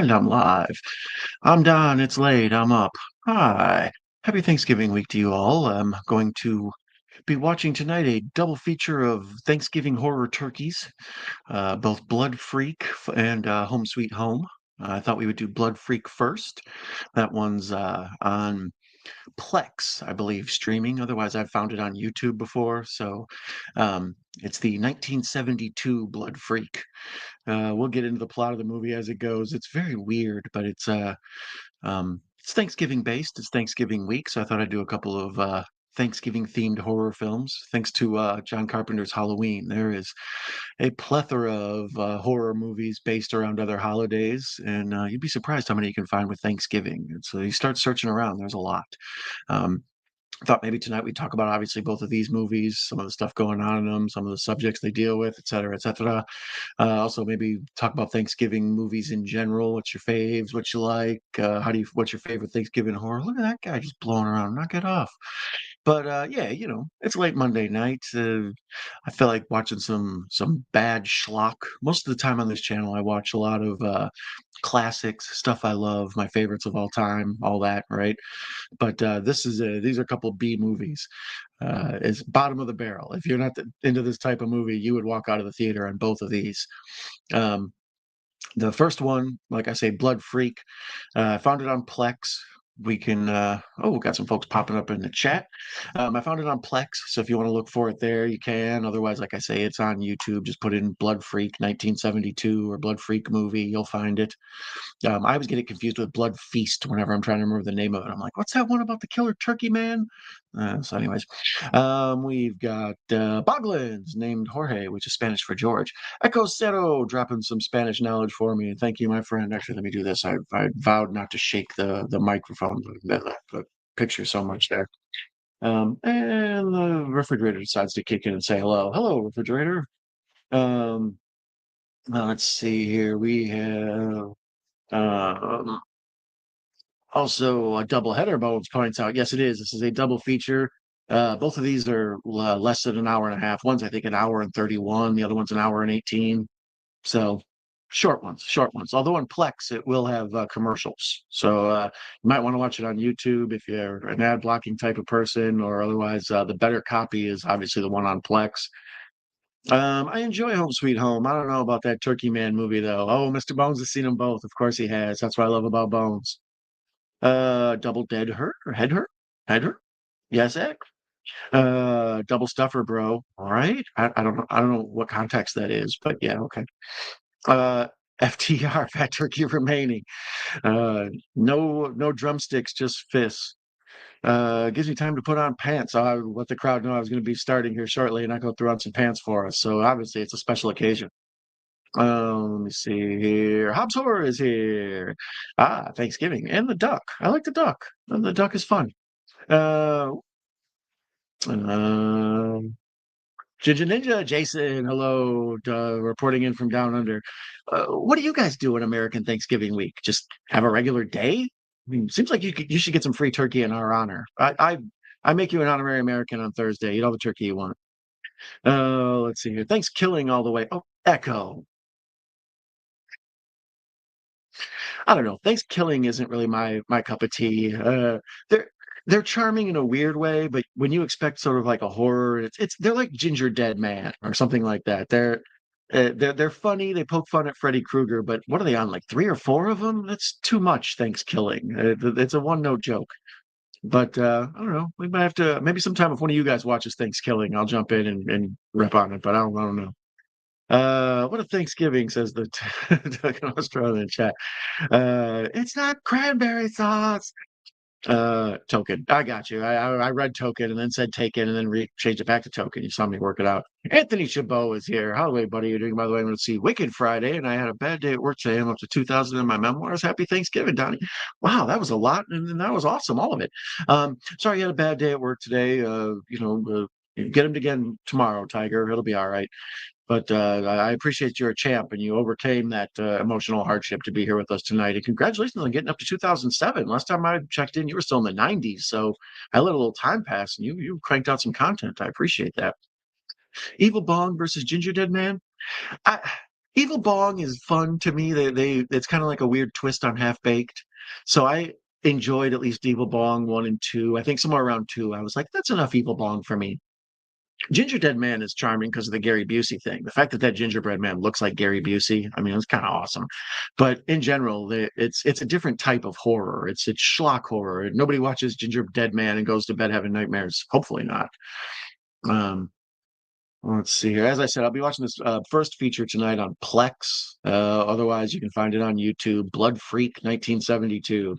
And I'm live. I'm Don. It's late. I'm up. Hi. Happy Thanksgiving week to you all. I'm going to be watching tonight a double feature of Thanksgiving horror turkeys, both Blood Freak and Home Sweet Home. I thought we would do Blood Freak first. That one's on Plex, I believe, streaming. Otherwise, I've found it on YouTube before. So it's the 1972 Blood Freak. We'll get into the plot of the movie as it goes. It's very weird, but it's Thanksgiving based. It's Thanksgiving week, so I thought I'd do a couple of Thanksgiving themed horror films. Thanks to John Carpenter's Halloween, there is a plethora of horror movies based around other holidays, and you'd be surprised how many you can find with Thanksgiving. And so you start searching around. There's a lot. Um, I thought maybe tonight we'd talk about obviously both of these movies, some of the stuff going on in them, some of the subjects they deal with, et cetera, et cetera. Also, maybe talk about Thanksgiving movies in general. What's your faves? What you like? What's your favorite Thanksgiving horror? Look at that guy just blowing around. Knock it off. But yeah, it's late Monday night. I feel like watching some bad schlock. Most of the time on this channel, I watch a lot of classics, stuff I love, my favorites of all time, all that, right? But these are a couple B movies. It's bottom of the barrel. If you're not into this type of movie, you would walk out of the theater on both of these. Um, the first one, like I say, Blood Freak. I found it on Plex. We can we got some folks popping up in the chat. I found it on Plex, so if you want to look for it there, you can. Otherwise, like I say, it's on YouTube. Just put in Blood Freak 1972 or Blood Freak movie, you'll find it. I always get it confused with Blood Feast whenever I'm trying to remember the name of it. I'm like, what's that one about the killer turkey man? So, anyways, we've got Boglins named Jorge, which is Spanish for George. Echo Cero dropping some Spanish knowledge for me. Thank you, my friend. Actually, let me do this. I vowed not to shake the microphone, the picture so much there. And the refrigerator decides to kick in and say hello. Hello, refrigerator. Um, let's see here. We have. Um, Also, a double header, Bones points out. Yes, it is. This is a double feature. Both of these are less than an hour and a half. One's, I think, an hour and 31. The other one's an hour and 18. So short ones, short ones. Although on Plex, it will have commercials. So you might want to watch it on YouTube if you're an ad blocking type of person, or otherwise, the better copy is obviously the one on Plex. I enjoy Home Sweet Home. I don't know about that Turkey Man movie, though. Oh, Mr. Bones has seen them both. Of course he has. That's what I love about Bones. Double dead hurt or head hurt? Head hurt? Yes, X. Double stuffer, bro. All right. I don't know. I don't know what context that is, but yeah, okay. Uh, FTR, fat turkey remaining. No drumsticks, just fists. Gives me time to put on pants. I let the crowd know I was going to be starting here shortly, and I go throw on some pants for us. So obviously, it's a special occasion. Let me see here. Hobbs Horror is here. Ah, Thanksgiving and the duck. I like the duck. The duck is fun. Uh, um, Ginger Ninja, Jason, hello, reporting in from down under. What do you guys do on American Thanksgiving week? Just have a regular day? I mean, seems like you should get some free turkey in our honor. I make you an honorary American on Thursday. Eat all the turkey you want. Let's see here. Thanks, killing all the way. Oh, Echo. I don't know. Thanksgiving isn't really my cup of tea. They're charming in a weird way, but when you expect sort of like a horror, it's they're like Ginger Dead Man or something like that. They're funny. They poke fun at Freddy Krueger, but what are they on, like three or four of them? That's too much. Thanksgiving. It's a one note joke. But I don't know. We might have to maybe sometime if one of you guys watches Thanksgiving, I'll jump in and rip on it. But I don't know. What a Thanksgiving, says the Australian chat. It's not cranberry sauce. Token. I got you. I read token and then said taken and then changed it back to token. You saw me work it out. Anthony Chabot is here. How are you, buddy? You're doing, by the way, I'm going to see Wicked Friday, and I had a bad day at work today. I'm up to 2,000 in my memoirs. Happy Thanksgiving, Donnie. Wow, that was a lot, and that was awesome, all of it. Sorry you had a bad day at work today. Get him again tomorrow, Tiger. It'll be all right. But I appreciate you're a champ and you overcame that emotional hardship to be here with us tonight. And congratulations on getting up to 2007. Last time I checked in, you were still in the 90s. So I let a little time pass and you cranked out some content. I appreciate that. Evil Bong versus Ginger Dead Man. I Evil Bong is fun to me. They it's kind of like a weird twist on Half Baked. So I enjoyed at least Evil Bong 1 and 2. I think somewhere around 2, I was like, that's enough Evil Bong for me. Ginger Dead Man is charming because of the Gary Busey thing. The fact that that gingerbread man looks like Gary Busey, I mean, it's kind of awesome. But in general, it's a different type of horror. It's schlock horror. Nobody watches Ginger Dead Man and goes to bed having nightmares. Hopefully not. Um, let's see here. As I said, I'll be watching this first feature tonight on Plex. Otherwise, you can find it on YouTube. Blood Freak 1972.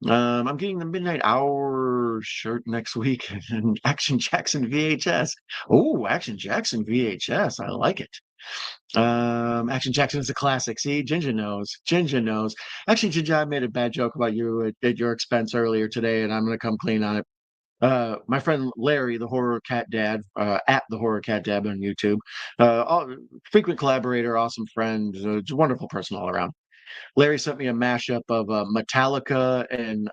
I'm getting the Midnight Hour shirt next week and Action Jackson VHS. Oh, Action Jackson VHS. I like it. Action Jackson is a classic. See, Ginger knows. Ginger knows. Actually, Ginger, I made a bad joke about you at your expense earlier today, and I'm going to come clean on it. My friend Larry, the horror cat dad, at the horror cat dad on YouTube, frequent collaborator, awesome friend, wonderful person all around. Larry sent me a mashup of Metallica and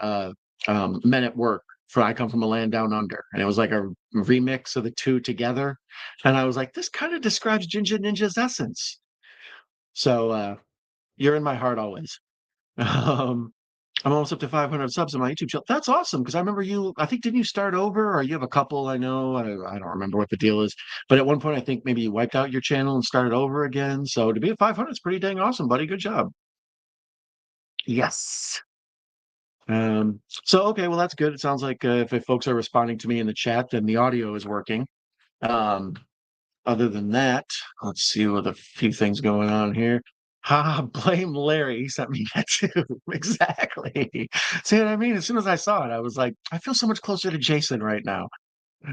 Men at Work for I Come From a Land Down Under. And it was like a remix of the two together. And I was like, this kind of describes Ginger Ninja's essence. So you're in my heart always. Um, I'm almost up to 500 subs on my YouTube channel. That's awesome because I remember you, I think, didn't you start over or you have a couple? I know, I don't remember what the deal is. But at one point, I think maybe you wiped out your channel and started over again. So to be at 500 is pretty dang awesome, buddy. Good job. Yes. So okay, well that's good. It sounds like if folks are responding to me in the chat, then the audio is working. Um, other than that, let's see what a few things going on here. Ha, blame Larry. He sent me that too. Exactly. See what I mean? As soon as I saw it, I was like, I feel so much closer to Jason right now.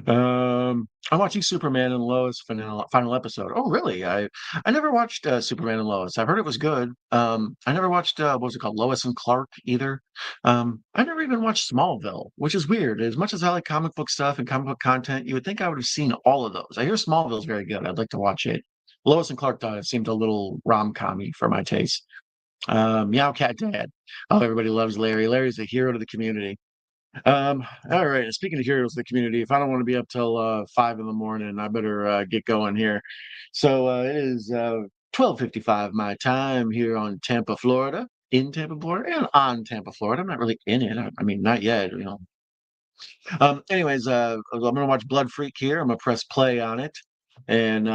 I'm watching Superman and Lois final episode. Oh, really? I never watched Superman and Lois. I've heard it was good. I never watched what was it called, Lois and Clark either. I never even watched Smallville, which is weird. As much as I like comic book stuff and comic book content, you would think I would have seen all of those. I hear Smallville's very good. I'd like to watch it. Lois and Clark seemed a little rom-commy for my taste. Meow Cat Dad. Oh, everybody loves Larry. Larry's a hero to the community. All right. And speaking of heroes of the community, if I don't want to be up till 5 in the morning, I better get going here. So it is 12:55 my time here on Tampa, Florida, in Tampa, Florida, and on Tampa, Florida. I'm not really in it. I mean, not yet, you know. Anyways, I'm gonna watch Blood Freak here. I'm gonna press play on it, and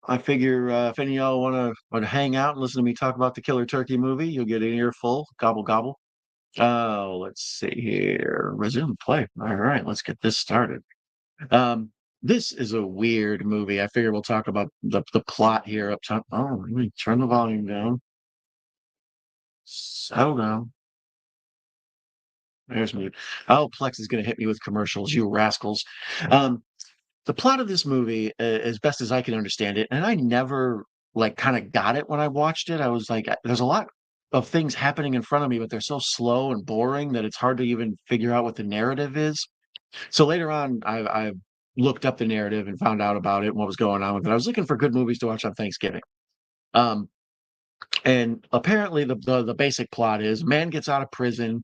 I figure if any of y'all want to hang out and listen to me talk about the Killer Turkey movie, you'll get an earful. Gobble gobble. Oh, let's see here. Resume play. All right, let's get this started. Um, this is a weird movie. I figure we'll talk about the plot here up top. Oh, let me turn the volume down. Settle down. There's me. Oh, Plex is going to hit me with commercials, you rascals. Um, the plot of this movie, as best as I can understand it, and I never like kind of got it when I watched it. I was like, there's a lot of things happening in front of me, but they're so slow and boring that it's hard to even figure out what the narrative is. So later on, I looked up the narrative and found out about it and what was going on with it. I was looking for good movies to watch on Thanksgiving. Um, and apparently the basic plot is man gets out of prison,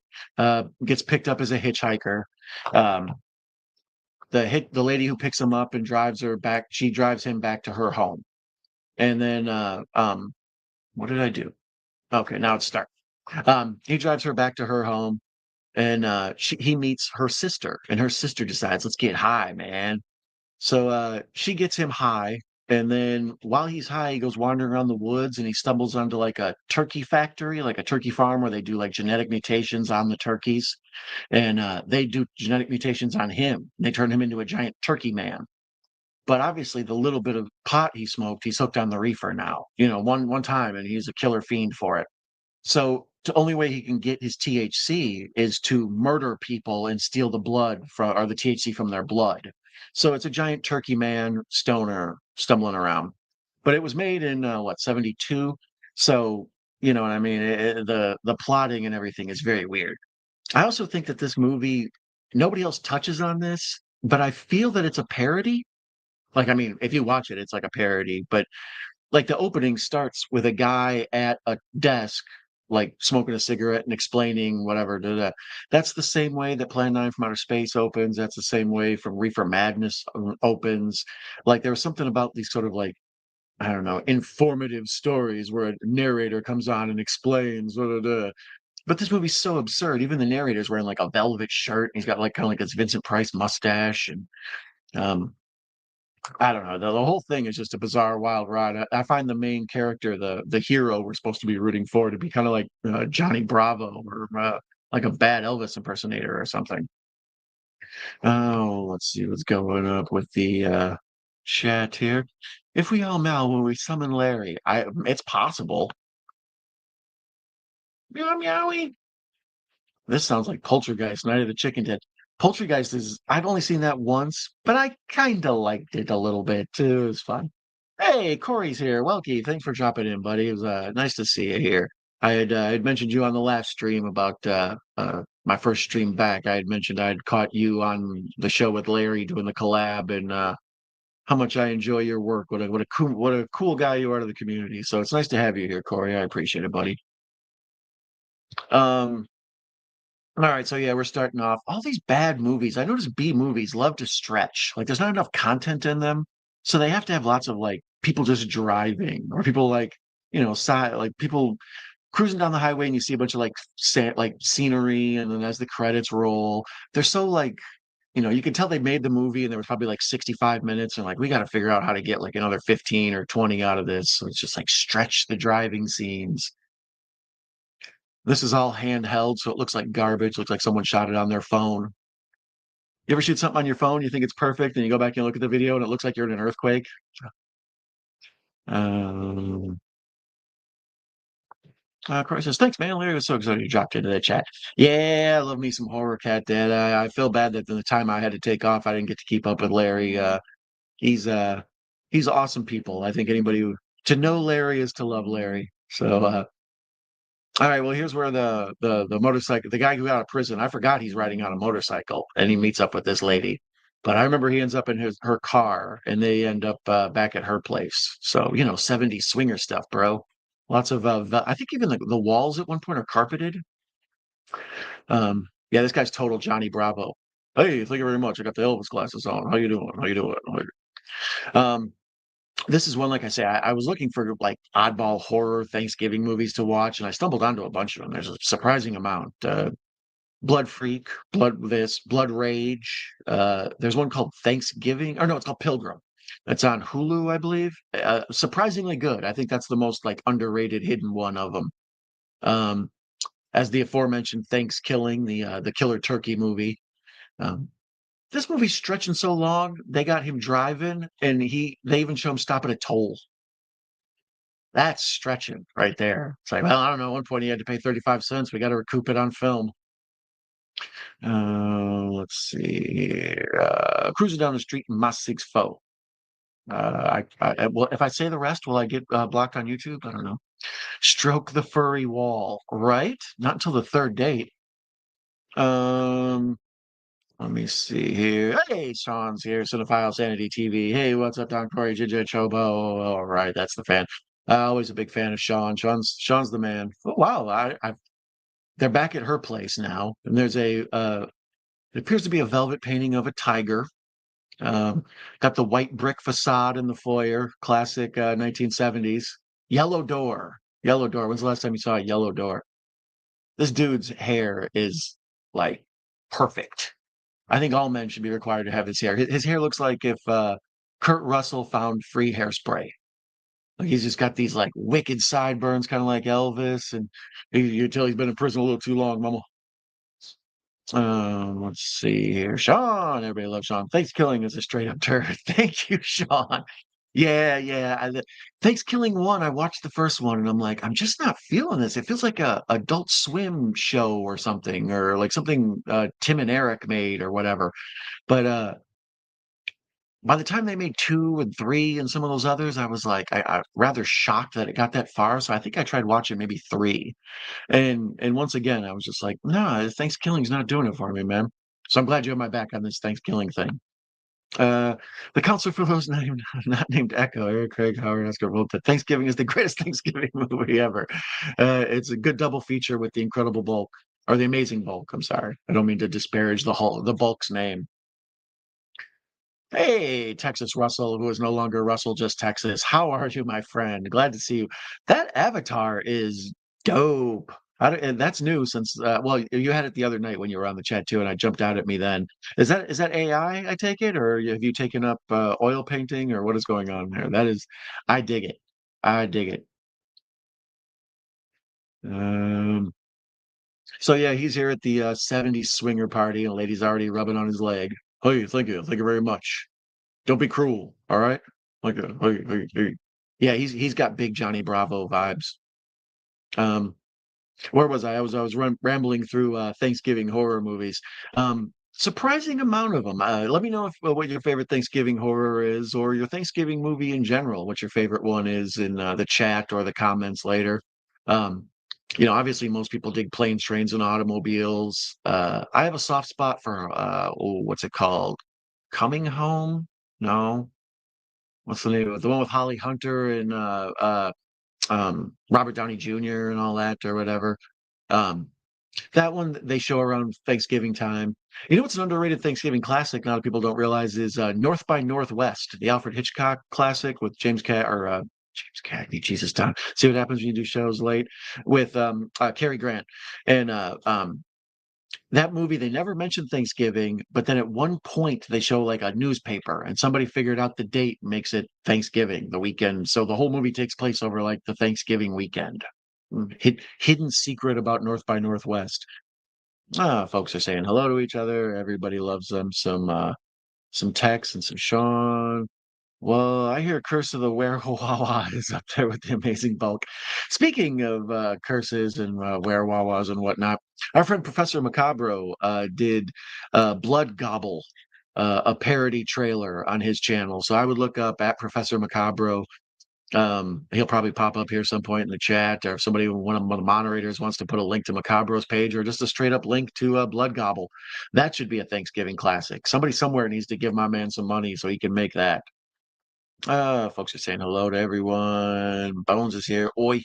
gets picked up as a hitchhiker. Um, the lady who picks him up and drives her back, she drives him back to her home. And then what did I do? Okay, now it's start. He drives her back to her home and he meets her sister, and her sister decides, let's get high, man. So she gets him high, and then while he's high, he goes wandering around the woods and he stumbles onto like a turkey factory, like a turkey farm where they do like genetic mutations on the turkeys. And they do genetic mutations on him. They turn him into a giant turkey man. But obviously, the little bit of pot he smoked, he's hooked on the reefer now. You know, one time, and he's a killer fiend for it. So the only way he can get his THC is to murder people and steal the blood from or the THC from their blood. So it's a giant turkey man stoner stumbling around. But it was made in what 72. So you know what I mean. The plotting and everything is very weird. I also think that this movie nobody else touches on this, but I feel that it's a parody. Like I mean, if you watch it, it's like a parody, but like the opening starts with a guy at a desk, like smoking a cigarette and explaining whatever. Da, da. That's the same way that Plan 9 from Outer Space opens. That's the same way from Reefer Madness opens. Like there was something about these sort of like I don't know, informative stories where a narrator comes on and explains. Da, da, da. But this movie's so absurd. Even the narrator's wearing like a velvet shirt. And he's got like kind of like this Vincent Price mustache, and um, I don't know. The whole thing is just a bizarre, wild ride. I find the main character, the hero we're supposed to be rooting for, to be kind of like Johnny Bravo or like a bad Elvis impersonator or something. Oh, let's see what's going up with the chat here. If we all meow when we summon Larry, it's possible. Meow meowie. This sounds like Poltergeist, Night of the Chicken Dead. Poltergeist is I've only seen that once, but I kinda liked it a little bit too. It was fun. Hey, Corey's here. Welky, thanks for dropping in, buddy. It was nice to see you here. I had mentioned you on the last stream about my first stream back. I had mentioned I'd caught you on the show with Larry doing the collab, and how much I enjoy your work. What a cool guy you are to the community. So it's nice to have you here, Corey. I appreciate it, buddy. Um, all right, so yeah, we're starting off. All these bad movies. I notice B movies love to stretch. Like there's not enough content in them. So they have to have lots of like people just driving or people like, like people cruising down the highway and you see a bunch of like like scenery, and then as the credits roll, they're so like, you can tell they made the movie and there was probably like 65 minutes and like we got to figure out how to get like another 15 or 20 out of this. So it's just like stretch the driving scenes. This is all handheld, so it looks like garbage. Looks like someone shot it on their phone. You ever shoot something on your phone, you think it's perfect, and you go back and look at the video, and it looks like you're in an earthquake? Um, Corey says, "Thanks, man. Larry was so excited you dropped into that chat. Yeah, I love me some horror cat dad. I feel bad that the time I had to take off, I didn't get to keep up with Larry. He's uh, he's awesome people. I think anybody to know Larry is to love Larry. So, all right, well, here's where the motorcycle, the guy who got out of prison, I forgot he's riding on a motorcycle, and he meets up with this lady. But I remember he ends up in her car, and they end up back at her place. So 70s swinger stuff, bro. Lots of I think even the walls at one point are carpeted. Yeah, this guy's total Johnny Bravo. Hey, thank you very much. I got the Elvis glasses on. How you doing? How you doing? Um, this is one, like I say, I was looking for like oddball horror Thanksgiving movies to watch, and I stumbled onto a bunch of them. There's a surprising amount. Blood Freak, Blood Rage. There's one called Thanksgiving, or no, it's called Pilgrim. That's on Hulu, I believe. Surprisingly good. I think that's the most like underrated hidden one of them. Um, as the aforementioned Thanksgiving, the killer turkey movie. Um, this movie's stretching so long, they got him driving, and they even show him stop at a toll. That's stretching right there. It's like, well, I don't know. At one point, he had to pay 35 cents. We got to recoup it on film. Let's see. Cruising down the street in my six foe. Well, if I say the rest, will I get blocked on YouTube? I don't know. Stroke the furry wall, right? Not until the third date. Um, Let me see here. Hey, Sean's here. Cinephile Sanity TV. Hey, what's up, Don Corey, JJ Chobo? All right, that's the fan. Always a big fan of Sean. Sean's the man. Oh, wow, they're back at her place now, and there's it appears to be a velvet painting of a tiger. Um, got the white brick facade in the foyer, classic 1970s. Yellow door. Yellow door. When's the last time you saw a yellow door? This dude's hair is like perfect. I think all men should be required to have his hair. His hair looks like if Kurt Russell found free hairspray. Like he's just got these like wicked sideburns, kind of like Elvis, and you tell he's been in prison a little too long, mama. Let's see here. Sean, everybody loves Sean. Thanksgiving is a straight up turd. Thank you, Sean. Yeah, yeah. Thanksgiving one, I watched the first one and I'm like, I'm just not feeling this. It feels like a Adult Swim show or something, or like something Tim and Eric made or whatever. But by the time they made two and three and some of those others, I was like, I rather shocked that it got that far. So I think I tried watching maybe three. And once again, I was just like, no, Thanksgiving's not doing it for me, man. So I'm glad you have my back on this Thanksgiving thing. Uh, the counselor for those named not named Echo, Eric Craig Howard Oscar wrote that Thanksgiving is the greatest Thanksgiving movie ever. It's a good double feature with the Incredible Bulk or the Amazing Bulk. I'm sorry, I don't mean to disparage the Bulk's name. Hey, Texas Russell, who is no longer Russell, just Texas. How are you, my friend? Glad to see you. That avatar is dope. And that's new since well, you had it the other night when you were on the chat too, and I jumped out at me then. Is that AI, I take it, or have you taken up oil painting, or what is going on there? That is, I dig it. I dig it. Um, so yeah, he's here at the 70s swinger party, and a lady's already rubbing on his leg. Hey, thank you very much. Don't be cruel, all right? Like, hey. Yeah, he's got big Johnny Bravo vibes. Um, where was I? I was rambling through Thanksgiving horror movies. Surprising amount of them. Let me know if what your favorite Thanksgiving horror is, or your Thanksgiving movie in general. What your favorite one is in the chat or the comments later. Um, obviously most people dig planes, trains, and automobiles. I have a soft spot for what's it called? Coming Home? No. What's the name of it? The one with Holly Hunter and Robert Downey Jr. and all that or whatever. Um, that one they show around Thanksgiving time. You know what's an underrated Thanksgiving classic? A lot of people don't realize is North by Northwest, the Alfred Hitchcock classic with James Cagney. Jesus, Tom. See what happens when you do shows late with Cary Grant and that movie, they never mentioned Thanksgiving, but then at one point they show like a newspaper and somebody figured out the date, makes it Thanksgiving, the weekend. So the whole movie takes place over like the Thanksgiving weekend. Hidden secret about North by Northwest. Folks are saying hello to each other. Everybody loves them. Some Tex and some Sean. Well, I hear Curse of the Were-Wawa is up there with the amazing bulk. Speaking of curses and were-wawas and whatnot, our friend Professor Macabro did Blood Gobble, a parody trailer on his channel. So I would look up at Professor Macabro. He'll probably pop up here some point in the chat, or if somebody, one of the moderators wants to put a link to Macabro's page, or just a straight up link to Blood Gobble. That should be a Thanksgiving classic. Somebody somewhere needs to give my man some money so he can make that. Folks are saying hello to everyone. Bones is here. Oi.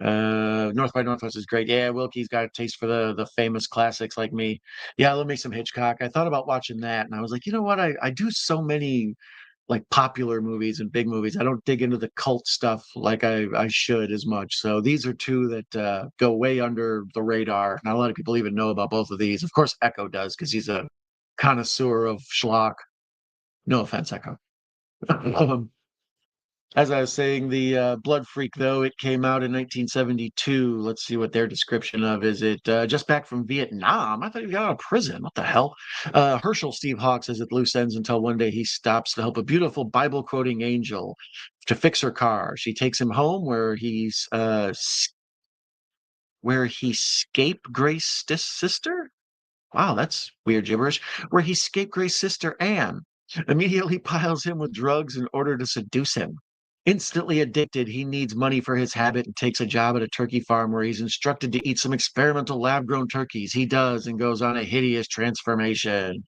North by Northwest is great. Yeah, Wilkie's got a taste for the famous classics like me. Yeah, I love me some Hitchcock. I thought about watching that, and I was like, you know what? I do so many like popular movies and big movies. I don't dig into the cult stuff like I should as much. So these are two that go way under the radar. Not a lot of people even know about both of these. Of course, Echo does because he's a connoisseur of schlock. No offense, Echo. Um, As I was saying, the Blood Freak, though, it came out in 1972. Let's see what their description of is. It just back from Vietnam? I thought he got out of prison. What the hell? Herschel Steve Hawkes is at loose ends until one day he stops to help a beautiful Bible quoting angel to fix her car. She takes him home where he scapegrace sister. Wow, that's weird gibberish. Where he scapegrace sister Anne immediately piles him with drugs in order to seduce him. Instantly addicted, he needs money for his habit and takes a job at a turkey farm where he's instructed to eat some experimental lab grown turkeys. He does and goes on a hideous transformation.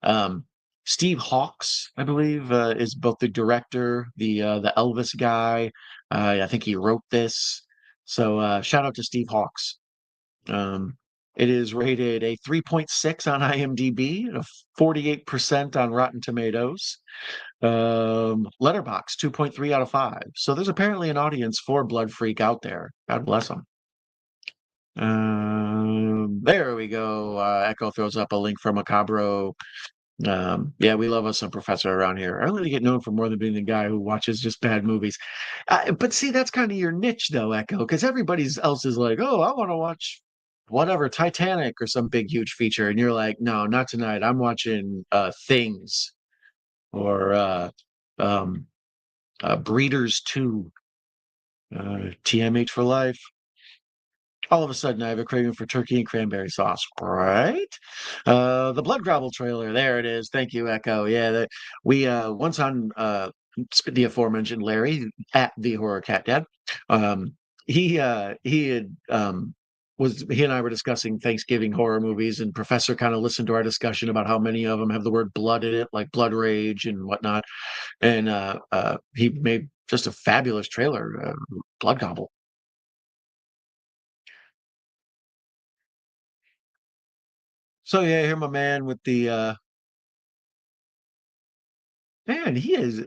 Um, Steve Hawkes, I believe, is both the director, the Elvis guy. I think he wrote this. So shout out to Steve Hawkes. Um, it is rated a 3.6 on IMDb, a 48% on Rotten Tomatoes. Letterbox 2.3 out of 5. So there's apparently an audience for Blood Freak out there. God bless them. There we go. Echo throws up a link from Macabro. Yeah, we love us some professor around here. I really get known for more than being the guy who watches just bad movies. But see, that's kind of your niche, though, Echo, because everybody's else is like, oh, I want to watch whatever Titanic or some big huge feature, and you're like, no, not tonight. I'm watching Things or um, Breeders 2, TMH for life. All of a sudden, I have a craving for turkey and cranberry sauce. Right? The Blood Grovel trailer. There it is. Thank you, Echo. Yeah, we once on the aforementioned Larry at the Horror Cat Dad. Um, he had was he and I were discussing Thanksgiving horror movies, and Professor kind of listened to our discussion about how many of them have the word blood in it, like Blood Rage and whatnot. And he made just a fabulous trailer, Blood Gobble. So yeah, here my man with the Man, he is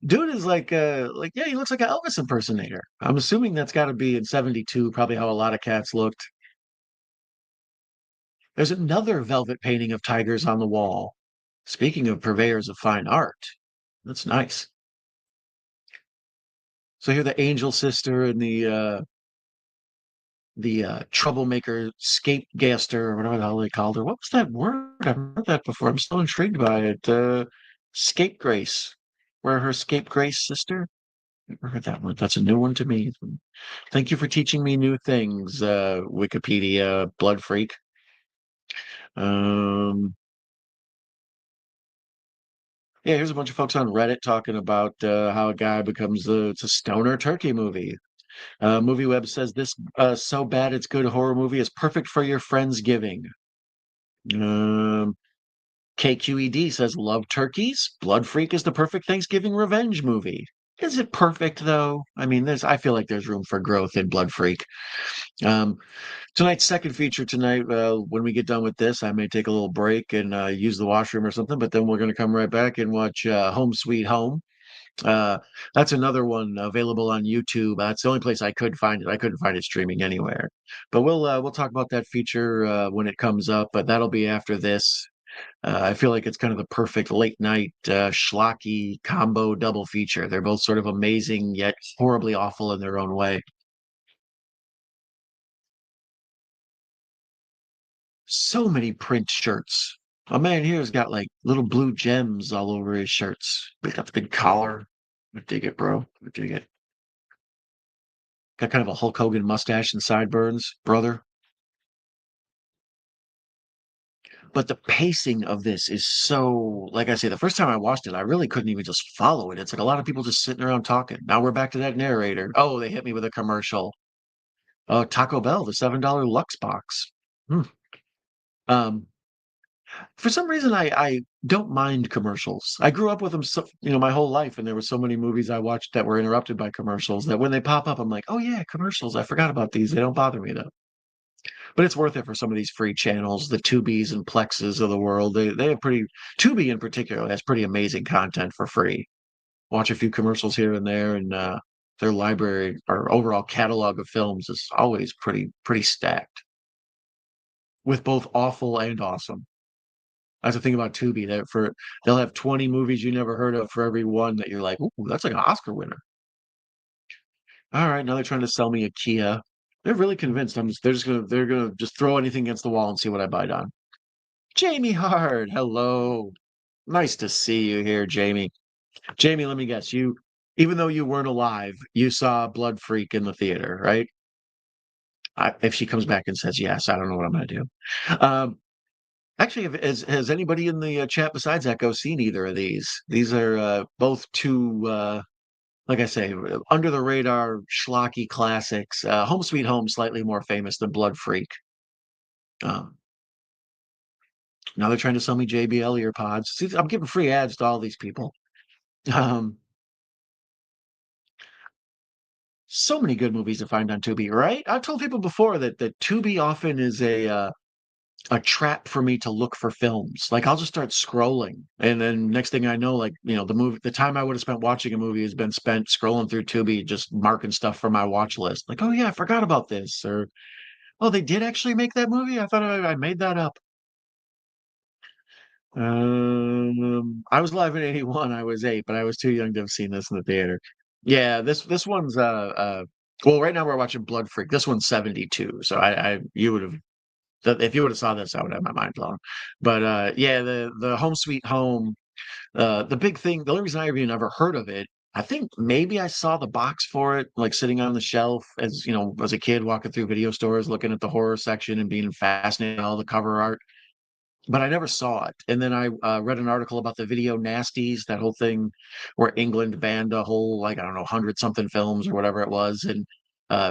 dude is like yeah, he looks like an Elvis impersonator. I'm assuming that's got to be in '72, probably how a lot of cats looked. There's another velvet painting of tigers on the wall. Speaking of purveyors of fine art, that's nice. So here the angel sister and the troublemaker scapegaster or whatever the hell they called her. What was that word? I've heard that before. I'm still intrigued by it. Scapegrace. Where her scapegrace sister? Never heard that word. That's a new one to me. Thank you for teaching me new things, Wikipedia blood freak. Um, yeah, here's a bunch of folks on Reddit talking about how a guy becomes it's a stoner turkey movie. Movie Web says this so bad it's good horror movie is perfect for your friends giving. Um, KQED says love turkeys. Blood Freak is the perfect Thanksgiving revenge movie. Is it perfect though? I mean, I feel like there's room for growth in Blood Freak. Um, Tonight's second feature tonight. When we get done with this, I may take a little break and use the washroom or something. But then we're going to come right back and watch Home Sweet Home. Uh, that's another one available on YouTube. It's the only place I could find it. I couldn't find it streaming anywhere. But we'll talk about that feature when it comes up. But that'll be after this. I feel like it's kind of the perfect late night schlocky combo double feature. They're both sort of amazing yet horribly awful in their own way. So many print shirts. A man here has got like little blue gems all over his shirts. He's got the big collar. I dig it, bro. I dig it. Got kind of a Hulk Hogan mustache and sideburns, brother. But the pacing of this is so, like I say, the first time I watched it, I really couldn't even just follow it. It's like a lot of people just sitting around talking. Now we're back to that narrator. Oh, they hit me with a commercial. Oh, Taco Bell, the $7 Lux box. Hmm. Um, for some reason, I don't mind commercials. I grew up with them, my whole life, and there were so many movies I watched that were interrupted by commercials that when they pop up, I'm like, oh yeah, commercials. I forgot about these. They don't bother me though. But it's worth it for some of these free channels, the Tubis and Plexes of the world. They have pretty Tubi in particular has pretty amazing content for free. Watch a few commercials here and there, and their library or overall catalog of films is always pretty stacked with both awful and awesome. That's the thing about Tubi. They'll have 20 movies you never heard of for every one that you're like, ooh, that's like an Oscar winner. All right, now they're trying to sell me a Kia. They're really convinced they're gonna just throw anything against the wall and see what I bite on. Jamie Hard, hello. Nice to see you here, Jamie. Jamie, let me guess, even though you weren't alive, you saw Blood Freak in the theater, right? If she comes back and says yes, I don't know what I'm gonna do. Um, Actually, has anybody in the chat besides Echo seen either of these? These are both two, like I say, under the radar schlocky classics. Home Sweet Home, slightly more famous than Blood Freak. Um, Now they're trying to sell me JBL earpods. See, I'm giving free ads to all these people. Um, so many good movies to find on Tubi, right? I've told people before that Tubi often is a trap for me to look for films. Like I'll just start scrolling, and then next thing I know, like the time I would have spent watching a movie has been spent scrolling through Tubi, just marking stuff for my watch list. Like, oh yeah, I forgot about this, or oh, they did actually make that movie. I thought I made that up. I was live in '81. I was 8, but I was too young to have seen this in the theater. Yeah, this one's well, right now we're watching Blood Freak. This one's '72, so I you would have if you would have saw this, I would have my mind blown. But yeah, the Home Sweet Home, the big thing, the only reason I even ever heard of it, I think maybe I saw the box for it, like sitting on the shelf as as a kid walking through video stores, looking at the horror section and being fascinated by all the cover art. But I never saw it. And then I read an article about the video nasties, that whole thing where England banned a whole, like, I don't know, 100 something films or whatever it was, and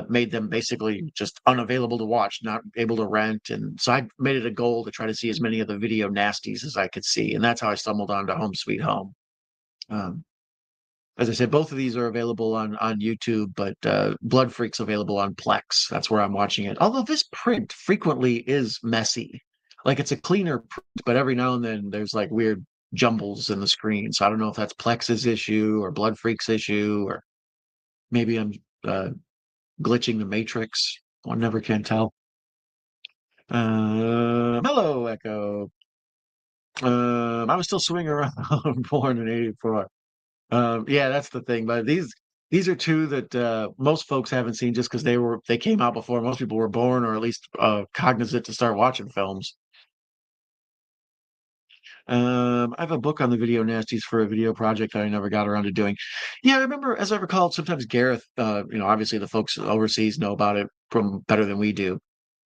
made them basically just unavailable to watch, not able to rent. And so I made it a goal to try to see as many of the video nasties as I could see. And that's how I stumbled onto Home Sweet Home. Um, as I said, both of these are available on YouTube, but Blood Freak's available on Plex. That's where I'm watching it. Although this print frequently is messy. Like it's a cleaner print, but every now and then there's like weird jumbles in the screen. So I don't know if that's Plex's issue or Blood Freak's issue, or maybe I'm uh, glitching the Matrix. One never can tell. Hello, Echo. I was still swinging around, born in '84. Yeah, that's the thing. But these are two that most folks haven't seen just because they came out before most people were born, or at least cognizant to start watching films. I have a book on the video nasties for a video project that I never got around to doing. Yeah, I remember, as I recall, sometimes Gareth, obviously the folks overseas know about it from better than we do.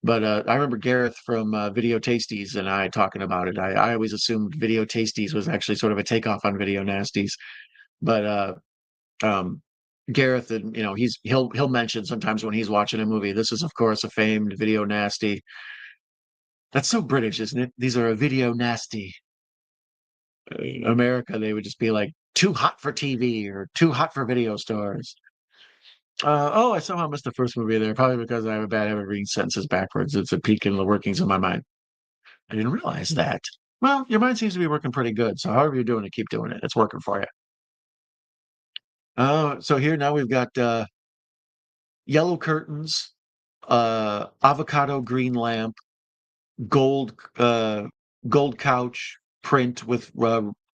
But I remember Gareth from Video Tasties and I talking about it. I always assumed Video Tasties was actually sort of a takeoff on Video Nasties. But um, Gareth, and he'll mention sometimes when he's watching a movie. This is, of course, a famed Video Nasty. That's so British, isn't it? These are a Video Nasty. America, they would just be like too hot for TV or too hot for video stores. Oh, I somehow missed the first movie there, probably because I have a bad habit of reading sentences backwards. It's a peek in the workings of my mind. I didn't realize that. Well, your mind seems to be working pretty good. So however you're doing it, keep doing it. It's working for you. So here now we've got yellow curtains, avocado green lamp, gold gold couch print with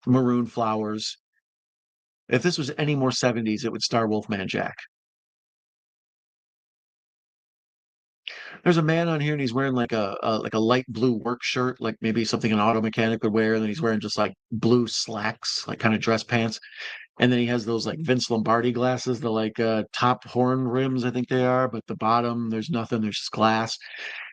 maroon flowers. If this was any more 70s, it would star Wolfman Jack. There's a man on here and he's wearing like a light blue work shirt, like maybe something an auto mechanic would wear, and then he's wearing just like blue slacks, like kind of dress pants. And then he has those like Vince Lombardi glasses, the like top horn rims, I think they are, but the bottom there's nothing, there's just glass.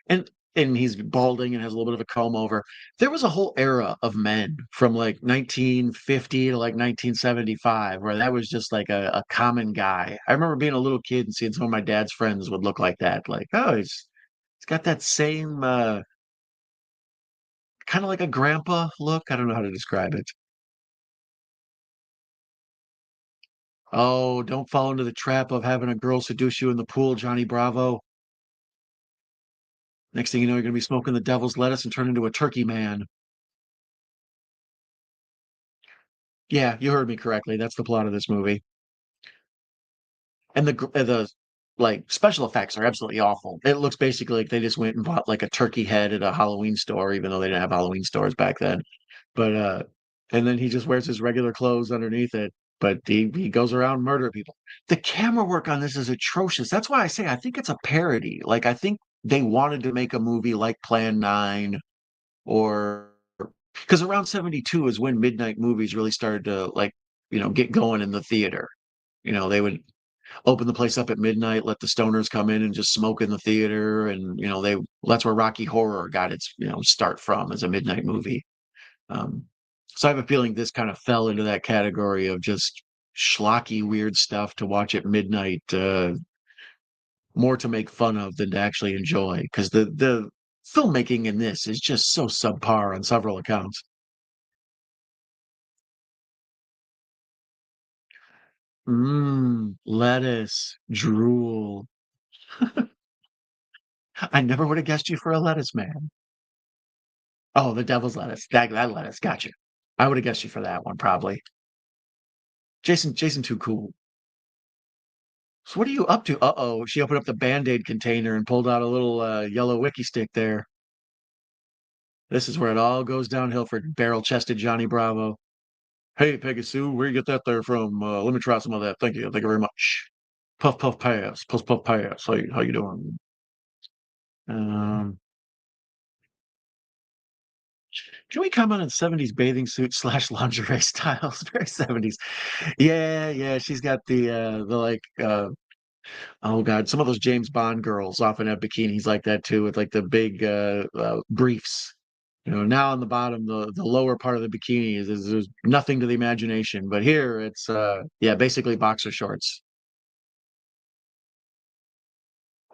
And and he's balding and has a little bit of a comb over. There was a whole era of men from like 1950 to like 1975 where that was just like a common guy. I remember being a little kid and seeing some of my dad's friends would look like that. Like, oh, he's got that same kind of like a grandpa look. I don't know how to describe it. Oh, don't fall into the trap of having a girl seduce you in the pool, Johnny Bravo. Next thing you know, you're going to be smoking the devil's lettuce and turn into a turkey man. Yeah, you heard me correctly. That's the plot of this movie. And the like special effects are absolutely awful. It looks basically like they just went and bought like a turkey head at a Halloween store, even though they didn't have Halloween stores back then. But and then he just wears his regular clothes underneath it. But he goes around murdering people. The camera work on this is atrocious. That's why I say I think it's a parody. Like I think they wanted to make a movie like Plan 9, or because around 72 is when midnight movies really started to like, get going in the theater. They would open the place up at midnight, let the stoners come in and just smoke in the theater. And, that's where Rocky Horror got its, start from as a midnight movie. Um, so I have a feeling this kind of fell into that category of just schlocky, weird stuff to watch at midnight, more to make fun of than to actually enjoy. Because the filmmaking in this is just so subpar on several accounts. Lettuce, drool. I never would have guessed you for a lettuce man. Oh, the devil's lettuce. That lettuce. Gotcha. I would have guessed you for that one, probably. Jason too cool. So what are you up to? Uh-oh. She opened up the Band-Aid container and pulled out a little yellow wiki stick there. This is where it all goes downhill for barrel-chested Johnny Bravo. Hey, Peggy Sue, where you get that there from? Let me try some of that. Thank you. Thank you very much. Puff puff pass. Puff puff pass. How you doing? Um, can we comment on 70s bathing suit slash lingerie styles? Very 70s. Yeah, yeah. She's got the like oh god, some of those James Bond girls often have bikinis like that too, with like the big briefs. Now on the bottom, the lower part of the bikini is there's nothing to the imagination, but here it's yeah, basically boxer shorts.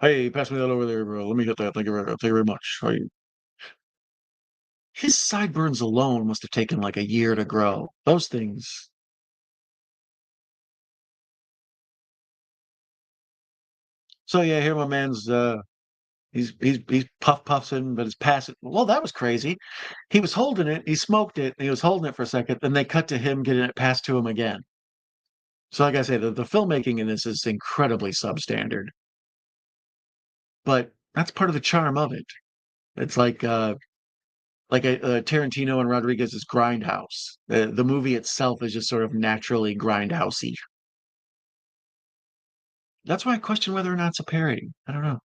Hey, pass me that over there, bro. Let me get that. Thank you very much. His sideburns alone must have taken like a year to grow. Those things. So yeah, here my man's He's puffing, but it's passing. Well, that was crazy. He was holding it, he smoked it, and he was holding it for a second, then they cut to him getting it passed to him again. So like I say, the filmmaking in this is incredibly substandard, but that's part of the charm of it. It's like a Tarantino and Rodriguez's Grindhouse. The movie itself is just sort of naturally grindhousey. That's why I question whether or not it's a parody. I don't know.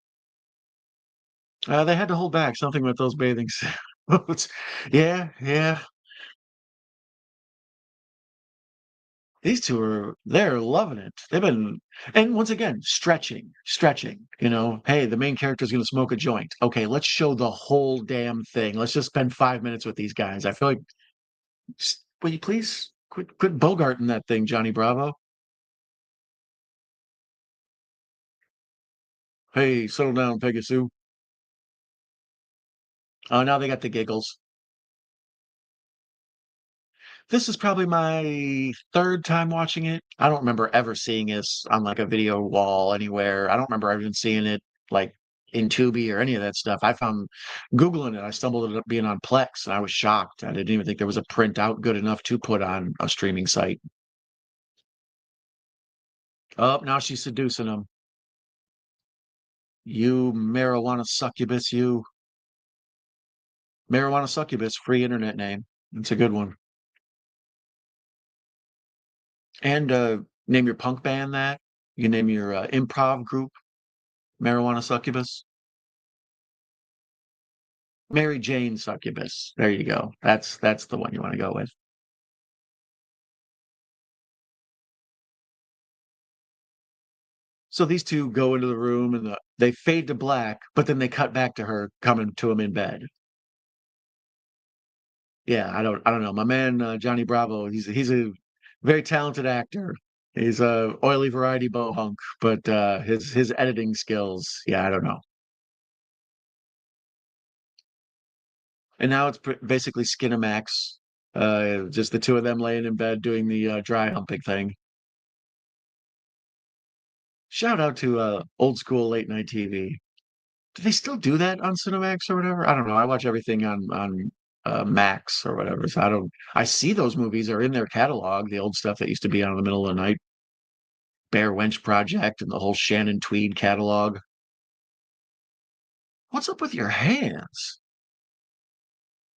They had to hold back something with those bathing suits. Yeah, yeah. These 2 they're loving it. They've been and once again, stretching, you know? "Hey, the main character is gonna smoke a joint. Okay, let's show the whole damn thing. Let's just spend 5 minutes with these guys." I feel like, will you please quit bogarting that thing, Johnny Bravo? "Hey, settle down, Peggy Sue." Oh, now they got the giggles. This is probably my 3rd time watching it. I don't remember ever seeing this on, like, a video wall anywhere. I don't remember even seeing it, like, in Tubi or any of that stuff. I found Googling it, I stumbled it up being on Plex, and I was shocked. I didn't even think there was a printout good enough to put on a streaming site. Oh, now she's seducing him. "You marijuana succubus, you." Marijuana succubus, free internet name. It's a good one. And, name your punk band that. You can name your, improv group Marijuana Succubus. Mary Jane Succubus. There you go. That's the one you wanna go with. So these 2 go into the room and they fade to black, but then they cut back to her coming to him in bed. Yeah, I don't know. My man, Johnny Bravo, he's a very talented actor. He's a oily variety bohunk, but, his editing skills, yeah, I don't know. And now it's basically Skinamax, just the 2 of them laying in bed doing the, dry humping thing. Shout out to, old school late night TV. Do they still do that on Cinemax or whatever? I don't know. I watch everything on Max or whatever, so I see those movies are in their catalog, the old stuff that used to be on in the middle of the night, Bear Wench Project and the whole Shannon Tweed catalog. What's up with your hands?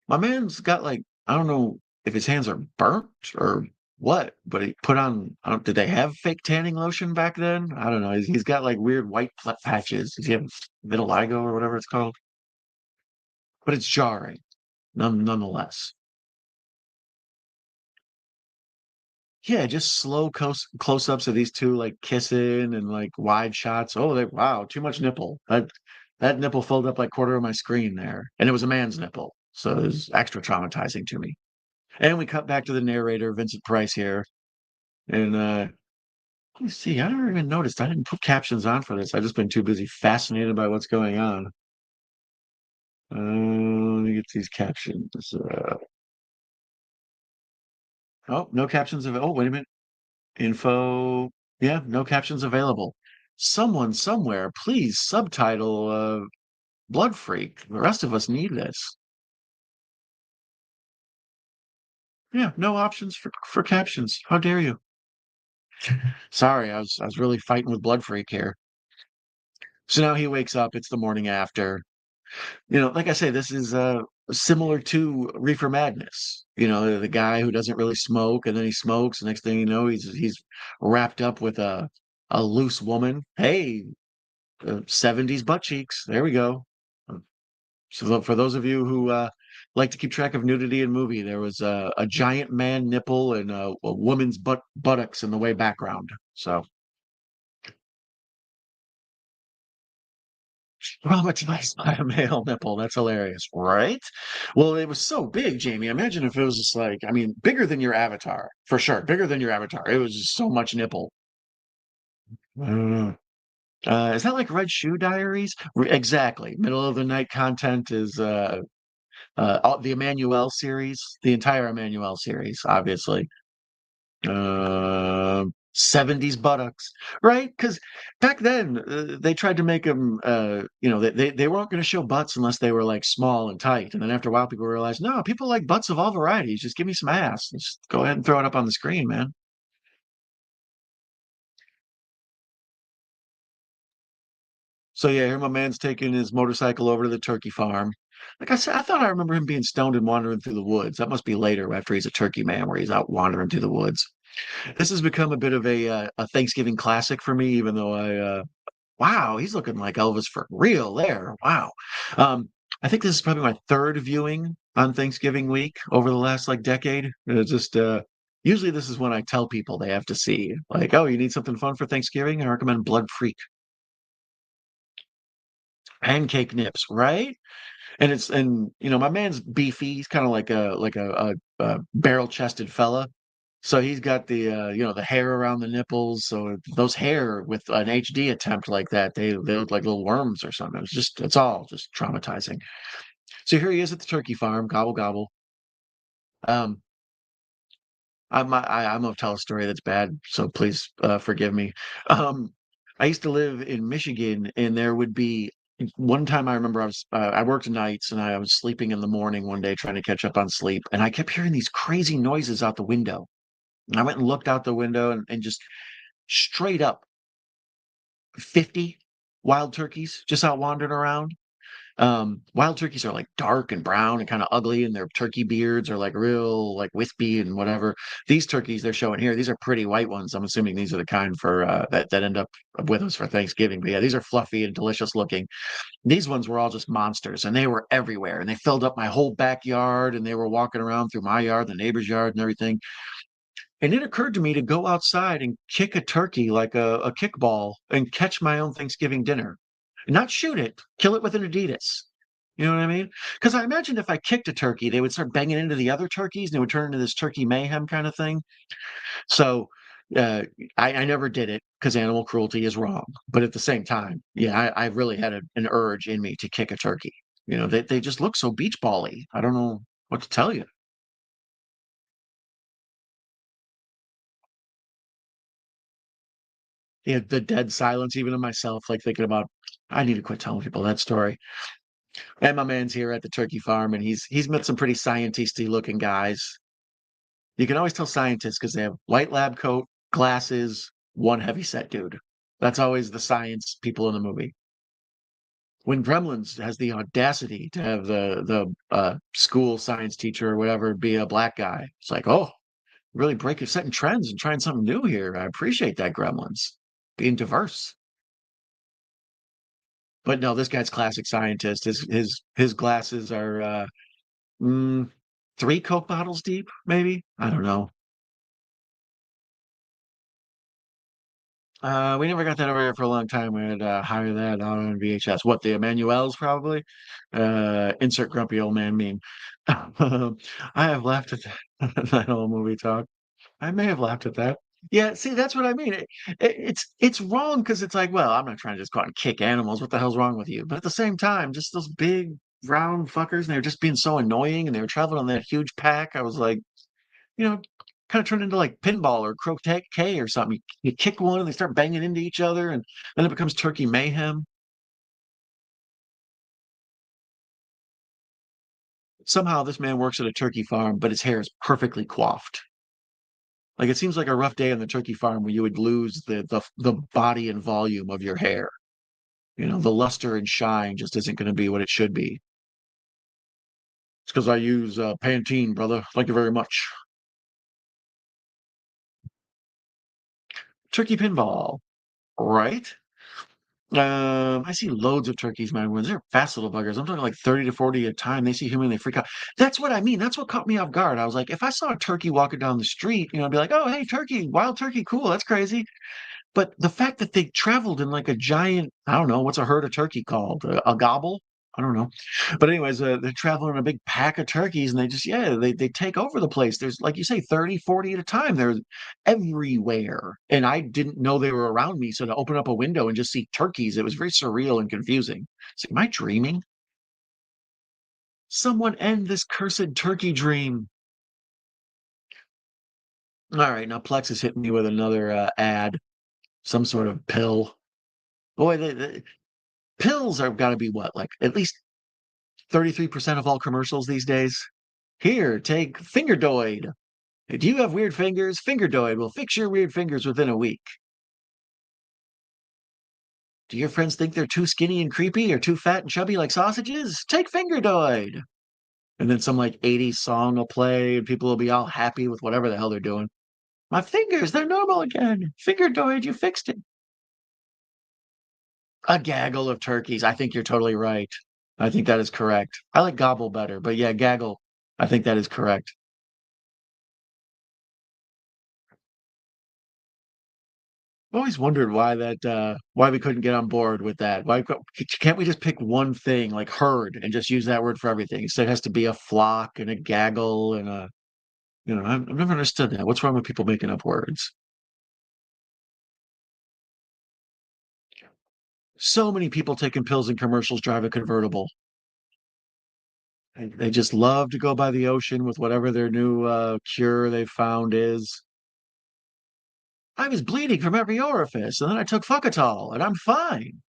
My man's got, like, I don't know if his hands are burnt or what, but he put on I don't did they have fake tanning lotion back then? I don't know. He's got, like, weird white patches. Does he have vitiligo or whatever it's called? But it's jarring, nonetheless. Yeah, just slow close-ups of these 2, like, kissing and, like, wide shots. Oh, they wow, too much nipple. That nipple filled up, like, quarter of my screen there, and it was a man's nipple, so it was extra traumatizing to me. And we cut back to the narrator, Vincent Price here, and, let me see, I never even noticed. I didn't put captions on for this. I've just been too busy fascinated by what's going on. Let me get these captions, oh, no captions oh, wait a minute. Info yeah, no captions available. Someone somewhere, please subtitle, Blood Freak. The rest of us need this. Yeah, no options for captions. How dare you? Sorry, I was really fighting with Blood Freak here. So now he wakes up, it's the morning after. You know, like I say, this is, similar to Reefer Madness. You know, the guy who doesn't really smoke, and then he smokes, the next thing you know, he's wrapped up with a loose woman. Hey, 70s butt cheeks. There we go. Uh, So for those of you who like to keep track of nudity in movie, there was a giant man nipple and a woman's buttocks in the way background. So traumatized by a male nipple. That's hilarious, right? Well, it was so big, Jamie. Imagine if it was just like, I mean, bigger than your avatar, for sure. Bigger than your avatar. It was just so much nipple. I don't know. Is that like Red Shoe Diaries? Exactly. Middle of the night content is the Emmanuel series, the entire Emmanuel series, obviously. 70s buttocks, right? Because back then, they tried to make them, they weren't gonna show butts unless they were, like, small and tight, and then after a while, people realized, "No, people like butts of all varieties, just give me some ass. Just go ahead and throw it up on the screen, man." So, yeah, here my man's taking his motorcycle over to the turkey farm. Like I said, I thought I remember him being stoned and wandering through the woods. That must be later after he's a turkey man where he's out wandering through the woods. This has become a bit of a Thanksgiving classic for me, even though wow, he's looking like Elvis for real there. Wow. Um, I think this is probably my 3rd viewing on Thanksgiving week over the last, like, decade. It's just, usually this is when I tell people they have to see, like, "Oh, you need something fun for Thanksgiving? I recommend Blood Freak." Pancake nips, right? My man's beefy. He's kinda like a barrel-chested fella. So he's got the hair around the nipples. So those hair with an HD attempt like that, they look like little worms or something. It's all just traumatizing. So here he is at the turkey farm, gobble gobble. Um, I'm gonna tell a story that's bad, so please forgive me. Um, I used to live in Michigan, and there would be one time I remember I worked nights and I was sleeping in the morning one day trying to catch up on sleep, and I kept hearing these crazy noises out the window. And I went and looked out the window and just straight up 50 wild turkeys just out wandering around. Wild turkeys are like dark and brown and kind of ugly, and their turkey beards are like real, like wispy and whatever. These turkeys they're showing here, these are pretty white ones. I'm assuming these are the kind for that end up with us for Thanksgiving. But yeah, these are fluffy and delicious looking. These ones were all just monsters, and they were everywhere, and they filled up my whole backyard, and they were walking around through my yard, the neighbor's yard, and everything. And it occurred to me to go outside and kick a turkey like a kickball and catch my own Thanksgiving dinner. Not shoot it, kill it with an Adidas. You know what I mean? Because I imagined if I kicked a turkey, they would start banging into the other turkeys and it would turn into this turkey mayhem kind of thing. So uh, I never did it because animal cruelty is wrong. But at the same time, yeah, I really had an urge in me to kick a turkey. They just look so beach bally. I don't know what to tell you. Yeah, the dead silence even in myself, like, thinking about, "I need to quit telling people that story." And my man's here at the turkey farm, and he's met some pretty scientisty looking guys. You can always tell scientists because they have white lab coat, glasses, one heavy set dude. That's always the science people in the movie. When Gremlins has the audacity to have the school science teacher or whatever be a black guy, it's like, "Oh, really setting trends and trying something new here. I appreciate that, Gremlins. Being diverse." But no, this guy's classic scientist. His glasses are, mm, 3 Coke bottles deep, maybe? I don't know. We never got that over here for a long time. We had to hire that out on VHS. What, the Emmanuels probably? Insert grumpy old man meme. I have laughed at that that whole movie talk. I may have laughed at that. Yeah, see, that's what I mean. It's wrong because it's like, well, I'm not trying to just go out and kick animals. What the hell's wrong with you? But at the same time, just those big round fuckers, and they were just being so annoying, and they were traveling on that huge pack. I was like, you know, kind of turned into like pinball or croquet or something. You kick one, and they start banging into each other, and then it becomes turkey mayhem. Somehow, this man works at a turkey farm, but his hair is perfectly coiffed. Like, it seems like a rough day on the turkey farm where you would lose the body and volume of your hair. The luster and shine just isn't gonna be what it should be. It's because I use, Pantene, brother. Thank you very much. Turkey pinball, right? I see loads of turkeys, man, when they're fast little buggers. I'm talking like 30 to 40 at a time. They see human, they freak out. That's what I mean. That's what caught me off guard. I was like, if I saw a turkey walking down the street, I'd be like, "Oh, hey, turkey, wild turkey, cool, that's crazy." But the fact that they traveled in like a giant, I don't know, what's a herd of turkey called? A gobble? I don't know. But anyways, they're traveling in a big pack of turkeys and they just, yeah, they take over the place. There's, like you say, 30, 40 at a time. They're everywhere. And I didn't know they were around me. So to open up a window and just see turkeys, it was very surreal and confusing. It's like, am I dreaming? Someone end this cursed turkey dream. All right, now Plex is hitting me with another ad, some sort of pill. Boy, the pills are got to be what, like at least 33% of all commercials these days. Here, take Fingerdoid. Do you have weird fingers? Fingerdoid will fix your weird fingers within a week. Do your friends think they're too skinny and creepy or too fat and chubby like sausages? Take Fingerdoid. And then some like 80s song will play and people will be all happy with whatever the hell they're doing. My fingers, they're normal again. Fingerdoid, you fixed it. A gaggle of turkeys. I think you're totally right. I think that is correct. I like gobble better, but yeah, gaggle. I think that is correct. I've always wondered why we couldn't get on board with that. Can't we just pick one thing like herd and just use that word for everything? Instead, it has to be a flock and a gaggle and a I've never understood that. What's wrong with people making up words? So many people taking pills in commercials drive a convertible. They just love to go by the ocean with whatever their new cure they found is. I was bleeding from every orifice, and then I took Fucatol, and I'm fine.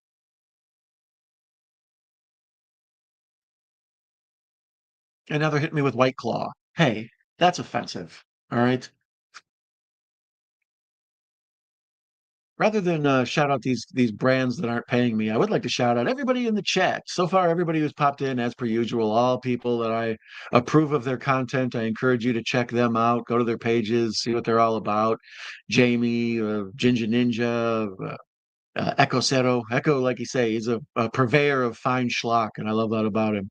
And now they're hitting me with White Claw. Hey, that's offensive. All right. Rather than shout out these brands that aren't paying me, I would like to shout out everybody in the chat. So far, everybody who's popped in, as per usual, all people that I approve of their content. I encourage you to check them out. Go to their pages, see what they're all about. Jamie, Ginger Ninja, Echo Cero. Echo, like you say, is a purveyor of fine schlock, and I love that about him.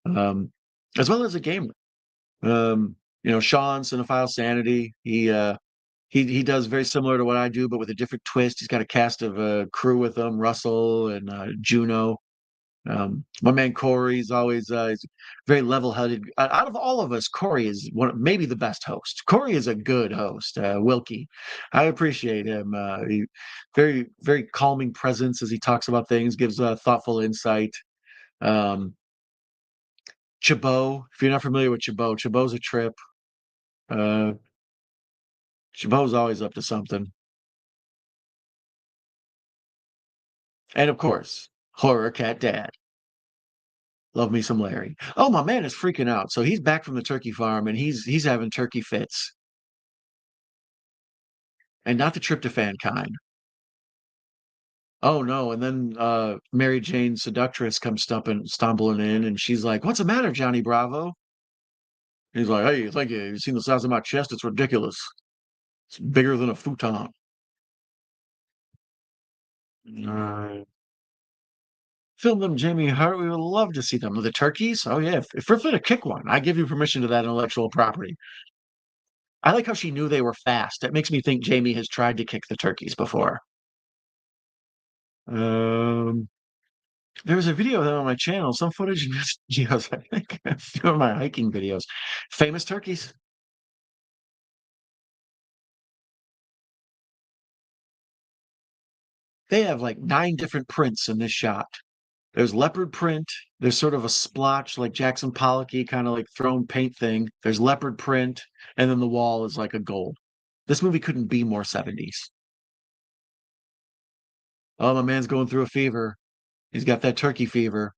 Um, as well as a gamer. Sean Cinephile Sanity. He does very similar to what I do, but with a different twist. He's got a cast of crew with him, Russell and Juno. My man Corey's always he's very level-headed. Out of all of us, Corey is maybe the best host. Corey is a good host. Wilkie, I appreciate him. Very very calming presence as he talks about things, gives thoughtful insight. Um, Chabot, if you're not familiar with Chabot, Chabot's a trip. Uh, Chabot's always up to something. And of course, Horror Cat Dad. Love me some Larry. Oh, my man is freaking out. So he's back from the turkey farm and he's having turkey fits. And not the tryptophan kind. Oh no. And then Mary Jane seductress comes stumbling in and she's like, "What's the matter, Johnny Bravo?" He's like, "Hey, thank you. You seen the size of my chest? It's ridiculous. It's bigger than a futon." Film them, Jamie Hart. We would love to see them. The turkeys? Oh yeah. If we're fit to kick one, I give you permission to that intellectual property. I like how she knew they were fast. That makes me think Jamie has tried to kick the turkeys before. Um, there was a video of them on my channel, some footage and videos, I think, a few of my hiking videos. Famous turkeys. They have like 9 different prints in this shot. There's leopard print. There's sort of a splotch, like Jackson Pollocky, kind of like thrown paint thing. There's leopard print, and then the wall is like a gold. This movie couldn't be more 70s. Oh, my man's going through a fever. He's got that turkey fever.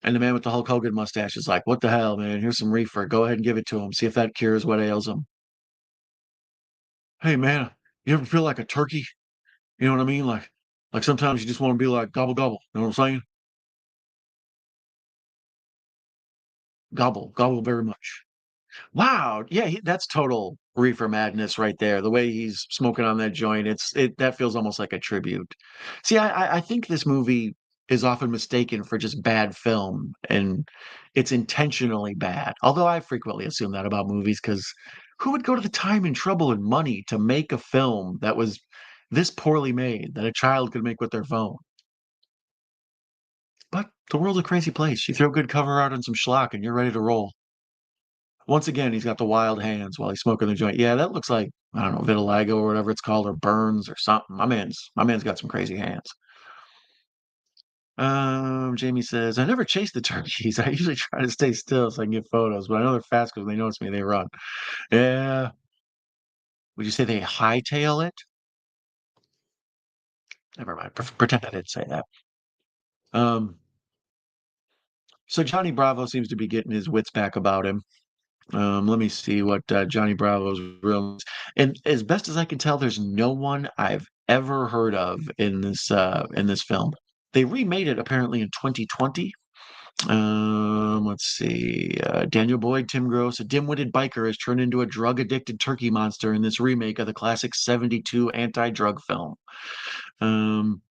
And the man with the Hulk Hogan mustache is like, "What the hell, man? Here's some reefer. Go ahead and give it to him. See if that cures what ails him." Hey, man, you ever feel like a turkey? You know what I mean? Like sometimes you just want to be like gobble gobble. You know what I'm saying? Gobble gobble very much. Wow, yeah, that's total reefer madness right there. The way he's smoking on that joint, that feels almost like a tribute. See, I think this movie is often mistaken for just bad film, and it's intentionally bad. Although I frequently assume that about movies, because who would go to the time and trouble and money to make a film that was this poorly made that a child could make with their phone? But the world's a crazy place. You throw good cover art on some schlock, and you're ready to roll. Once again, he's got the wild hands while he's smoking the joint. Yeah, that looks like, I don't know, vitiligo or whatever it's called, or burns or something. My man's got some crazy hands. Jamie says, I never chase the turkeys. I usually try to stay still so I can get photos, but I know they're fast because when they notice me, they run. Yeah. Would you say they hightail it? Never mind. Pretend I didn't say that. Um, so Johnny Bravo seems to be getting his wits back about him. Let me see what Johnny Bravo's real. And as best as I can tell, there's no one I've ever heard of in this film. They remade it apparently in 2020. Let's see. Daniel Boyd, Tim Gross, a dim-witted biker has turned into a drug-addicted turkey monster in this remake of the classic '72 anti-drug film. Um,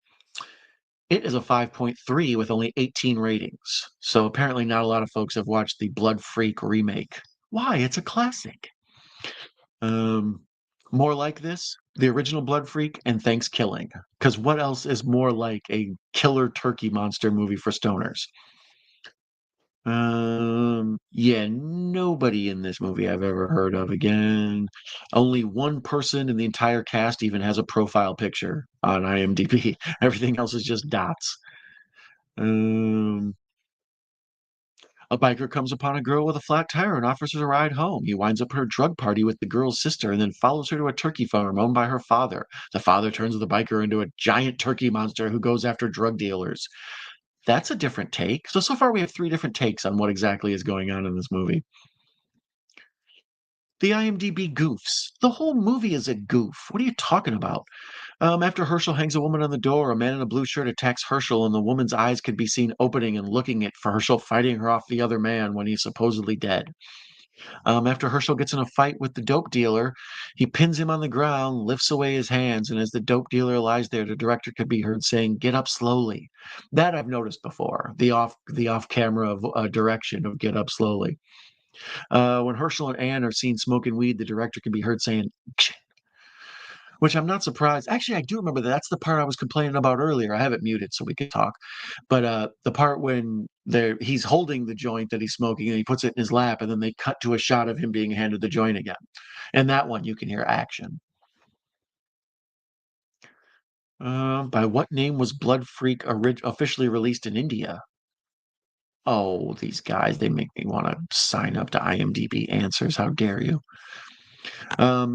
it is a 5.3 with only 18 ratings. So apparently not a lot of folks have watched the Blood Freak remake. Why? It's a classic. Um, more like this, the original Blood Freak and Thanksgiving. Because what else is more like a killer turkey monster movie for stoners? Yeah, nobody in this movie I've ever heard of again. Only one person in the entire cast even has a profile picture on IMDb. Everything else is just dots. Um, a biker comes upon a girl with a flat tire and offers her a ride home. He winds up at her drug party with the girl's sister and then follows her to a turkey farm owned by her father. The father turns the biker into a giant turkey monster who goes after drug dealers. That's a different take. So far we have three different takes on what exactly is going on in this movie. The IMDb goofs. The whole movie is a goof. What are you talking about? After Herschel hangs a woman on the door, a man in a blue shirt attacks Herschel, and the woman's eyes can be seen opening and looking at Herschel, fighting her off the other man when he's supposedly dead. After Herschel gets in a fight with the dope dealer, he pins him on the ground, lifts away his hands, and as the dope dealer lies there, the director could be heard saying, "Get up slowly." That I've noticed before. The off camera direction of "Get up slowly." When Herschel and Anne are seen smoking weed, the director can be heard saying, which I'm not surprised. Actually, I do remember that. That's the part I was complaining about earlier. I have it muted so we can talk. But the part when he's holding the joint that he's smoking and he puts it in his lap, and then they cut to a shot of him being handed the joint again. And that one you can hear action. By what name was Blood Freak officially released in India? Oh, these guys, they make me want to sign up to IMDb Answers. How dare you?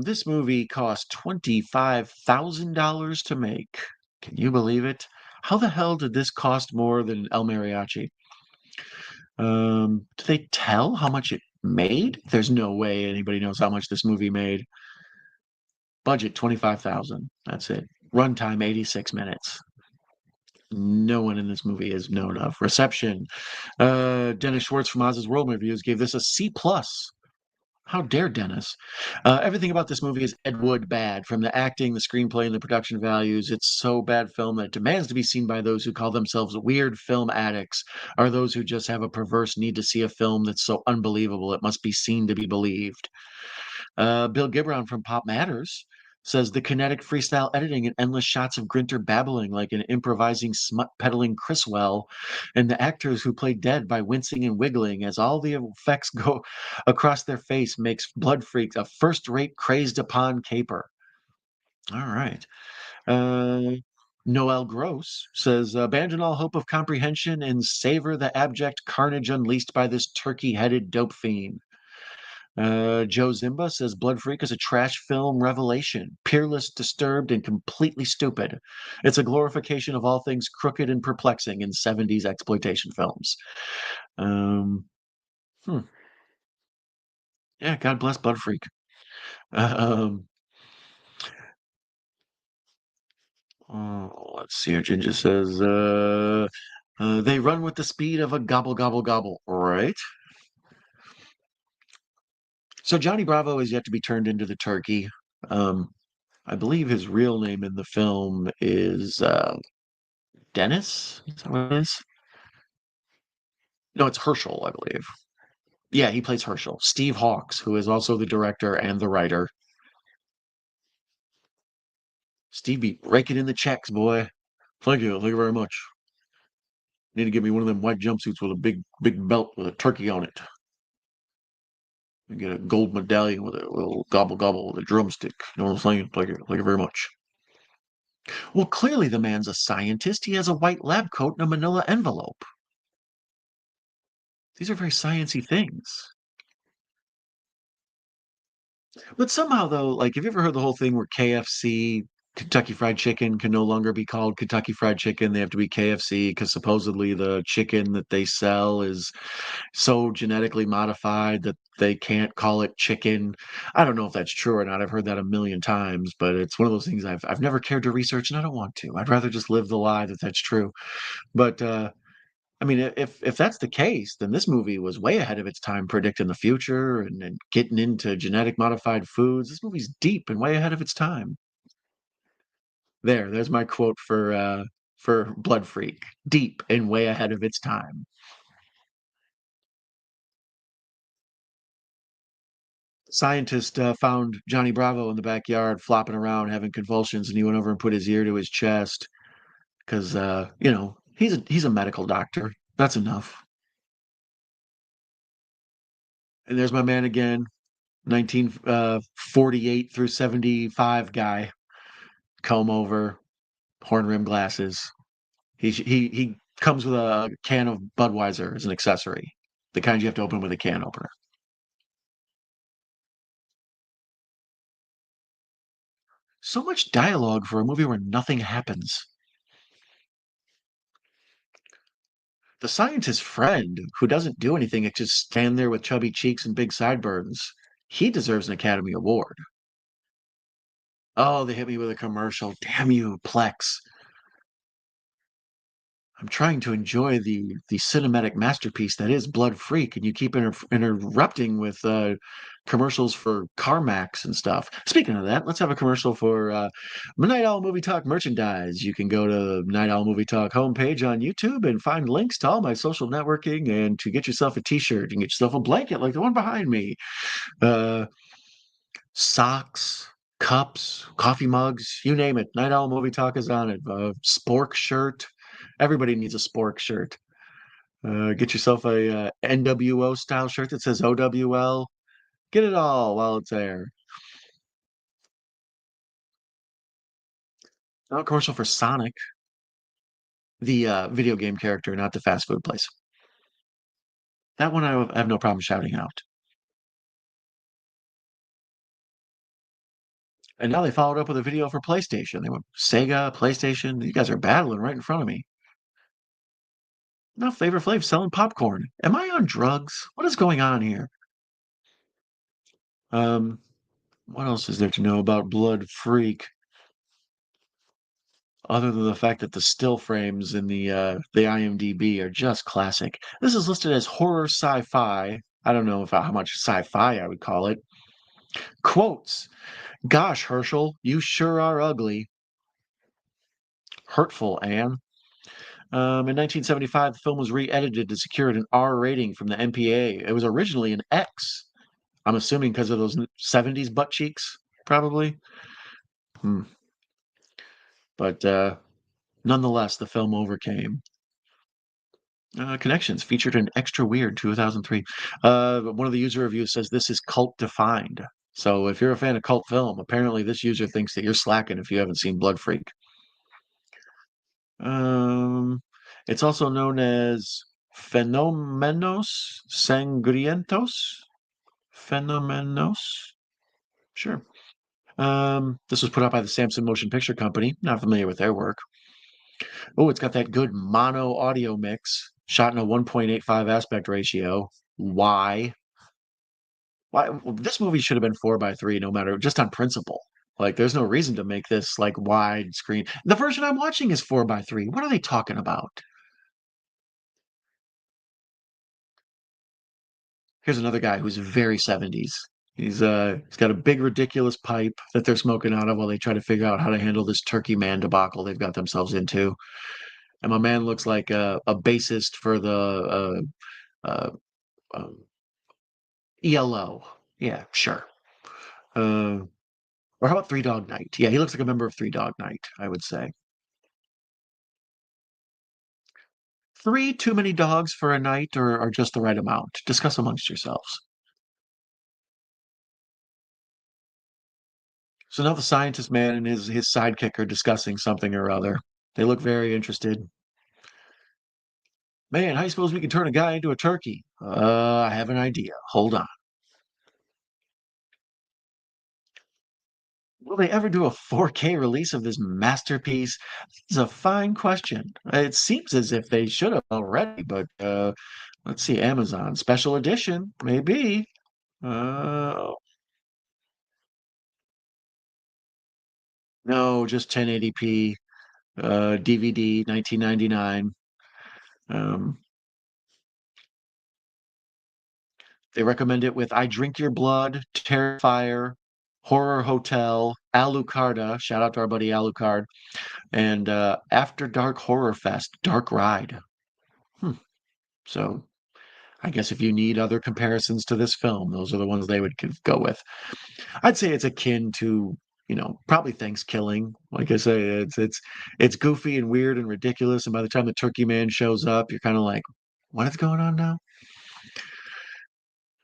This movie cost $25,000 to make. Can you believe it? How the hell did this cost more than El Mariachi? Did they tell how much it made? There's no way anybody knows how much this movie made. Budget 25,000. That's it. Runtime 86 minutes. No one in this movie is known of. Reception. Dennis Schwartz from Oz's World Reviews gave this a C plus. How dare Dennis? Everything about this movie is Ed Wood bad, from the acting, the screenplay, and the production values. It's so bad film that it demands to be seen by those who call themselves weird film addicts, or those who just have a perverse need to see a film that's so unbelievable it must be seen to be believed. Bill Gibron from Pop Matters says the kinetic freestyle editing and endless shots of Grinter babbling like an improvising smut peddling Chriswell, and the actors who play dead by wincing and wiggling as all the effects go across their face makes Blood Freaks a first-rate crazed upon caper. All right. Uh, Noel Gross says, abandon all hope of comprehension and savor the abject carnage unleashed by this turkey-headed dope fiend. Joe Zimba says Blood Freak is a trash film revelation, peerless, disturbed, and completely stupid. It's a glorification of all things crooked and perplexing in '70s exploitation films. Um, hmm. Yeah, God bless Blood Freak. Um, let's see here. Ginger says, they run with the speed of a gobble, gobble, gobble. Right. So Johnny Bravo is yet to be turned into the turkey. Um, I believe his real name in the film is Dennis? Is that what it is? No, it's Herschel, I believe. Yeah, he plays Herschel. Steve Hawkes, who is also the director and the writer. Steve be raking in the checks, boy. Thank you. Thank you very much. Need to get me one of them white jumpsuits with a big belt with a turkey on it. And get a gold medallion with a little gobble gobble with a drumstick. You know what I'm saying? Thank you. Thank you very much. Well, clearly the man's a scientist. He has a white lab coat and a manila envelope. These are very sciency things. But somehow, though, like, have you ever heard the whole thing where KFC, Kentucky Fried Chicken, can no longer be called Kentucky Fried Chicken? They have to be KFC because supposedly the chicken that they sell is so genetically modified that they can't call it chicken. I don't know if that's true or not. I've heard that a million times, but it's one of those things I've never cared to research, and I don't want to. I'd rather just live the lie that that's true. But I mean, if that's the case, then this movie was way ahead of its time predicting the future and getting into genetic modified foods. This movie's deep and way ahead of its time. There's my quote for Blood Freak. Deep and way ahead of its time. Scientist found Johnny Bravo in the backyard flopping around having convulsions, and he went over and put his ear to his chest because he's a medical doctor. That's enough. And there's my man again, 1948 through 75 guy, comb over, horn rim glasses. He comes with a can of Budweiser as an accessory, the kind you have to open with a can opener. So much dialogue for a movie where nothing happens. The scientist's friend, who doesn't do anything except just stand there with chubby cheeks and big sideburns, he deserves an Academy Award. Oh, they hit me with a commercial. Damn you, Plex. I'm trying to enjoy the cinematic masterpiece that is Blood Freak, and you keep interrupting with commercials for CarMax and stuff. Speaking of that, let's have a commercial for Night Owl Movie Talk merchandise. You can go to the Night Owl Movie Talk homepage on YouTube and find links to all my social networking, and to get yourself a T-shirt and get yourself a blanket like the one behind me. Uh, Socks, cups, coffee mugs, you name it. Night Owl Movie Talk is on it. Spork shirt. Everybody needs a spork shirt. Get yourself a NWO style shirt that says OWL. Get it all while it's there. Now a commercial for Sonic, the video game character, not the fast food place. That one I have no problem shouting out. And now they followed up with a video for PlayStation. They went Sega, PlayStation. You guys are battling right in front of me. Now Flavor Flav selling popcorn. Am I on drugs? What is going on here? Um, what else is there to know about Blood Freak? Other than the fact that the still frames in the IMDb are just classic. This is listed as horror sci-fi. I don't know if how much sci-fi I would call it. Quotes. Gosh, Herschel, you sure are ugly. Hurtful, Anne. In 1975, the film was re-edited to secure an R rating from the MPA. It was originally an X. I'm assuming because of those 70s butt cheeks, probably. Hmm. But nonetheless, the film overcame. Connections featured an extra weird 2003. One of the user reviews says this is cult defined. So if you're a fan of cult film, apparently this user thinks that you're slacking if you haven't seen Blood Freak. Um, it's also known as Fenómenos Sangrientos. Fenómenos. Sure. This was put out by the Samson Motion Picture Company. Not familiar with their work. Oh, it's got that good mono audio mix, shot in a 1.85 aspect ratio. Why? Why? Well, this movie should have been 4:3, no matter, just on principle. Like, there's no reason to make this like widescreen. The version I'm watching is 4:3. What are they talking about? Here's another guy who's very 70s. He's got a big ridiculous pipe that they're smoking out of while they try to figure out how to handle this Turkey Man debacle they've got themselves into. And my man looks like a bassist for the um, ELO. Yeah, sure. Uh, or how about Three Dog Night? Yeah, he looks like a member of Three Dog Night, I would say. Three too many dogs for a night, or just the right amount? Discuss amongst yourselves. So now the scientist man and his sidekick are discussing something or other. They look very interested. Man, how do you suppose we can turn a guy into a turkey? I have an idea. Hold on. Will they ever do a 4K release of this masterpiece? It's a fine question. It seems as if they should have already, but let's see, Amazon special edition, maybe. Uh, no, just 1080p, DVD, 1999. Um, they recommend it with I Drink Your Blood, Terrifier, Horror Hotel, Alucarda. Shout out to our buddy Alucard, and After Dark Horror Fest, Dark Ride. Hmm. So I guess if you need other comparisons to this film, those are the ones they would go with. I'd say it's akin to, probably Thanksgiving. Like I say, it's goofy and weird and ridiculous, and by the time the Turkey Man shows up, you're kind of like, what is going on now?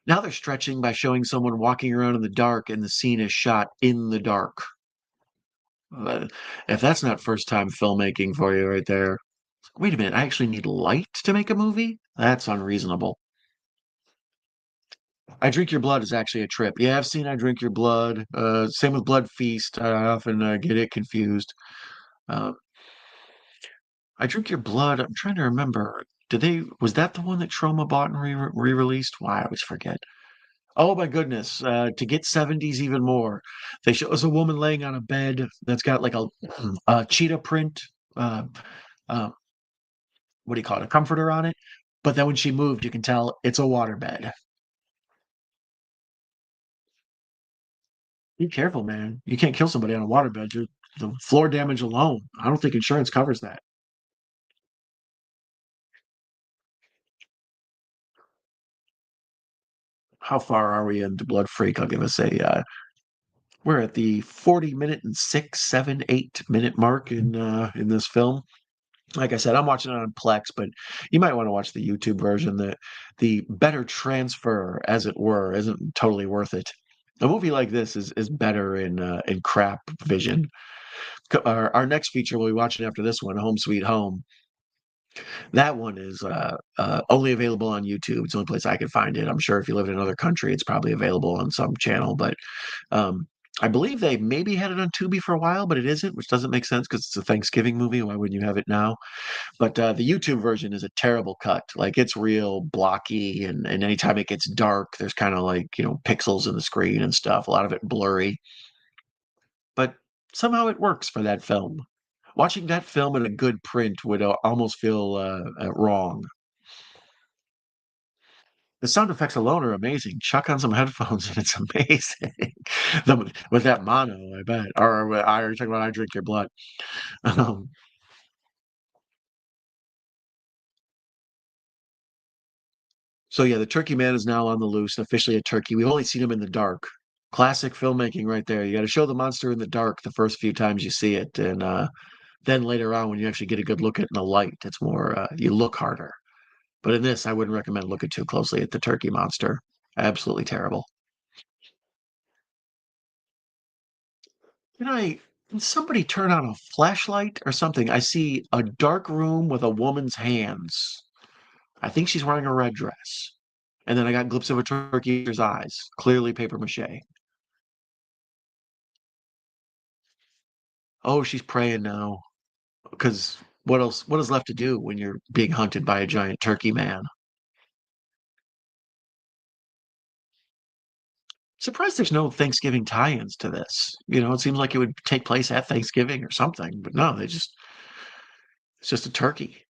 Now they're stretching by showing someone walking around in the dark, and the scene is shot in the dark. Uh, if that's not first time filmmaking for you right there, wait a minute, I actually need light to make a movie? That's unreasonable. I Drink Your Blood is actually a trip. Yeah, I've seen I Drink Your Blood. Same with Blood Feast. I often get it confused. Uh, I Drink Your Blood. I'm trying to remember. Was that the one that Troma bought and re-released? Why, I always forget. Oh my goodness. To get 70s even more, they show us a woman laying on a bed that's got like a cheetah print, uh, uh, what do you call it, a comforter on it. But then when she moved, you can tell it's a waterbed. Be careful, man. You can't kill somebody on a waterbed. The floor damage alone. I don't think insurance covers that. How far are we into Blood Freak? I'll give us we're at the 40-minute and 6, 7, 8 minute mark in this film. Like I said, I'm watching it on Plex, but you might want to watch the YouTube version. The better transfer, as it were, isn't totally worth it. A movie like this is better in crap vision. Our next feature we'll be watching after this one, Home Sweet Home. That one is only available on YouTube. It's the only place I can find it. I'm sure if you live in another country, it's probably available on some channel. But um, I believe they maybe had it on Tubi for a while, but it isn't, which doesn't make sense because it's a Thanksgiving movie. Why wouldn't you have it now? But the YouTube version is a terrible cut. Like it's real blocky, and anytime it gets dark, there's kind of like pixels in the screen and stuff. A lot of it blurry, but somehow it works for that film. Watching that film in a good print would almost feel wrong. The sound effects alone are amazing. Chuck on some headphones and it's amazing. With that mono, I bet. Or I are you talking about I Drink Your Blood? Um, so yeah, the Turkey Man is now on the loose, officially a turkey. We've only seen him in the dark. Classic filmmaking right there. You got to show the monster in the dark the first few times you see it, and then later on when you actually get a good look at it in the light, it's more you look harder. But in this, I wouldn't recommend looking too closely at the turkey monster. Absolutely terrible. Can somebody turn on a flashlight or something? I see a dark room with a woman's hands. I think she's wearing a red dress. And then I got a glimpse of a turkey's eyes, clearly paper mache. Oh, she's praying now. Because what is left to do when you're being hunted by a giant turkey man? Surprised there's no Thanksgiving tie-ins to this. It seems like it would take place at Thanksgiving or something, but no, it's just a turkey.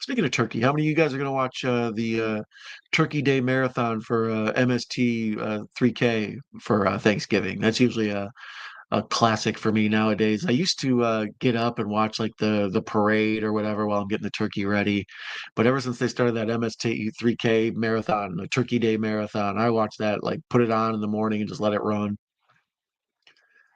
Speaking of turkey, how many of you guys are going to watch the Turkey Day Marathon for MST 3K for Thanksgiving? That's usually a classic for me nowadays. I used to get up and watch like the parade or whatever while I'm getting the turkey ready, but ever since they started that MST 3K marathon, the Turkey Day Marathon, I watch that, like put it on in the morning and just let it run.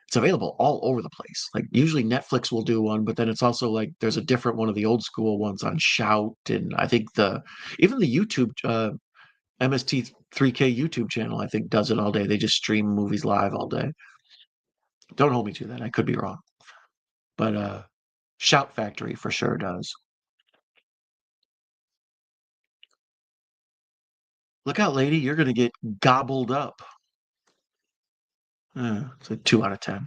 It's available all over the place. Like usually Netflix will do one, but then it's also like there's a different one of the old school ones on Shout, and I think the even the YouTube. MST3K YouTube channel, I think, does it all day. They just stream movies live all day. Don't hold me to that. I could be wrong. But Shout Factory for sure does. Look out, lady. You're going to get gobbled up. It's a 2 out of 10.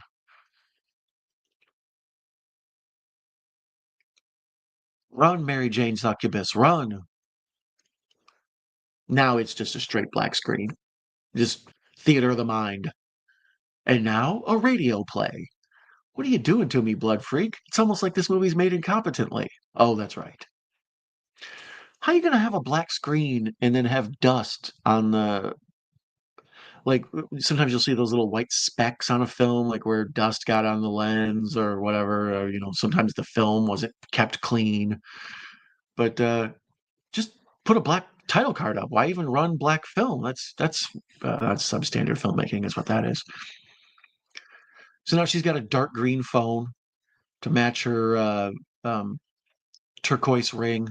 Run, Mary Jane Succubus, run. Now it's just a straight black screen. Just theater of the mind. And now a radio play. What are you doing to me, blood freak? It's almost like this movie's made incompetently. Oh, that's right. How you gonna have a black screen and then have dust on the like sometimes you'll see those little white specks on a film, like where dust got on the lens or whatever, or sometimes the film wasn't kept clean. But just put a black title card up. Why even run black film? That's substandard filmmaking, is what that is. So now she's got a dark green phone to match her um, turquoise ring.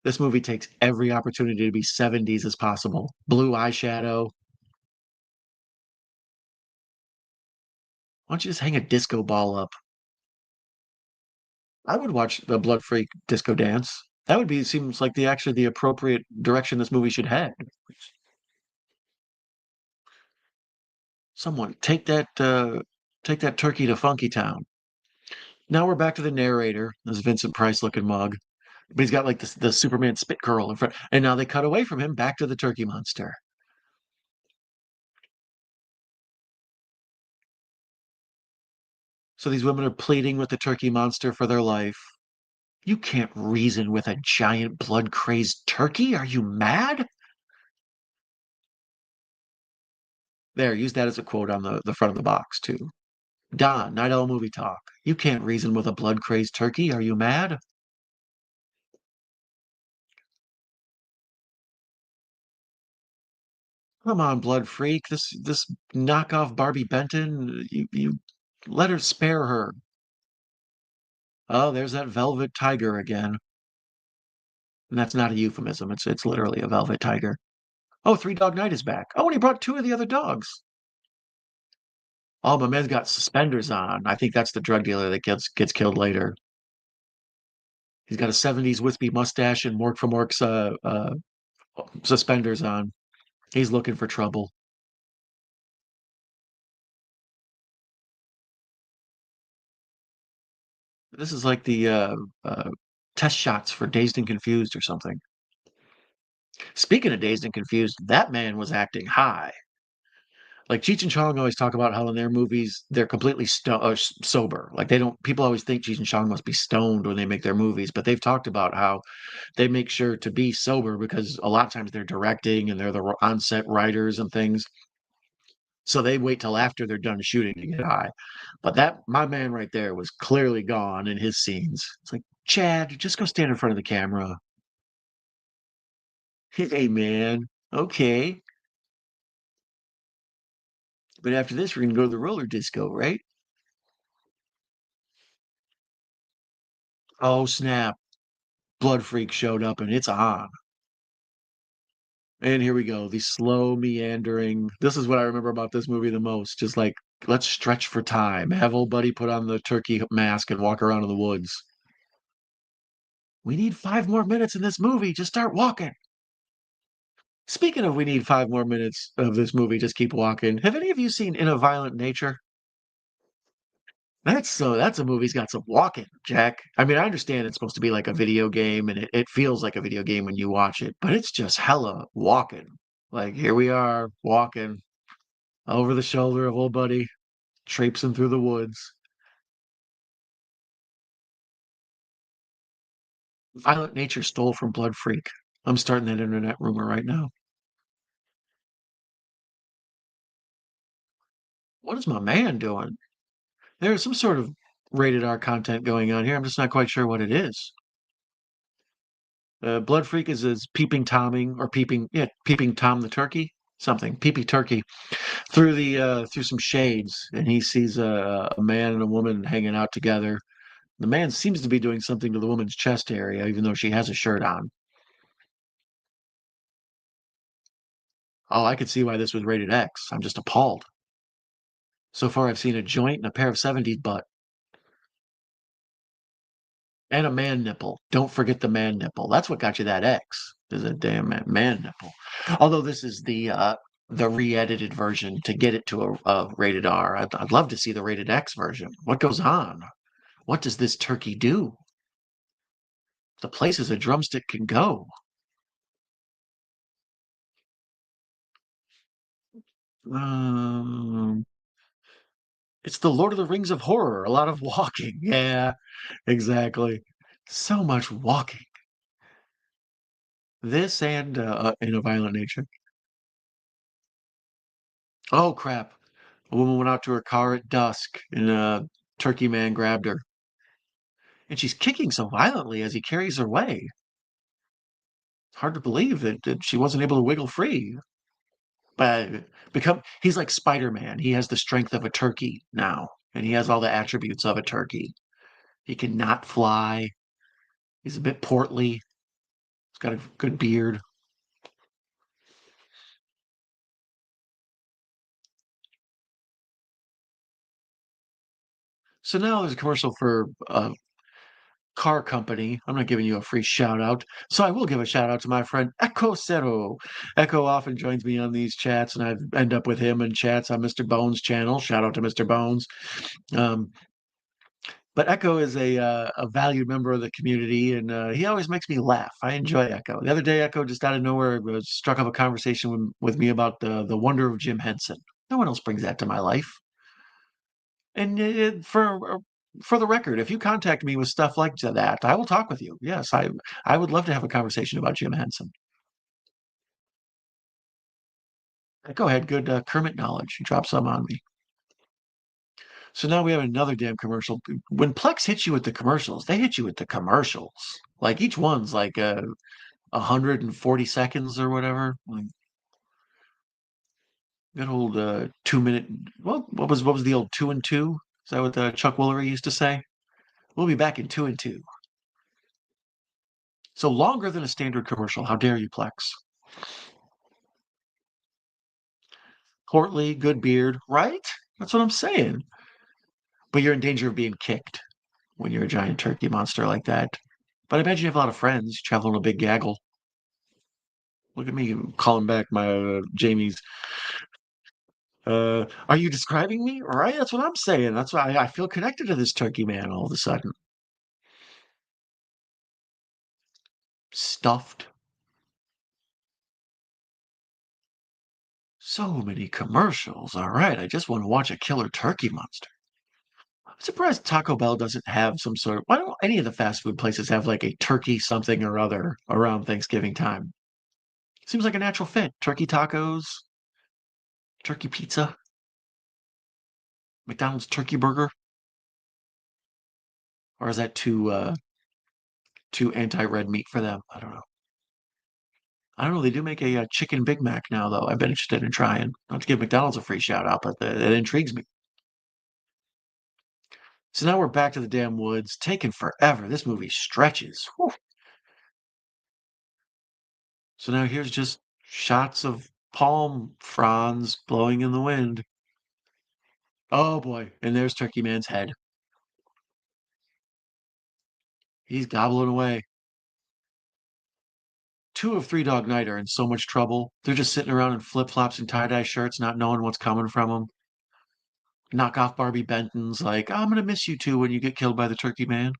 This movie takes every opportunity to be 70s as possible. Blue eyeshadow. Why don't you just hang a disco ball up? I would watch the Blood Freak disco dance. That would be seems like the appropriate direction this movie should head. Someone take that turkey to Funky Town. Now we're back to the narrator, this Vincent Price looking mug. But he's got like the Superman spit curl in front. And now they cut away from him back to the turkey monster. So these women are pleading with the turkey monster for their life. You can't reason with a giant blood crazed turkey. Are you mad? There, use that as a quote on the front of the box, too. Don, Night Owl Movie Talk. You can't reason with a blood crazed turkey. Are you mad? Come on, blood freak. This knockoff Barbie Benton. You let her spare her. Oh, there's that velvet tiger again. And that's not a euphemism. It's literally a velvet tiger. Oh, Three Dog Night is back. Oh, and he brought two of the other dogs. Oh, my man's got suspenders on. I think that's the drug dealer that gets killed later. He's got a 70s wispy mustache and Mork from Ork's suspenders on. He's looking for trouble. This is like the test shots for Dazed and Confused or something. Speaking of Dazed and Confused, that man was acting high. Like Cheech and Chong always talk about how in their movies they're completely sober. Like they don't. People always think Cheech and Chong must be stoned when they make their movies, but they've talked about how they make sure to be sober because a lot of times they're directing and they're the on-set writers and things. So they wait till after they're done shooting to get high. But that my man right there was clearly gone in his scenes. It's like, Chad, just go stand in front of the camera. Hey man, okay. But after this, we're gonna go to the roller disco, right? Oh snap! Blood Freak showed up and it's on. And here we go. The slow meandering. This is what I remember about this movie the most. Just like, let's stretch for time. Have old buddy put on the turkey mask and walk around in the woods. We need 5 more minutes in this movie. Just start walking. Speaking of, we need 5 more minutes of this movie. Just keep walking. Have any of you seen In a Violent Nature? That's a movie's got some walking, Jack. I mean, I understand it's supposed to be like a video game and it feels like a video game when you watch it, but it's just hella walking. Like here we are walking over the shoulder of old buddy, traipsing through the woods. Violent Nature stole from Blood Freak. I'm starting that internet rumor right now. What is my man doing? There's some sort of rated R content going on here. I'm just not quite sure what it is. Blood Freak is peeping Tomming or peeping Tom the turkey, something peeping turkey through the through some shades, and he sees a man and a woman hanging out together. The man seems to be doing something to the woman's chest area, even though she has a shirt on. Oh, I could see why this was rated X. I'm just appalled. So far, I've seen a joint and a pair of 70s butt and a man nipple. Don't forget the man nipple. That's what got you that X. Is a damn man nipple. Although this is the re-edited version to get it to a rated R. I'd love to see the rated X version. What goes on? What does this turkey do? The places a drumstick can go. Um, it's the Lord of the Rings of horror. A lot of walking. Yeah, exactly. So much walking. This and in a violent nature. Oh crap! A woman went out to her car at dusk, and a turkey man grabbed her, and she's kicking so violently as he carries her away. It's hard to believe that she wasn't able to wiggle free. But become he's like Spider-Man. He has the strength of a turkey now, and he has all the attributes of a turkey. He can not fly. He's a bit portly. He's got a good beard. So now there's a commercial for a car company. I'm not giving you a free shout out. So I will give a shout out to my friend Echo Cero. Echo often joins me on these chats, and I end up with him in chats on Mr. Bones' channel. Shout out to Mr. Bones. Um, but Echo is a valued member of the community, and he always makes me laugh. I enjoy Echo. The other day, Echo just out of nowhere struck up a conversation with me about the wonder of Jim Henson. No one else brings that to my life. And for the record, if you contact me with stuff like that, I will talk with you. Yes, I would love to have a conversation about Jim Henson. Go ahead, good Kermit knowledge. Drop some on me. So now we have another damn commercial. When Plex hits you with the commercials, they hit you with the commercials. Like each one's like 140 seconds or whatever. Like good old 2 minute. Well, what was the old 2 and 2? Is that what Chuck Woolery used to say? We'll be back in 2 and 2. So longer than a standard commercial. How dare you, Plex? Portly, good beard, right? That's what I'm saying. But you're in danger of being kicked when you're a giant turkey monster like that. But I imagine you have a lot of friends traveling a big gaggle. Look at me calling back my Jamie's. Are you describing me? Right? That's what I'm saying. That's why I feel connected to this turkey man all of a sudden. Stuffed. So many commercials. All right. I just want to watch a killer turkey monster. I'm surprised Taco Bell doesn't have some sort of. Why don't any of the fast food places have like a turkey something or other around Thanksgiving time? Seems like a natural fit. Turkey tacos, turkey pizza, McDonald's turkey burger, or is that too anti-red meat for them? I don't know. I don't know. They do make a, chicken Big Mac now, though. I've been interested in trying. Not to give McDonald's a free shout out, but it intrigues me. So now we're back to the damn woods, taking forever. This movie stretches. Whew. So now here's just shots of palm fronds blowing in the wind. Oh boy. And there's Turkey Man's head. He's gobbling away. Two of Three Dog Night are in so much trouble. They're just sitting around in flip flops and tie dye shirts, not knowing what's coming from them. Knock off Barbie Benton's like, I'm gonna miss you two when you get killed by the Turkey Man.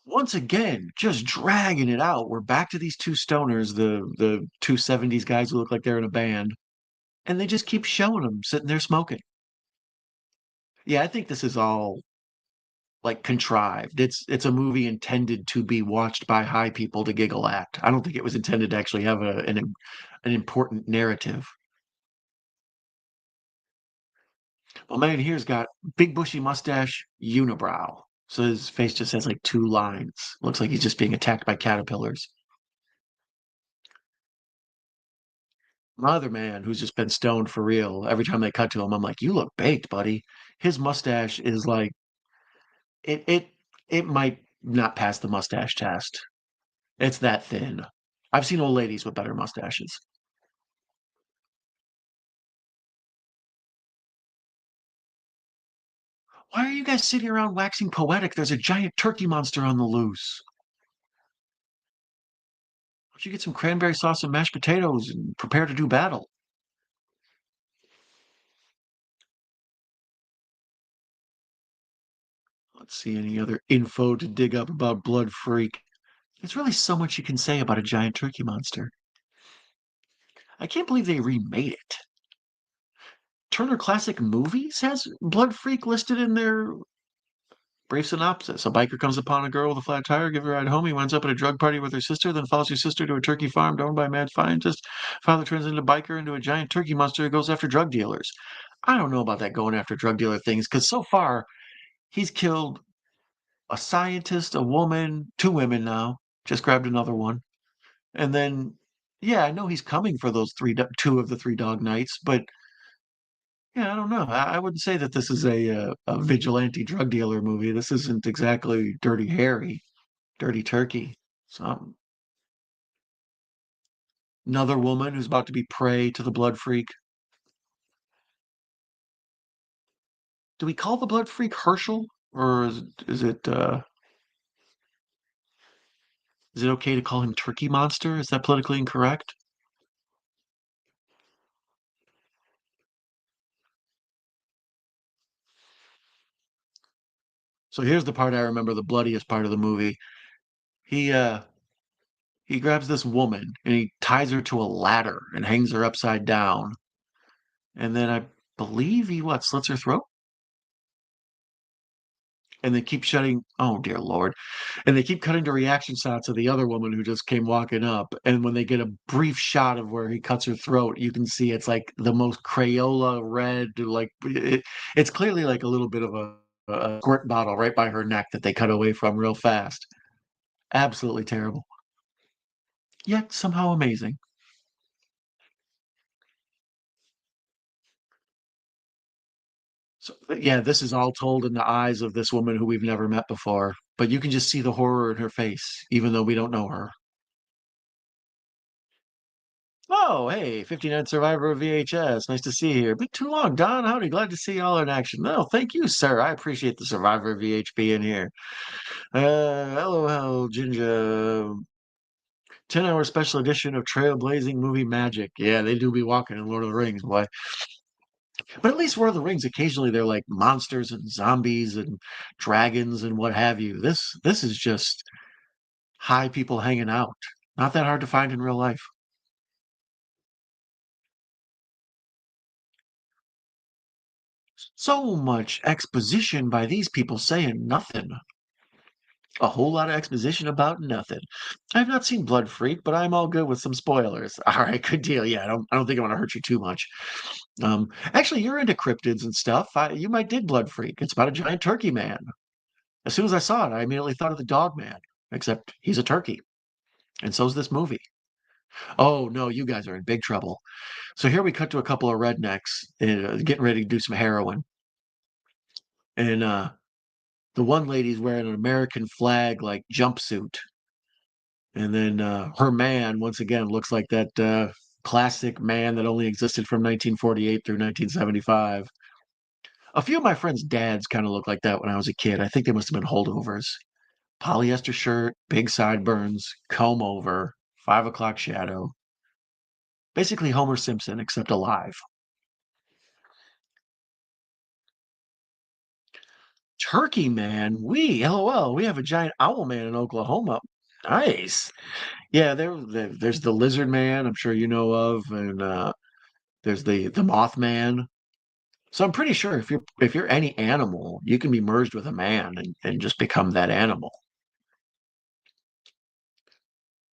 Once again, just dragging it out. We're back to these two stoners, the two 70s guys who look like they're in a band, and they just keep showing them sitting there smoking. Yeah, I think this is all like contrived. It's a movie intended to be watched by high people to giggle at. I don't think it was intended to actually have an important narrative. Well, man here's got big bushy mustache, unibrow. So his face just has like two lines. Looks like he's just being attacked by caterpillars. My other man who's just been stoned for real. Every time they cut to him, I'm like, "You look baked, buddy." His mustache is like It might not pass the mustache test. It's that thin. I've seen old ladies with better mustaches. Why are you guys sitting around waxing poetic? There's a giant turkey monster on the loose. Why don't you get some cranberry sauce and mashed potatoes and prepare to do battle? Let's see any other info to dig up about Blood Freak. There's really so much you can say about a giant turkey monster. I can't believe they remade it. Turner Classic Movies has Blood Freak listed in their brief synopsis. A biker comes upon a girl with a flat tire, gives her a ride home. He winds up at a drug party with her sister, then follows her sister to a turkey farm owned by a mad scientist. Father turns into biker into a giant turkey monster who goes after drug dealers. I don't know about that going after drug dealer things, because so far he's killed a scientist, a woman, two women now. Just grabbed another one. And then, yeah, I know he's coming for those two of the three dog nights, but yeah, I don't know. I wouldn't say that this is a vigilante drug dealer movie. This isn't exactly Dirty Harry, Dirty Turkey. So another woman who's about to be prey to the blood freak. Do we call the blood freak Herschel, or is it okay to call him Turkey Monster? Is that politically incorrect? So here's the part I remember, the bloodiest part of the movie. He uh he grabs this woman and he ties her to a ladder and hangs her upside down. And then I believe he what, slits her throat? And they keep shutting, oh dear Lord. And they keep cutting to reaction shots of the other woman who just came walking up. And when they get a brief shot of where he cuts her throat, you can see it's like the most Crayola red, like it's clearly like a little bit of a squirt bottle right by her neck that they cut away from real fast. Absolutely terrible. Yet somehow amazing. So, yeah, this is all told in the eyes of this woman who we've never met before, but you can just see the horror in her face, even though we don't know her. Oh, hey, 59 Survivor of VHS. Nice to see you here. Been too long, Don. Howdy. Glad to see y'all in action. No, thank you, sir. I appreciate the Survivor of VH being here. LOL, Ginger. 10-hour special edition of Trailblazing Movie Magic. Yeah, they do be walking in Lord of the Rings, boy. But at least Lord of the Rings, occasionally they're like monsters and zombies and dragons and what have you. This is just high people hanging out. Not that hard to find in real life. So much exposition by these people saying nothing. A whole lot of exposition about nothing. I've not seen Blood Freak, but I'm all good with some spoilers. All right, good deal. Yeah, I don't think I want to hurt you too much. Actually, you're into cryptids and stuff. You might dig Blood Freak. It's about a giant turkey man. As soon as I saw it, I immediately thought of the Dog Man, except he's a turkey, and so's this movie. Oh no, you guys are in big trouble. So here we cut to a couple of rednecks getting ready to do some heroin, and the one lady's wearing an American flag like jumpsuit, and then her man once again looks like that classic man that only existed from 1948 through 1975. A few of my friends' dads kind of looked like that when I was a kid. I think they must have been holdovers. Polyester shirt, big sideburns, comb over, 5 o'clock shadow. Basically Homer Simpson, except alive. Turkey man, LOL, we have a giant owl man in Oklahoma. Nice. Yeah, there's the lizard man, I'm sure you know of, and there's the Mothman. So I'm pretty sure if you're any animal, you can be merged with a man and just become that animal.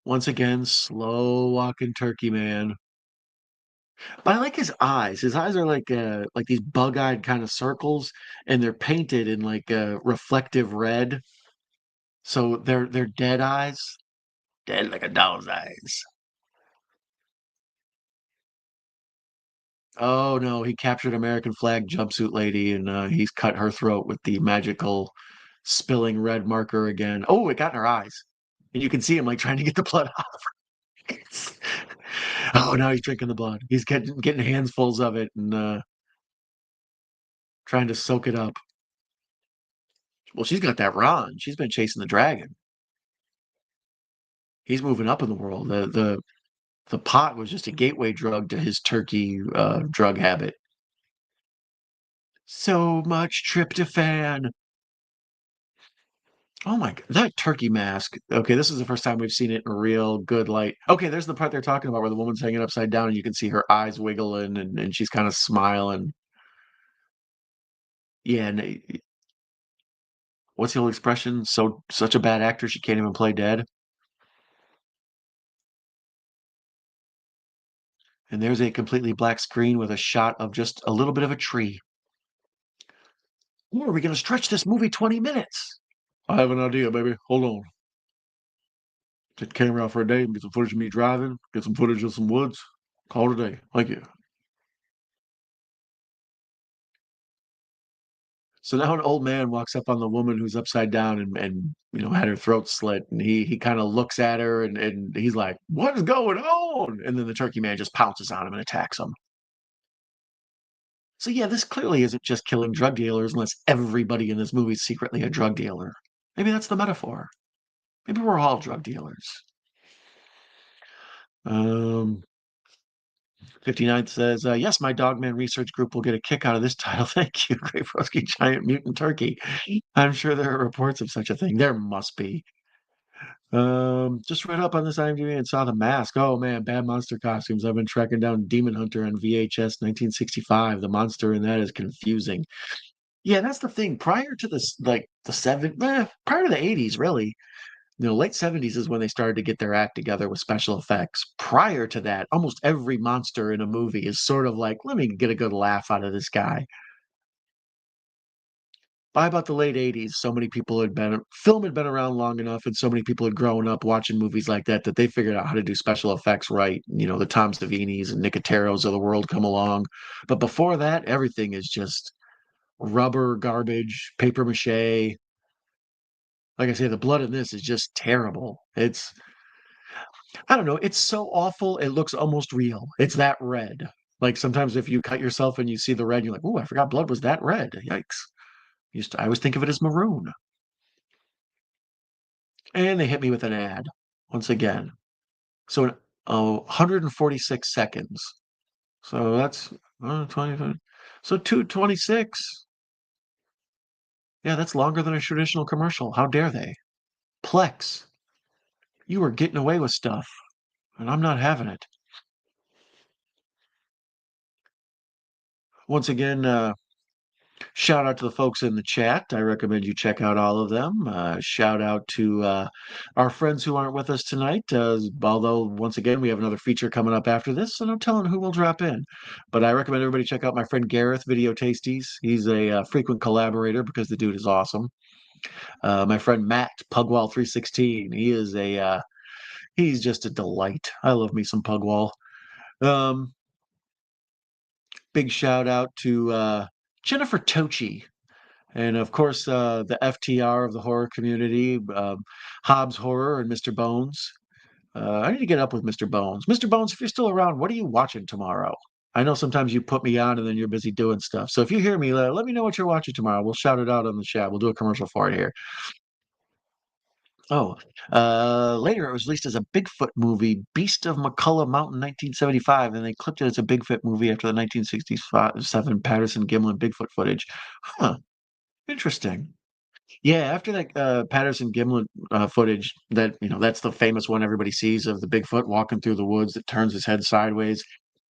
Once again, slow walking turkey man. But I like his eyes. His eyes are like these bug-eyed kind of circles, and they're painted in like a reflective red. So they're dead eyes. Dead like a doll's eyes. Oh no, he captured American flag jumpsuit lady and he's cut her throat with the magical spilling red marker again. Oh, it got in her eyes. And you can see him like trying to get the blood off. It's- oh, now he's drinking the blood. He's getting handsfuls of it and trying to soak it up. Well, she's got that run. She's been chasing the dragon. He's moving up in the world. The pot was just a gateway drug to his turkey drug habit. So much tryptophan. Oh my God, that turkey mask. Okay, this is the first time we've seen it in real good light. Okay, there's the part they're talking about where the woman's hanging upside down and you can see her eyes wiggling and she's kind of smiling. Yeah, and what's the old expression? Such a bad actor she can't even play dead. And there's a completely black screen with a shot of just a little bit of a tree. Or are we going to stretch this movie 20 minutes? I have an idea, baby. Hold on. Take the camera out for a day and get some footage of me driving, get some footage of some woods. Call it a day. Thank you. So now an old man walks up on the woman who's upside down and had her throat slit, and he kind of looks at her and he's like, "What is going on?" And then the turkey man just pounces on him and attacks him. So yeah, this clearly isn't just killing drug dealers unless everybody in this movie is secretly a drug dealer. Maybe that's the metaphor. Maybe we're all drug dealers. Um, 59th says, yes, my Dogman research group will get a kick out of this title. Thank you, Great Broski Giant Mutant Turkey. I'm sure there are reports of such a thing. There must be. Just read up on this IMDb and saw the mask. Oh man, bad monster costumes. I've been tracking down Demon Hunter on VHS 1965. The monster in that is confusing. Yeah, that's the thing. Prior to this, like prior to the 80s, really, late 70s is when they started to get their act together with special effects. Prior to that, almost every monster in a movie is sort of like, let me get a good laugh out of this guy. By about the late 80s, so many people film had been around long enough, and so many people had grown up watching movies like that they figured out how to do special effects right. The Tom Savinis and Nicoteros of the world come along. But before that, everything is just rubber, garbage, paper mache. Like I say, the blood in this is just terrible. I don't know, it's so awful, it looks almost real. It's that red. Like sometimes if you cut yourself and you see the red, you're like, "Oh, I forgot blood was that red. Yikes." I always think of it as maroon. And they hit me with an ad once again. So in 146 seconds. So that's 20. So 226. Yeah, that's longer than a traditional commercial. How dare they? Plex, you are getting away with stuff, and I'm not having it. Once again, shout out to the folks in the chat. I recommend you check out all of them. Shout out to our friends who aren't with us tonight. Although, once again, we have another feature coming up after this, and I'm telling who will drop in. But I recommend everybody check out my friend Gareth, Video Tasties. He's a frequent collaborator because the dude is awesome. My friend Matt, Pugwall 316. He's just a delight. I love me some Pugwall. Um, Big shout out to Jennifer Tochi. And of course, the FTR of the horror community, Hobbs Horror and Mr. Bones. I need to get up with Mr. Bones. Mr. Bones, if you're still around, what are you watching tomorrow? I know sometimes you put me on and then you're busy doing stuff. So if you hear me, let me know what you're watching tomorrow. We'll shout it out on the chat. We'll do a commercial for it here. Oh, later it was released as a Bigfoot movie, Beast of McCullough Mountain, 1975, and they clipped it as a Bigfoot movie after the 1967 Patterson Gimlin Bigfoot footage. Huh, interesting. Yeah, after that Patterson Gimlin footage, that's the famous one everybody sees of the Bigfoot walking through the woods that turns his head sideways.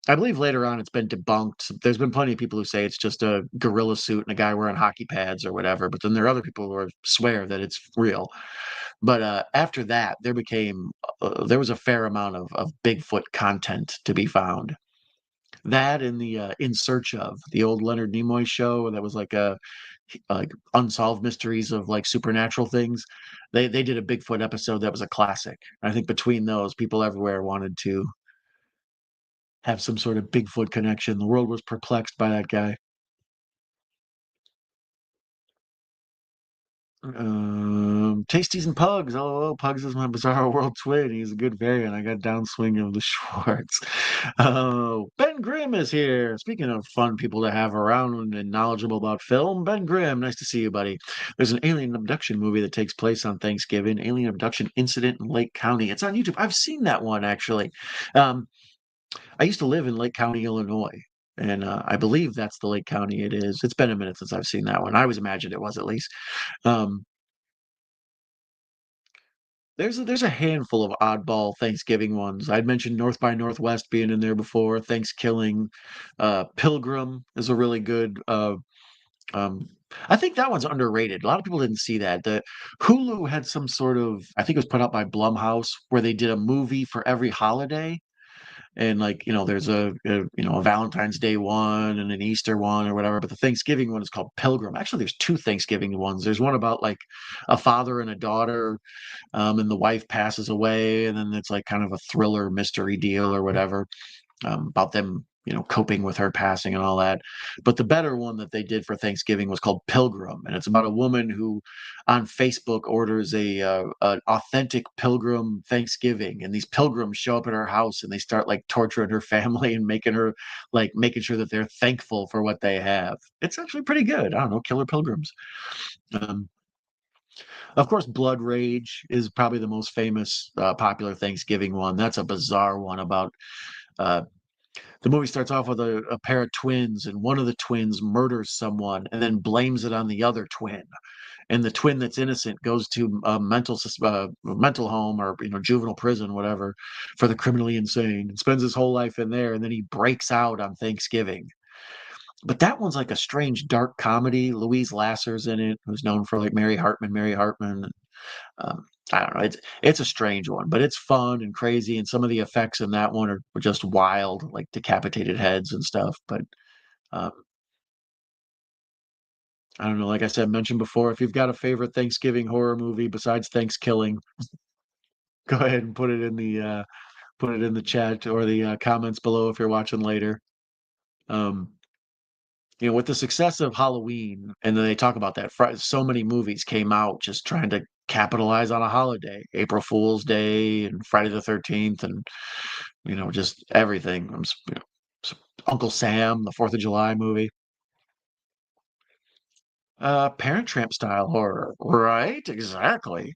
I believe later on it's been debunked. There's been plenty of people who say it's just a gorilla suit and a guy wearing hockey pads or whatever, but then there are other people who swear that it's real. But after that, there was a fair amount of Bigfoot content to be found. That and the In Search of, the old Leonard Nimoy show that was like unsolved mysteries of like supernatural things. They did a Bigfoot episode that was a classic. I think between those, people everywhere wanted to have some sort of Bigfoot connection. The world was perplexed by that guy. Tasties and Pugs. Oh, Pugs is my Bizarro World twin. He's a good variant. I got downswing of the Schwartz. Ben Grimm is here. Speaking of fun people to have around and knowledgeable about film, Ben Grimm, nice to see you, buddy. There's an alien abduction movie that takes place on Thanksgiving, Alien Abduction Incident in Lake County. It's on YouTube. I've seen that one, actually. Um, I used to live in Lake County, Illinois. And I believe that's the Lake County it is. It's been a minute since I've seen that one. I always imagined it was at least. Um, there's a handful of oddball Thanksgiving ones. I'd mentioned North by Northwest being in there before. Thanksgiving, Pilgrim is a really good. Um, I think that one's underrated. A lot of people didn't see that. The Hulu had some sort of, I think it was put out by Blumhouse, where they did a movie for every holiday. And like there's a Valentine's Day one and an Easter one or whatever. But the Thanksgiving one is called Pilgrim. Actually, there's two Thanksgiving ones. There's one about like a father and a daughter and the wife passes away, and then it's like kind of a thriller mystery deal or whatever about them, coping with her passing and all that. But the better one that they did for Thanksgiving was called Pilgrim, and it's about a woman who, on Facebook, orders a an authentic Pilgrim Thanksgiving, and these pilgrims show up at her house and they start like torturing her family and making sure that they're thankful for what they have. It's actually pretty good. I don't know, Killer Pilgrims. Um, of course, Blood Rage is probably the most famous, popular Thanksgiving one. That's a bizarre one about uh, the movie starts off with a pair of twins, and one of the twins murders someone and then blames it on the other twin. And the twin that's innocent goes to a mental home or juvenile prison, whatever, for the criminally insane, and spends his whole life in there. And then he breaks out on Thanksgiving. But that one's like a strange dark comedy. Louise Lasser's in it, who's known for like Mary Hartman. Mary Hartman. Um, I don't know. It's a strange one, but it's fun and crazy, and some of the effects in that one are just wild, like decapitated heads and stuff. But um, I don't know. Like I said, mentioned before, if you've got a favorite Thanksgiving horror movie besides Thanksgiving, go ahead and put it in the chat or the comments below if you're watching later. Um, with the success of Halloween, and then they talk about that, so many movies came out just trying to capitalize on a holiday, April Fool's Day and Friday the 13th, and just everything. Uncle Sam, the Fourth of July movie, Parent Tramp style horror, right? Exactly.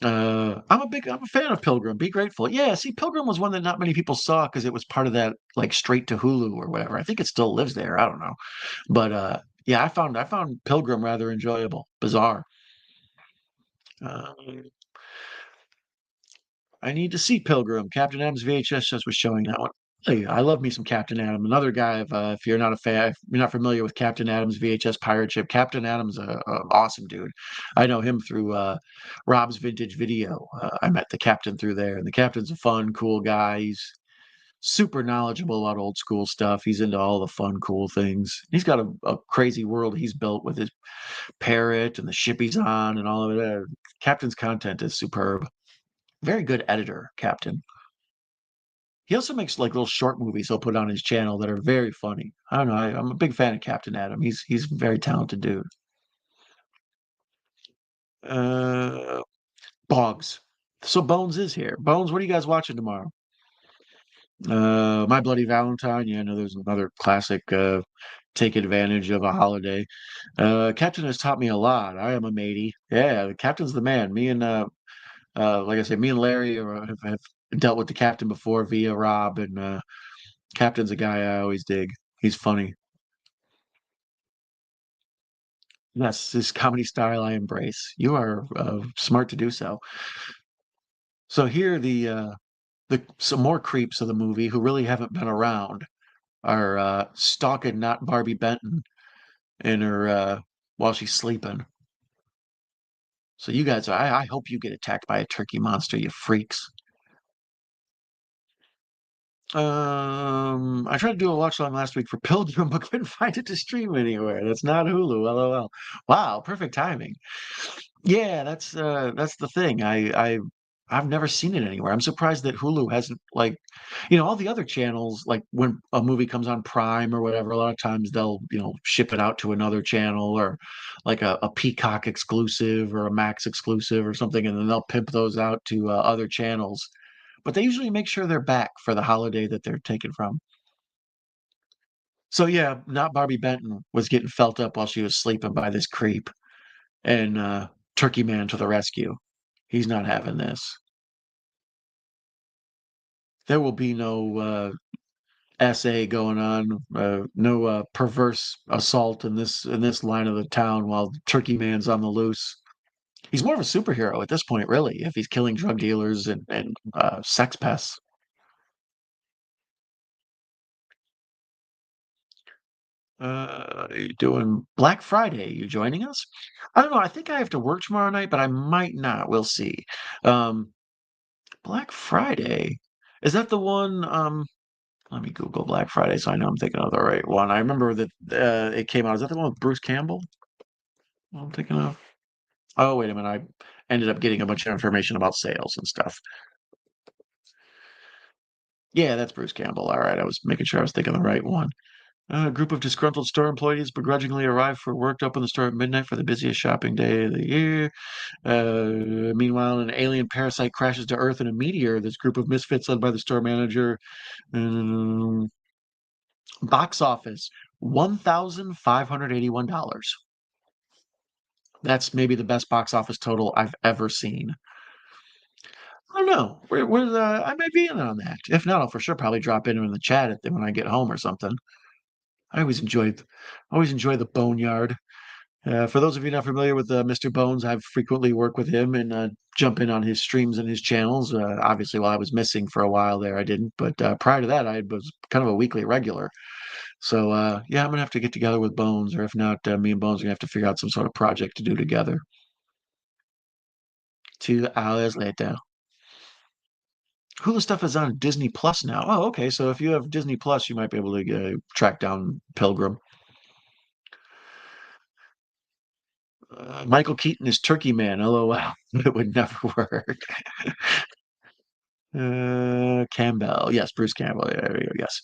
I'm a fan of Pilgrim. Be grateful. Yeah, see, Pilgrim was one that not many people saw because it was part of that like straight to Hulu or whatever. I think it still lives there. I don't know. But yeah, I found Pilgrim rather enjoyable. Bizarre. Uh, I need to see Pilgrim. Captain Adams VHS just was showing that one. Hey, I love me some Captain Adam. Another guy. If you're not a fan, if you're not familiar with Captain Adams VHS pirate ship, Captain Adams, a awesome dude. I know him through Rob's Vintage Video. I met the captain through there, and the captain's a fun, cool guy. He's super knowledgeable about old school stuff. He's into all the fun, cool things. He's got a crazy world he's built with his parrot and the ship he's on and all of it. Captain's content is superb. Very good editor, Captain. He also makes like little short movies he'll put on his channel that are very funny. I don't know. I'm a big fan of Captain Adam. He's a very talented dude. Uh, Boggs. So Bones is here. Bones, what are you guys watching tomorrow? My Bloody Valentine. Yeah, no, there's another classic. Take advantage of a holiday. Captain has taught me a lot. I am a matey. Yeah, the captain's the man. Me and like I said, me and Larry have dealt with the captain before via Rob, and captain's a guy I always dig. He's funny. Yes, this comedy style I embrace. You are smart to do so. So here, the some more creeps of the movie who really haven't been around are stalking not Barbie Benton in her while she's sleeping. So you guys, I hope you get attacked by a turkey monster, you freaks. I tried to do a watch along last week for Pilgrim, but couldn't find it to stream anywhere. That's not Hulu. LOL. Wow, perfect timing. Yeah, that's the thing. I I've never seen it anywhere. I'm surprised that Hulu hasn't like, all the other channels, like when a movie comes on Prime or whatever, a lot of times they'll, ship it out to another channel or like a Peacock exclusive or a Max exclusive or something, and then they'll pimp those out to other channels. But they usually make sure they're back for the holiday that they're taken from. So yeah, not Barbie Benton was getting felt up while she was sleeping by this creep, and Turkey Man to the rescue. He's not having this. There will be no SA going on, no perverse assault in this line of the town while Turkey Man's on the loose. He's more of a superhero at this point, really, if he's killing drug dealers and sex pests. You doing Black Friday? You joining us? I don't know. I think I have to work tomorrow night, but I might not. We'll see. Um, Black Friday, is that the one? Let me Google Black Friday so I know I'm thinking of the right one. I remember that it came out. Is that the one with Bruce Campbell? I'm thinking of. Oh, wait a minute. I ended up getting a bunch of information about sales and stuff. Yeah, that's Bruce Campbell. All right. I was making sure I was thinking of the right one. A group of disgruntled store employees begrudgingly arrive for work to open the store at midnight for the busiest shopping day of the year. Meanwhile, an alien parasite crashes to Earth in a meteor. This group of misfits, led by the store manager, um, box office $1,581. That's maybe the best box office total I've ever seen. I don't know. I might be in on that. If not, I'll for sure probably drop in the chat when I get home or something. I always enjoy the Boneyard. For those of you not familiar with Mr. Bones, I've frequently worked with him and jump in on his streams and his channels. Obviously, while I was missing for a while there, I didn't. But prior to that, I was kind of a weekly regular. So yeah, I'm gonna have to get together with Bones, or if not, me and Bones are gonna have to figure out some sort of project to do together. 2 hours later. Hulu stuff is on Disney Plus now. Oh, okay. So if you have Disney Plus, you might be able to track down Pilgrim. Michael Keaton is Turkey Man. LOL. It would never work. Campbell. Yes, Bruce Campbell. Yeah, there you go. Yes.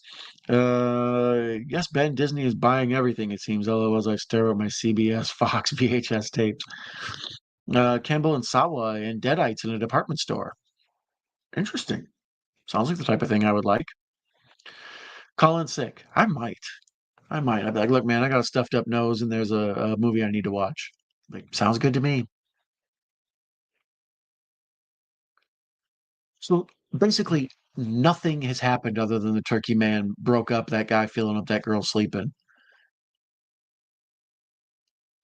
Yes, Ben, Disney is buying everything, it seems. Although as I stare at my CBS Fox VHS tapes. Campbell and Sawa and Deadites in a department store. Interesting. Sounds like the type of thing I would like. Call in sick. I might. I might. I'd be like, look, man, I got a stuffed up nose and there's a movie I need to watch. Like, sounds good to me. So basically, nothing has happened other than the turkey man broke up that guy feeling up that girl sleeping.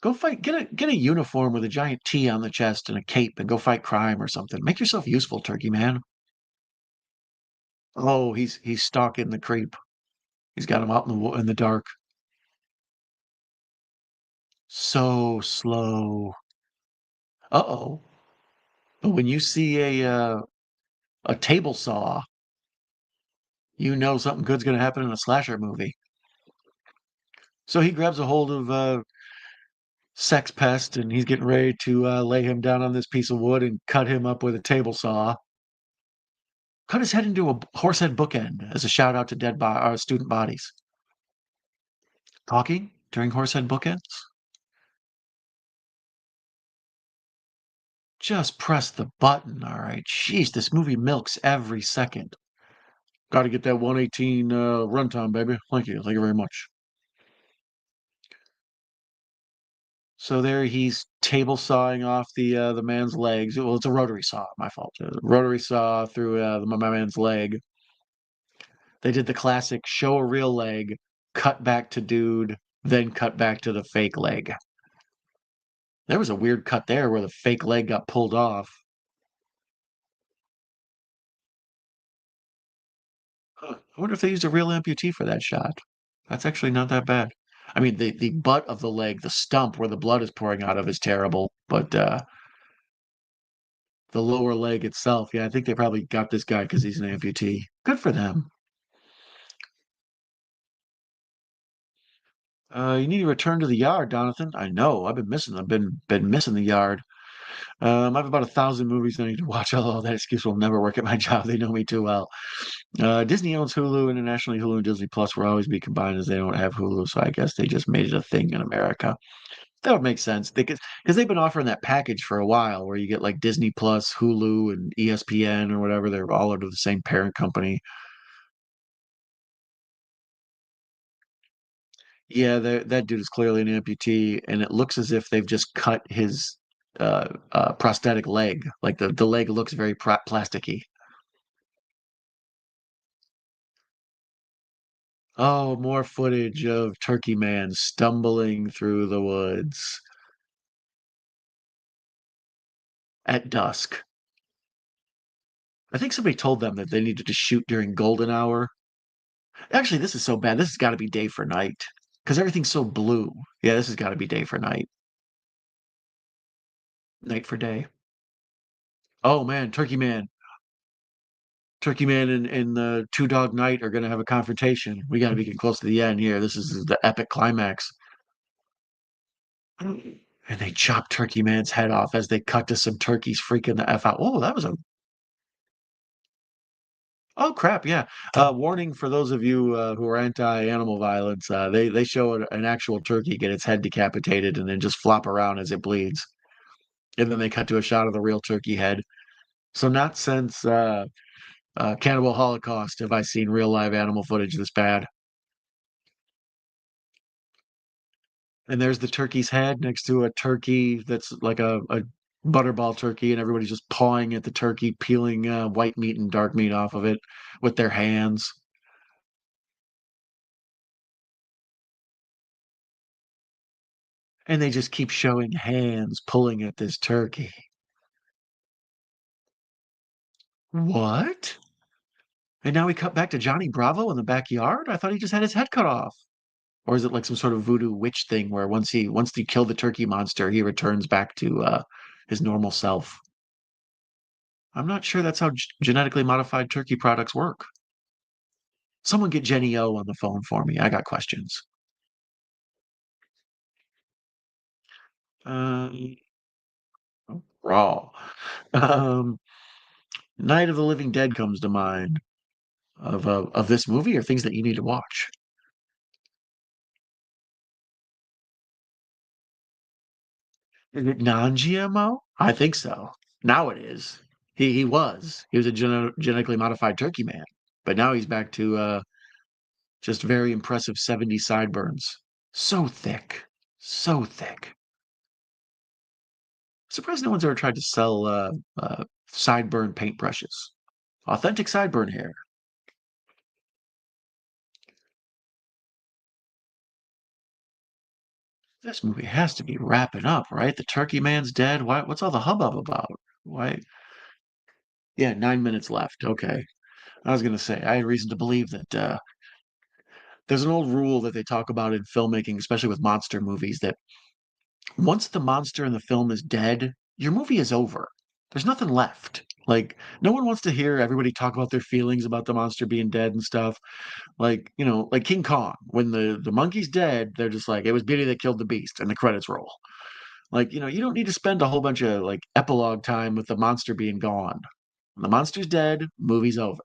Go fight. Get a uniform with a giant T on the chest and a cape, and go fight crime or something. Make yourself useful, turkey man. Oh, he's stalking the creep. He's got him out in the dark. So slow. Uh-oh. But when you see a table saw, you know something good's gonna happen in a slasher movie. So he grabs a hold of Sex Pest and he's getting ready to lay him down on this piece of wood and cut him up with a table saw. Cut his head into a horsehead bookend as a shout out to student bodies. Talking during horsehead bookends? Just press the button, all right. Jeez, this movie milks every second. Got to get that 118 runtime, baby. Thank you. Thank you very much. So there he's table sawing off the man's legs. Well, it's a rotary saw. My fault. A rotary saw through my man's leg. They did the classic show a real leg, cut back to dude, then cut back to the fake leg. There was a weird cut there where the fake leg got pulled off. Huh. I wonder if they used a real amputee for that shot. That's actually not that bad. I mean, the butt of the leg, the stump where the blood is pouring out of, is terrible, but the lower leg itself, yeah, I think they probably got this guy because he's an amputee. Good for them. You need to return to the yard, Donathan. I know. I've been missing. I've been missing the yard. I have about 1,000 movies I need to watch, although that excuse will never work at my job. They know me too well. Disney owns Hulu internationally. Hulu and Disney Plus will always be combined as they don't have Hulu, so I guess they just made it a thing in America. That would make sense. Because they've been offering that package for a while where you get like Disney Plus, Hulu, and ESPN or whatever. They're all under the same parent company. Yeah, that dude is clearly an amputee, and it looks as if they've just cut his prosthetic leg. Like the leg looks very plasticky. Oh, more footage of Turkey Man stumbling through the woods at dusk. I think somebody told them that they needed to shoot during golden hour. Actually, this is so bad. This has got to be day for night because everything's so blue. Yeah, this has got to be day for night, night for day. Oh man, Turkey Man and the Two Dog Night are going to have a confrontation. We got to be getting close to the end here. This is the epic climax. And they chop Turkey Man's head off as they cut to some turkeys freaking the F out. Oh, that was a oh crap, yeah. Warning for those of you who are anti-animal violence. They show an actual turkey get its head decapitated and then just flop around as it bleeds. And then they cut to a shot of the real turkey head. So not since Cannibal Holocaust have I seen real live animal footage this bad. And there's the turkey's head next to a turkey that's like a butterball turkey, and everybody's just pawing at the turkey, peeling white meat and dark meat off of it with their hands. And they just keep showing hands pulling at this turkey. What? And now we cut back to Johnny Bravo in the backyard? I thought he just had his head cut off. Or is it like some sort of voodoo witch thing where once they kill the turkey monster, he returns back to his normal self? I'm not sure that's how genetically modified turkey products work. Someone get Jenny O on the phone for me. I got questions. Um, Raw. Um, Night of the Living Dead comes to mind of this movie or things that you need to watch. Is it non-GMO? I think so. Now it is. He was. He was a genetically modified turkey man, but now he's back to just very impressive 70s sideburns. So thick, so thick. Surprised no one's ever tried to sell sideburn paintbrushes. Authentic sideburn hair. This movie has to be wrapping up, right? The turkey man's dead. What's all the hubbub about? Why? Yeah, 9 minutes left. Okay. I was gonna say I had reason to believe that there's an old rule that they talk about in filmmaking, especially with monster movies, that once the monster in the film is dead, your movie is over. There's nothing left. Like no one wants to hear everybody talk about their feelings about the monster being dead and stuff. Like, like King Kong, when the monkey's dead, they're just like, it was Beauty that killed the beast, and the credits roll. Like, you don't need to spend a whole bunch of like epilogue time with the monster being gone. When the monster's dead, movie's over.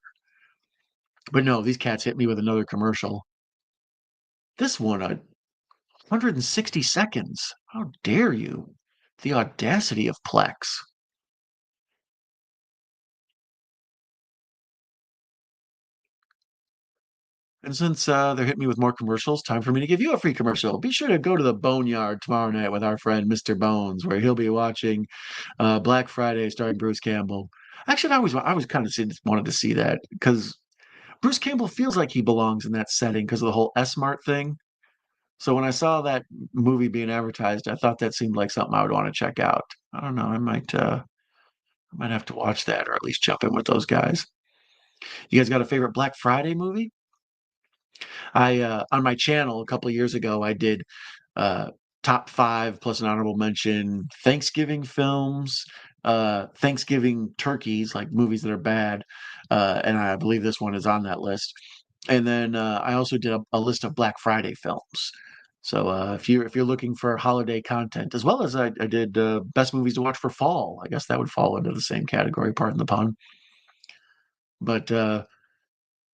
But no, these cats hit me with another commercial. This one, 160 seconds. How dare you? The audacity of Plex. And since they're hitting me with more commercials, time for me to give you a free commercial. Be sure to go to the Boneyard tomorrow night with our friend Mr. Bones, where he'll be watching Black Friday starring Bruce Campbell. Actually, I was kind of wanted to see that because Bruce Campbell feels like he belongs in that setting because of the whole S Mart thing. So when I saw that movie being advertised, I thought that seemed like something I would want to check out. I don't know. I might have to watch that or at least jump in with those guys. You guys got a favorite Black Friday movie? I on my channel a couple of years ago, I did uh, top five plus an honorable mention Thanksgiving films, Thanksgiving turkeys, like movies that are bad, and I believe this one is on that list. And then I also did a list of Black Friday films. So if you're looking for holiday content, as well as I did best movies to watch for fall, I guess that would fall into the same category, pardon the pun. But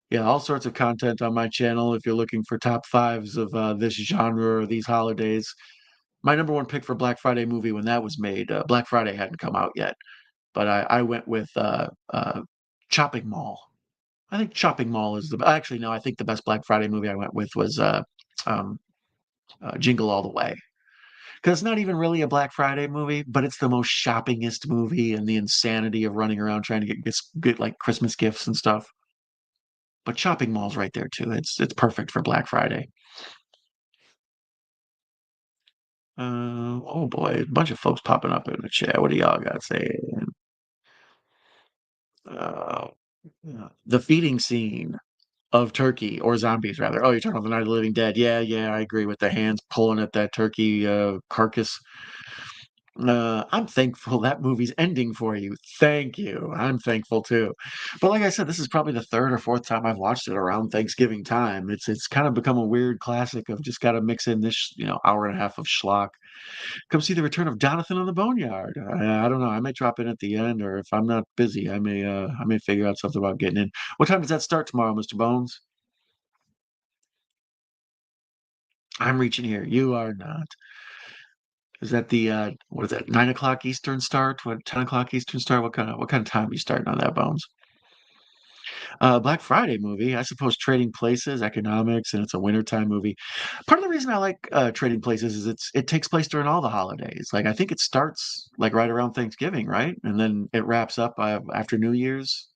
yeah, all sorts of content on my channel. If you're looking for top fives of this genre or these holidays, my number one pick for Black Friday movie when that was made, Black Friday hadn't come out yet, but I went with Chopping Mall. I think Chopping Mall is actually no, I think the best Black Friday movie I went with was um, Jingle All the Way. Because it's not even really a Black Friday movie, but it's the most shoppingest movie and the insanity of running around trying to get like Christmas gifts and stuff. But Shopping Mall's right there too. It's perfect for Black Friday. Oh boy, a bunch of folks popping up in the chat. What do y'all got to say? Uh, the feeding scene of turkey or zombies rather. Oh, you're talking about the Night of the Living Dead. Yeah, yeah, I agree with the hands pulling at that turkey carcass. I'm thankful that movie's ending for you. Thank you. I'm thankful too. But like I said, this is probably the third or fourth time I've watched it around Thanksgiving time. It's kind of become a weird classic of just got to mix in this, hour and a half of schlock. Come see the return of Jonathan on the Boneyard. I don't know. I may drop in at the end, or if I'm not busy, I may figure out something about getting in. What time does that start tomorrow, Mr. Bones? I'm reaching here. You are not. Is that the what is that? 9 o'clock Eastern start? What 10 o'clock Eastern start? What kind of time are you starting on that, Bones? Black Friday movie. I suppose Trading Places, economics, and it's a wintertime movie. Part of the reason I like Trading Places is it takes place during all the holidays. Like I think it starts like right around Thanksgiving, right? And then it wraps up after New Year's.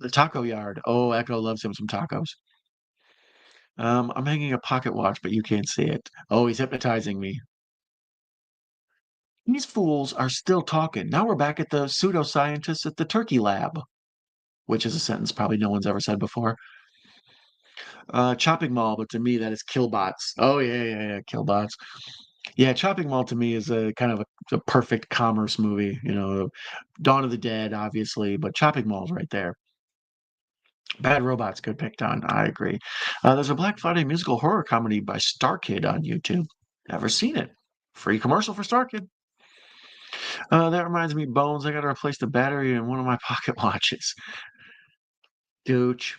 The Taco Yard. Oh, Echo loves him some tacos. I'm hanging a pocket watch, but you can't see it. Oh, he's hypnotizing me. These fools are still talking. Now we're back at the pseudoscientists at the turkey lab, which is a sentence probably no one's ever said before. Chopping Mall, but to me that is Killbots. Oh yeah, yeah, yeah, Killbots. Yeah, Chopping Mall to me is a kind of a perfect commerce movie. Dawn of the Dead, obviously, but Chopping Mall's right there. Bad Robot's good pick, Don. I agree. There's a Black Friday musical horror comedy by Star Kid on YouTube. Never seen it. Free commercial for Star Kid. That reminds me, Bones. I got to replace the battery in one of my pocket watches. Dooch.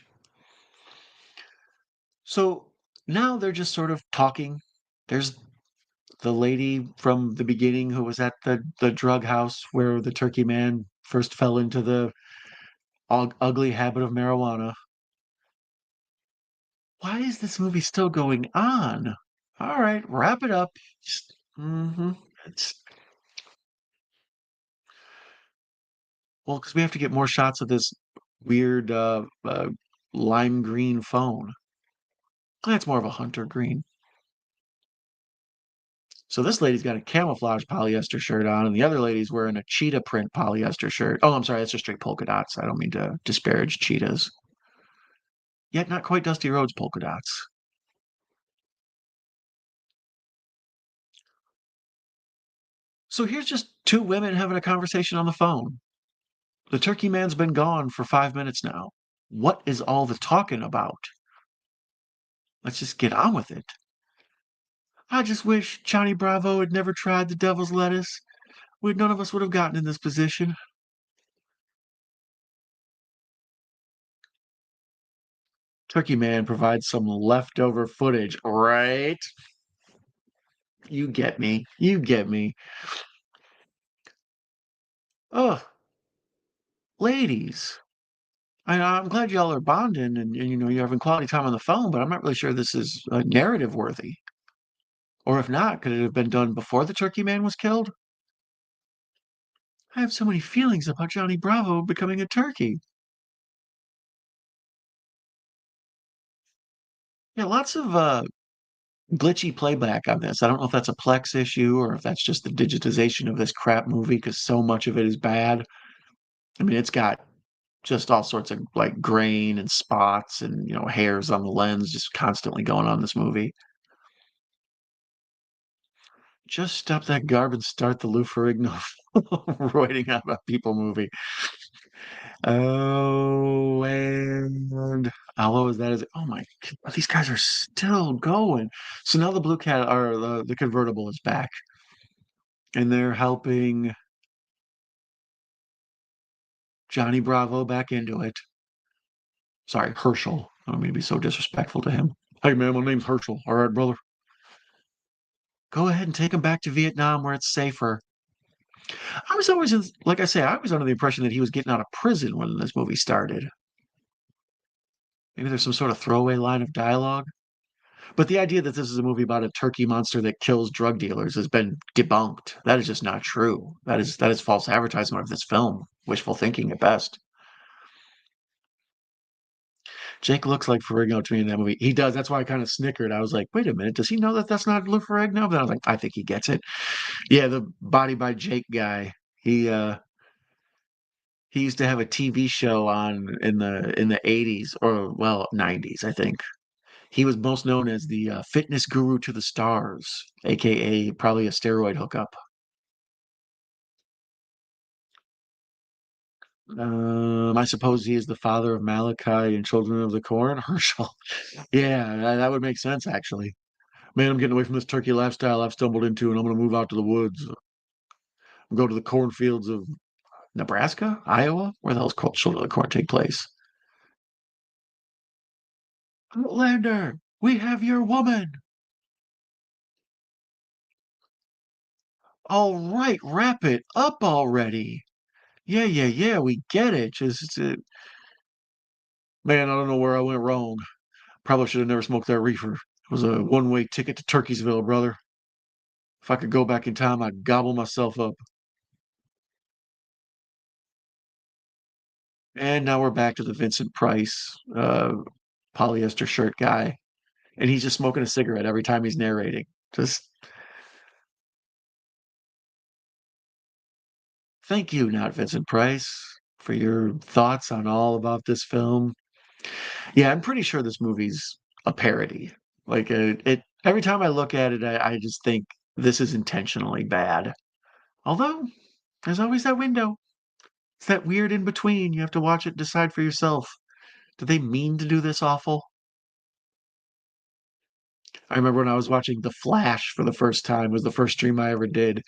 So now they're just sort of talking. There's the lady from the beginning who was at the drug house where the turkey man first fell into the ugly habit of marijuana. Why is this movie still going on? All right, wrap it up. Mm-hmm. It's well, because we have to get more shots of this weird lime green phone. That's more of a hunter green. So this lady's got a camouflage polyester shirt on, and the other lady's wearing a cheetah print polyester shirt. Oh, I'm sorry, that's just straight polka dots. I don't mean to disparage cheetahs. Yet not quite Dusty Rhodes polka dots. So here's just two women having a conversation on the phone. The turkey man's been gone for 5 minutes now. What is all the talking about? Let's just get on with it. I just wish Johnny Bravo had never tried the devil's lettuce. None of us would have gotten in this position. Turkey Man provides some leftover footage, right? You get me. You get me. Oh, ladies. I'm glad y'all are bonding and you're having quality time on the phone, but I'm not really sure this is narrative worthy. Or if not, could it have been done before the Turkey Man was killed? I have so many feelings about Johnny Bravo becoming a turkey. Yeah, lots of glitchy playback on this. I don't know if that's a Plex issue or if that's just the digitization of this crap movie because so much of it is bad. I mean, it's got just all sorts of like grain and spots and hairs on the lens just constantly going on this movie. Just stop that garbage, start the Lou Ferrigno writing about people movie. Oh, and what was that? Oh my, these guys are still going. So now the blue cat or the convertible is back, and they're helping Johnny Bravo back into it. Sorry, Herschel. I don't mean to be so disrespectful to him. Hey man, my name's Herschel. All right, brother. Go ahead and take him back to Vietnam where it's safer. I was always, like I say, I was under the impression that he was getting out of prison when this movie started. Maybe there's some sort of throwaway line of dialogue. But the idea that this is a movie about a turkey monster that kills drug dealers has been debunked. That is just not true. That is false advertisement of this film. Wishful thinking at best. Jake looks like Ferrigno to me in that movie. He does. That's why I kind of snickered. I was like, wait a minute, does he know that that's not Lou Ferrigno? But I was like, I think he gets it. Yeah, the Body by Jake guy. He used to have a TV show on in the 80s or well 90s, I think. He was most known as the fitness guru to the stars, aka probably a steroid hookup. I suppose he is the father of Malachi and Children of the Corn, Herschel. Yeah, that would make sense actually. Man, I'm getting away from this turkey lifestyle I've stumbled into, and I'm going to move out to the woods. Go to the cornfields of Nebraska, Iowa. Where the hell's Children of the Corn take place? Outlander, we have your woman. All right, wrap it up already. Yeah, yeah, yeah, we get it. Just, man, I don't know where I went wrong. Probably should have never smoked that reefer. It was a one-way ticket to Turkeysville, brother. If I could go back in time, I'd gobble myself up. And now we're back to the Vincent Price polyester shirt guy. And he's just smoking a cigarette every time he's narrating. Just thank you, not Vincent Price, for your thoughts on all about this film. Yeah, I'm pretty sure this movie's a parody. Like it every time I look at it, I just think this is intentionally bad. Although there's always that window. It's that weird in between. You have to watch it, decide for yourself. Did they mean to do this awful? I remember when I was watching The Flash for the first time, it was the first stream I ever did,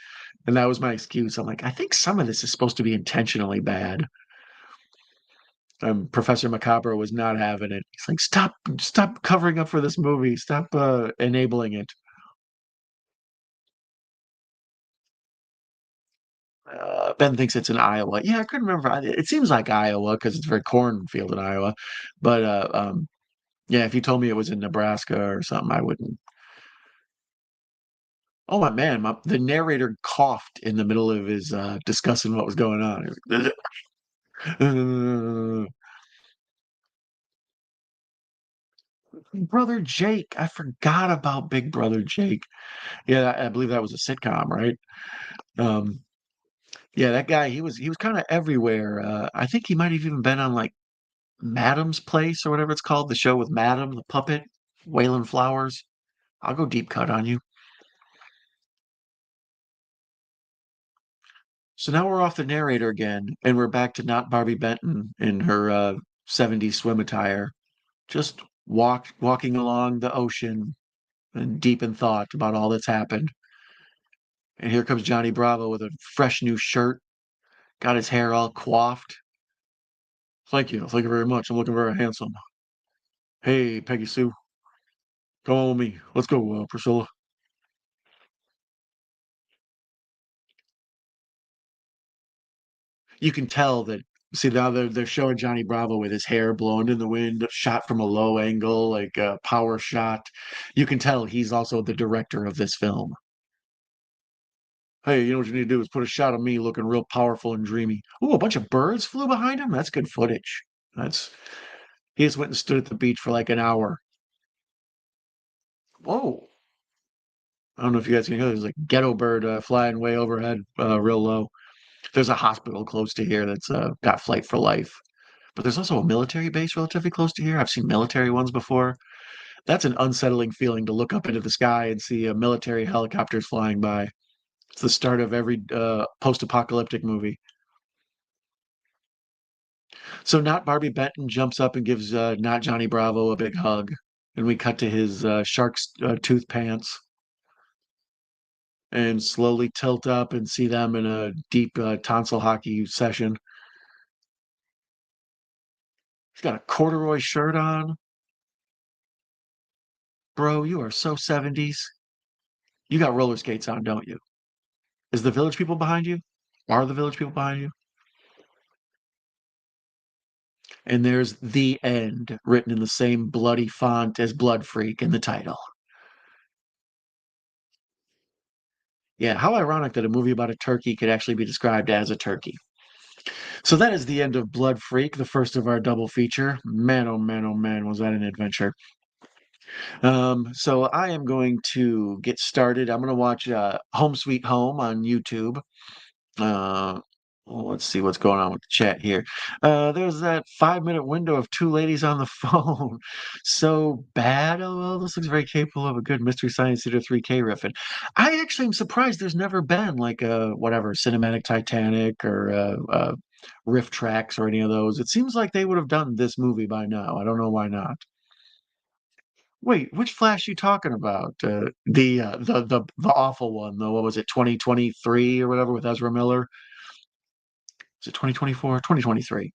and that was my excuse. I'm like, I think some of this is supposed to be intentionally bad. Professor Macabre was not having it. He's like, stop covering up for this movie. Stop enabling it. Ben thinks it's in Iowa. Yeah, I couldn't remember. It seems like Iowa because it's a very cornfield in Iowa. But yeah, if you told me it was in Nebraska or something, I wouldn't. Oh my man, the narrator coughed in the middle of his discussing what was going on. He was like, Brother Jake, I forgot about Big Brother Jake. Yeah, I believe that was a sitcom, right? Um, yeah, that guy, he was kind of everywhere. I think he might have even been on like Madam's Place or whatever it's called, the show with Madam, the puppet, Waylon Flowers. I'll go deep cut on you. So now we're off the narrator again, and we're back to not Barbie Benton in her 70s swim attire, just walking along the ocean and deep in thought about all that's happened. And here comes Johnny Bravo with a fresh new shirt, got his hair all coiffed. Thank you very much. I'm looking very handsome. Hey, Peggy Sue, come on with me. Let's go, Priscilla. You can tell that. See now they're showing Johnny Bravo with his hair blowing in the wind, shot from a low angle, like a power shot. You can tell he's also the director of this film. Hey, you know what you need to do is put a shot of me looking real powerful and dreamy. Ooh, a bunch of birds flew behind him. That's good footage. That's he just went and stood at the beach for like an hour. Whoa. I don't know if you guys can hear. There's like ghetto bird flying way overhead, real low. There's a hospital close to here that's got Flight for Life. But there's also a military base relatively close to here. I've seen military ones before. That's an unsettling feeling to look up into the sky and see military helicopters flying by. It's the start of every post-apocalyptic movie. So not Barbie Benton jumps up and gives not Johnny Bravo a big hug, and we cut to his shark's tooth pants and slowly tilt up and see them in a deep tonsil hockey session. He's got a corduroy shirt on. Bro, you are so 70s. You got roller skates on, don't you? Is the Village People behind you? Are the Village People behind you? And there's "The End" written in the same bloody font as Blood Freak in the title. Yeah, how ironic that a movie about a turkey could actually be described as a turkey. So that is the end of Blood Freak, the first of our double feature. Man, oh man, oh man, was that an adventure. So I am going to get started. I'm going to watch Home Sweet Home on YouTube. Uh, well, let's see what's going on with the chat here. There's that 5-minute window of two ladies on the phone. So bad. Oh, well, this looks very capable of a good Mystery Science Theater 3K riffing. I actually am surprised there's never been like a whatever cinematic Titanic or riff tracks or any of those. It seems like they would have done this movie by now. I don't know why not. Wait, which Flash you talking about? The awful one though. What was it, 2023 or whatever with Ezra Miller? Is it 2024? 2023.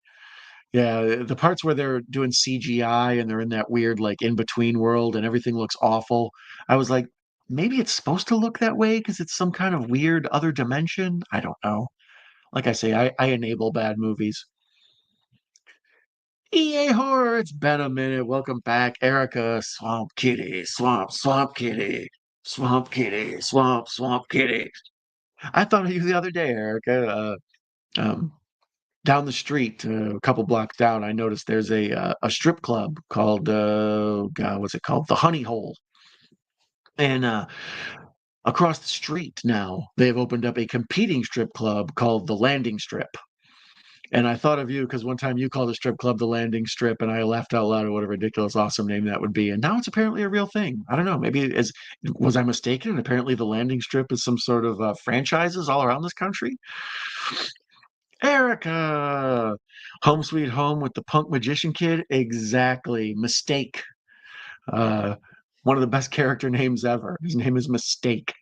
Yeah, the parts where they're doing CGI and they're in that weird like in between world and everything looks awful. I was like, maybe it's supposed to look that way because it's some kind of weird other dimension. I don't know. Like I say, I enable bad movies. EA Horror, it's been a minute. Welcome back, Erica. Swamp Kitty, Swamp Kitty, Swamp Kitty, Swamp Kitty. I thought of you the other day, Erica. Um, Down the street, a couple blocks down, I noticed there's a strip club called God, what's it called? The Honey Hole. And across the street now, they've opened up a competing strip club called the Landing Strip. And I thought of you because one time you called a strip club the Landing Strip, and I laughed out loud at what a ridiculous, awesome name that would be. And now it's apparently a real thing. I don't know. Maybe as was I mistaken? And apparently, the Landing Strip is some sort of franchises all around this country. Erica, Home Sweet Home with the punk magician kid. Exactly. Mistake. Uh, One of the best character names ever. His name is Mistake.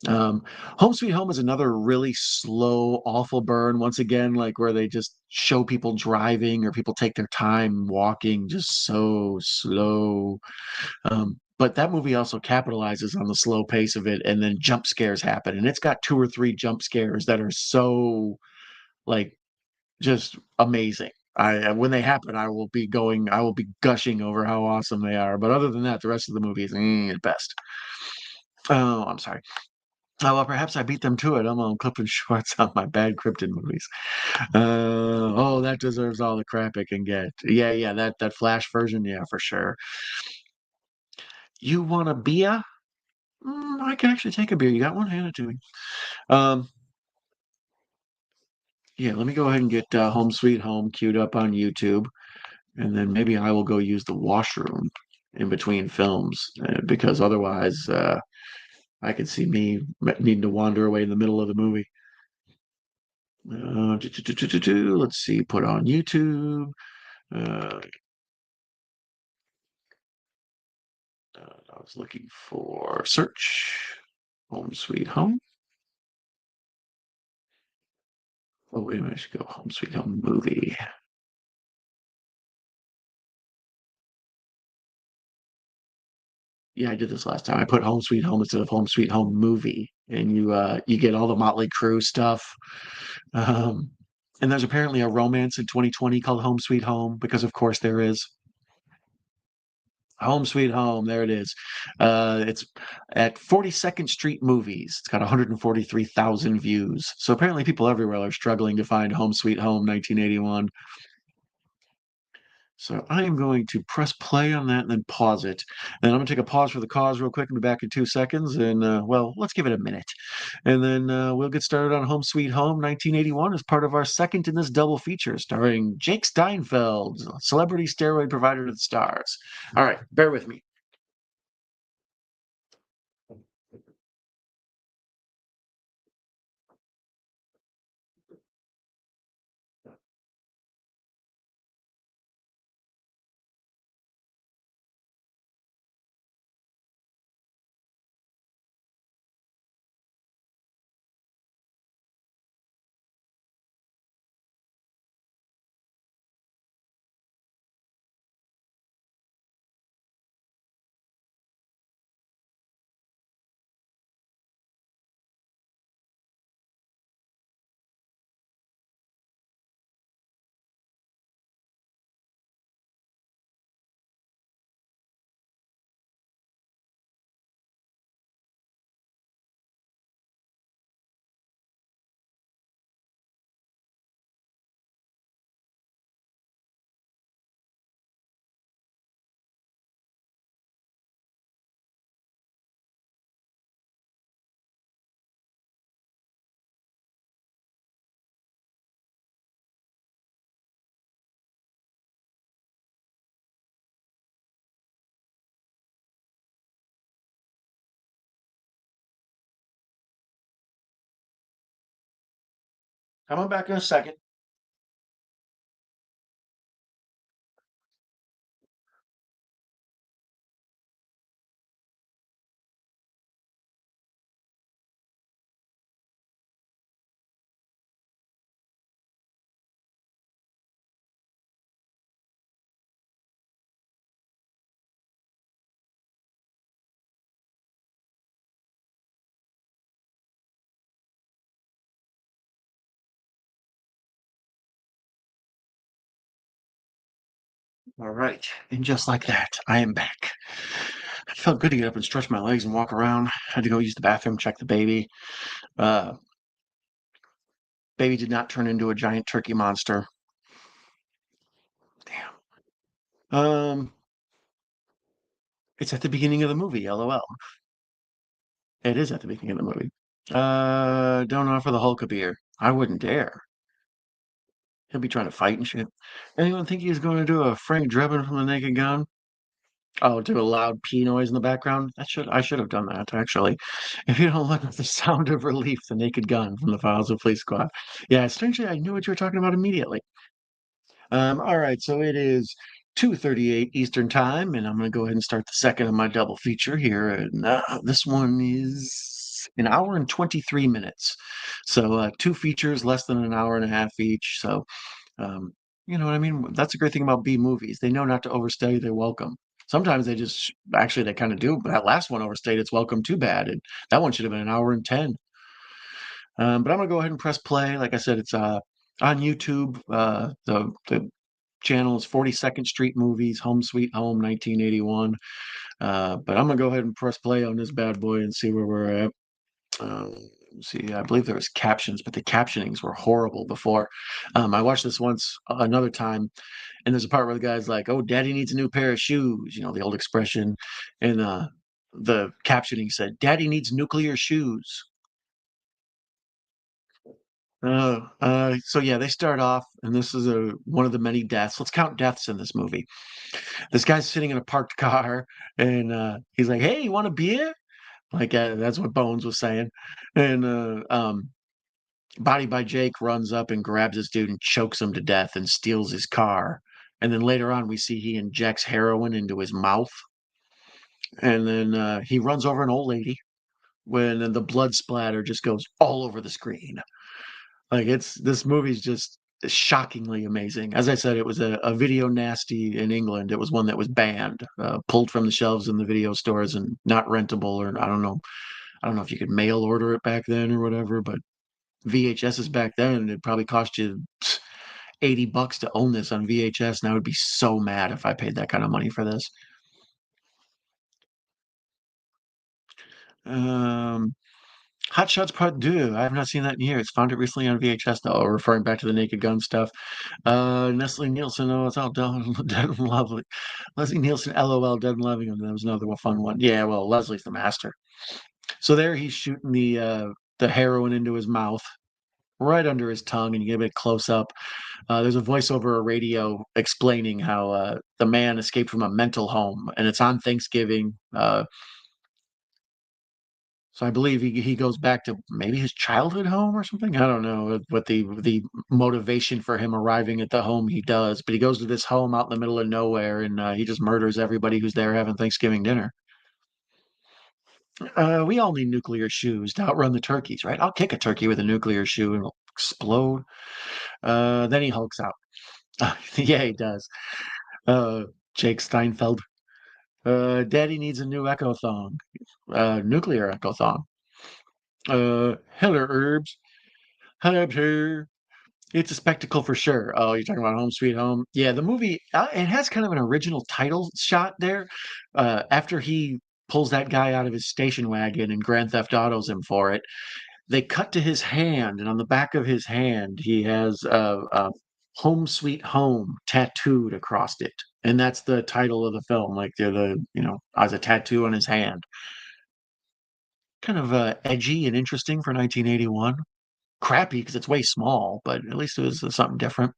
Um, Home Sweet Home is another really slow, awful burn. Once again, like where they just show people driving or people take their time walking, just so slow. But that movie also capitalizes on the slow pace of it, and then jump scares happen, and it's got two or three jump scares that are so like just amazing. When they happen, I will be gushing over how awesome they are. But other than that, the rest of the movie is at best. Oh, I'm sorry. Oh, well, perhaps I beat them to it. I'm on clipping shorts on my bad cryptid movies. Oh, that deserves all the crap it can get. Yeah, yeah, that Flash version, yeah, for sure. You want a beer? I can actually take a beer. You got one? Hand it to me. Um, yeah, let me go ahead and get Home Sweet Home queued up on YouTube, and then maybe I will go use the washroom in between films because otherwise, I could see me needing to wander away in the middle of the movie. Let's see, put on YouTube. Uh, I was looking for search Home Sweet Home. Oh, wait a minute, I should go Home Sweet Home movie. Yeah, I did this last time. I put Home Sweet Home instead of Home Sweet Home movie, and you get all the Motley Crue stuff. Um, and there's apparently a romance in 2020 called Home Sweet Home because, of course, there is. Home Sweet Home, there it is. It's at 42nd Street Movies. It's got 143,000 views. So apparently, people everywhere are struggling to find Home Sweet Home 1981. So I am going to press play on that and then pause it. And I'm going to take a pause for the cause real quick and be back in 2 seconds. And well, let's give it a minute. And then we'll get started on Home Sweet Home 1981 as part of our second in this double feature, starring Jake Steinfeld, celebrity steroid provider to the stars. All right, bear with me. Coming back in a second. All right. And just like that, I am back. It felt good to get up and stretch my legs and walk around. Had to go use the bathroom, check the baby. Uh, Baby did not turn into a giant turkey monster. Damn. It's at the beginning of the movie, LOL. It is at the beginning of the movie. Don't offer the Hulk a beer. I wouldn't dare. He'll be trying to fight and shit. Anyone think he was going to do a Frank Drebin from the Naked Gun? Oh, do a loud pee noise in the background? I should have done that, actually. If you don't look at the sound of relief, the Naked Gun from the Files of Police Squad. Yeah, strangely, I knew what you were talking about immediately. All right, so it is 2:38 Eastern Time, and I'm going to go ahead and start the second of my double feature here. And this one is an hour and 23 minutes. So two features, less than an hour and a half each. So, um, you know what I mean? That's a great thing about B movies. They know not to overstay their welcome. Sometimes they just, actually, they kind of do. But that last one overstayed its welcome too bad. And that one should have been an hour and 10. But I'm going to go ahead and press play. Like I said, it's on YouTube. The channel is 42nd Street Movies, Home Sweet Home, 1981. But I'm gonna go ahead and press play on this bad boy and see where we're at. See, I believe there was captions, but the captionings were horrible before. I watched this once another time, and there's a part where the guy's like, "Oh, Daddy needs a new pair of shoes," you know, the old expression, and the captioning said, "Daddy needs nuclear shoes." So yeah, they start off, and this is a one of the many deaths. Let's count deaths in this movie. This guy's sitting in a parked car, and he's like, "Hey, you want a beer?" Like that's what Bones was saying. And Body by Jake runs up and grabs this dude and chokes him to death and steals his car. And then later on, we see he injects heroin into his mouth, and then he runs over an old lady. When then the blood splatter just goes all over the screen. Like it's this movie's just shockingly amazing. As I said, it was a video nasty in England. It was one that was banned, pulled from the shelves in the video stores and not rentable, or I don't know. I don't know if you could mail order it back then or whatever, but VHSs back then, it probably cost you $80 to own this on VHS. And I would be so mad if I paid that kind of money for this. Um, Hot Shots Part 2. I have not seen that in years. Found it recently on VHS, though, referring back to the Naked Gun stuff. Nestle Nielsen, oh, it's all done, dead and lovely. Leslie Nielsen, LOL, dead and loving. And that was another fun one. Yeah, well, Leslie's the master. So there he's shooting the heroin into his mouth, right under his tongue, and you get a bit close up. There's a voice over a radio explaining how the man escaped from a mental home, and it's on Thanksgiving. So I believe he goes back to maybe his childhood home or something. I don't know what the motivation for him arriving at the home he does, but he goes to this home out in the middle of nowhere, and he just murders everybody who's there having Thanksgiving dinner. We all need nuclear shoes to outrun the turkeys, right? I'll kick a turkey with a nuclear shoe and it'll explode. Then he hulks out. Yeah, he does. Uh, Jake Steinfeld. Daddy needs a new echo thong, nuclear echo thong. Hello, herbs. Hello, sir. It's a spectacle for sure. Oh, you're talking about Home Sweet Home? Yeah, the movie, it has kind of an original title shot there. After he pulls that guy out of his station wagon and Grand Theft Autos him for it, they cut to his hand, and on the back of his hand, he has Home Sweet Home tattooed across it. And that's the title of the film, like as a tattoo on his hand. Kind of edgy and interesting for 1981. Crappy because it's way small, but at least it was something different.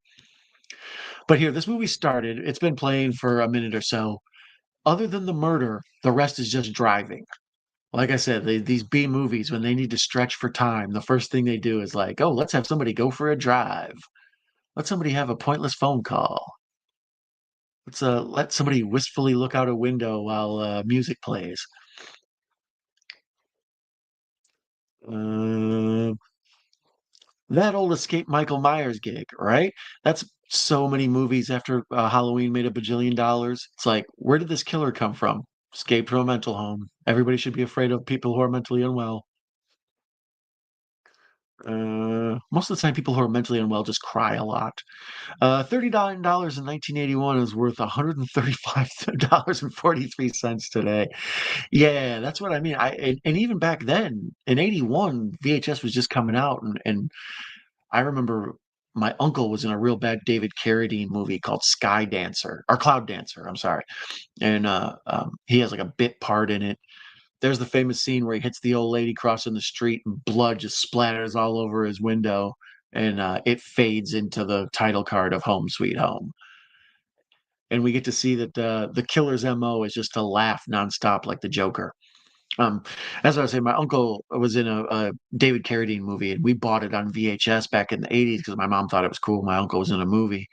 But here, this movie started. It's been playing for a minute or so. Other than the murder, the rest is just driving. Like I said, these B movies, when they need to stretch for time, the first thing they do is like, oh, let's have somebody go for a drive. Let somebody have a pointless phone call. Let's let somebody wistfully look out a window while music plays. Uh, that old Escape Michael Myers gig, right? That's so many movies after Halloween made a bajillion dollars. It's like, where did this killer come from? Escaped from a mental home. Everybody should be afraid of people who are mentally unwell. Most of the time, people who are mentally unwell just cry a lot. $39 in 1981 is worth $135.43 today. Yeah, that's what I mean. And even back then, in '81, VHS was just coming out, and I remember my uncle was in a real bad David Carradine movie called Sky Dancer or Cloud Dancer. I'm sorry, and he has like a bit part in it. There's the famous scene where he hits the old lady crossing the street and blood just splatters all over his window, and it fades into the title card of Home Sweet Home. And we get to see that the killer's MO is just to laugh nonstop like the Joker. Um, as I was saying, my uncle was in a David Carradine movie, and we bought it on VHS back in the '80s because my mom thought it was cool. My uncle was in a movie,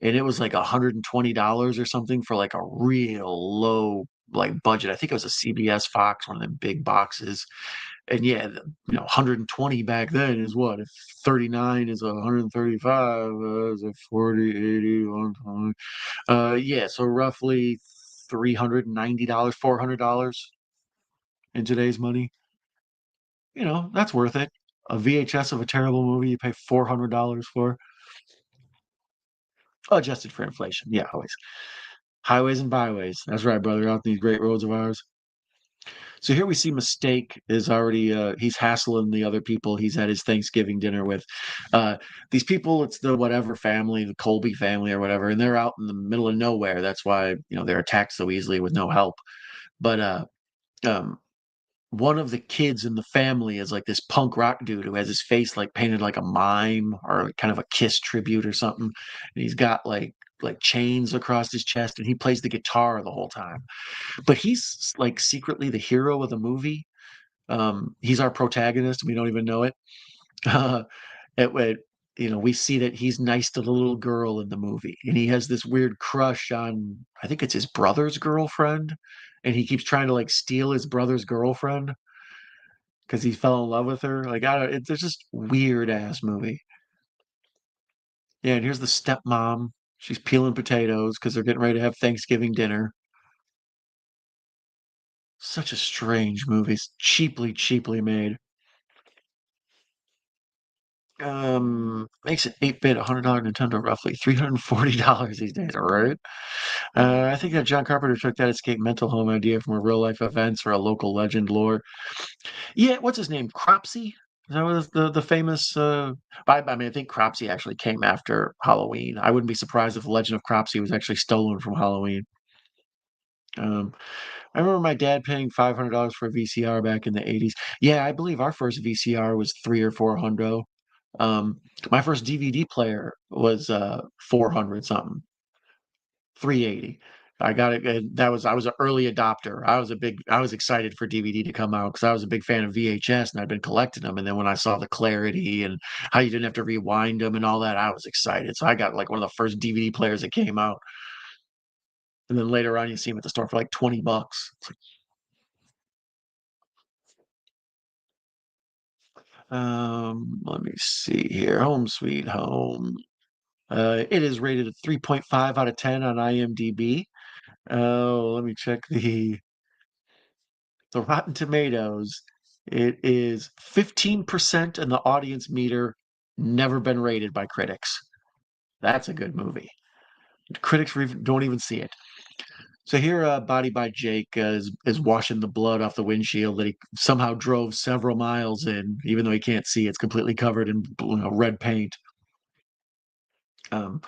and it was like $120 or something for like a real low like budget. I think it was a CBS Fox, one of them big boxes. And yeah, 120 back then is what? If 39 is 135, is it 40, 80, 120? Yeah, so roughly $390, $400 in today's money. That's worth it. A VHS of a terrible movie you pay $400 for, adjusted for inflation. Yeah, always. Highways and byways. That's right, brother. Out these great roads of ours. So here we see Mistake is already he's hassling the other people he's at his Thanksgiving dinner with. Uh these people, it's the whatever family, the Colby family or whatever, and they're out in the middle of nowhere. That's why, they're attacked so easily with no help. But um one of the kids in the family is like this punk rock dude who has his face like painted like a mime or like kind of a Kiss tribute or something. And he's got like chains across his chest, and he plays the guitar the whole time. But he's like secretly the hero of the movie. He's our protagonist. We don't even know it. Uh, it we see that he's nice to the little girl in the movie, and he has this weird crush on, I think it's his brother's girlfriend, and he keeps trying to like steal his brother's girlfriend because he fell in love with her. Like, I don't. It's just weird ass movie. Yeah, and here's the stepmom. She's peeling potatoes because they're getting ready to have Thanksgiving dinner. Such a strange movie. It's cheaply, cheaply made. Makes an 8-bit $100 Nintendo roughly $340 these days, all right? I think that John Carpenter took that escape mental home idea from a real life events or a local legend lore. Yeah, what's his name? Cropsy? That was the famous I mean, I think Cropsy actually came after Halloween. I wouldn't be surprised if the legend of Cropsy was actually stolen from Halloween. Um, I remember my dad paying $500 for a VCR back in the '80s. Yeah, I believe our first VCR was three or four hundo. Um, my first DVD player was 400 something, 380. I got it. I was an early adopter. I was excited for DVD to come out because I was a big fan of VHS and I'd been collecting them. And then when I saw the clarity and how you didn't have to rewind them and all that, I was excited. So I got like one of the first DVD players that came out. And then later on, you see them at the store for like 20 bucks. Let me see here. Home Sweet Home. It is rated a 3.5 out of 10 on IMDb. Oh, let me check the Rotten Tomatoes. It is 15% in the audience meter, never been rated by critics. That's a good movie. Critics don't even see it. So here, Body by Jake is washing the blood off the windshield that he somehow drove several miles in, even though he can't see. It's completely covered in red paint. Um,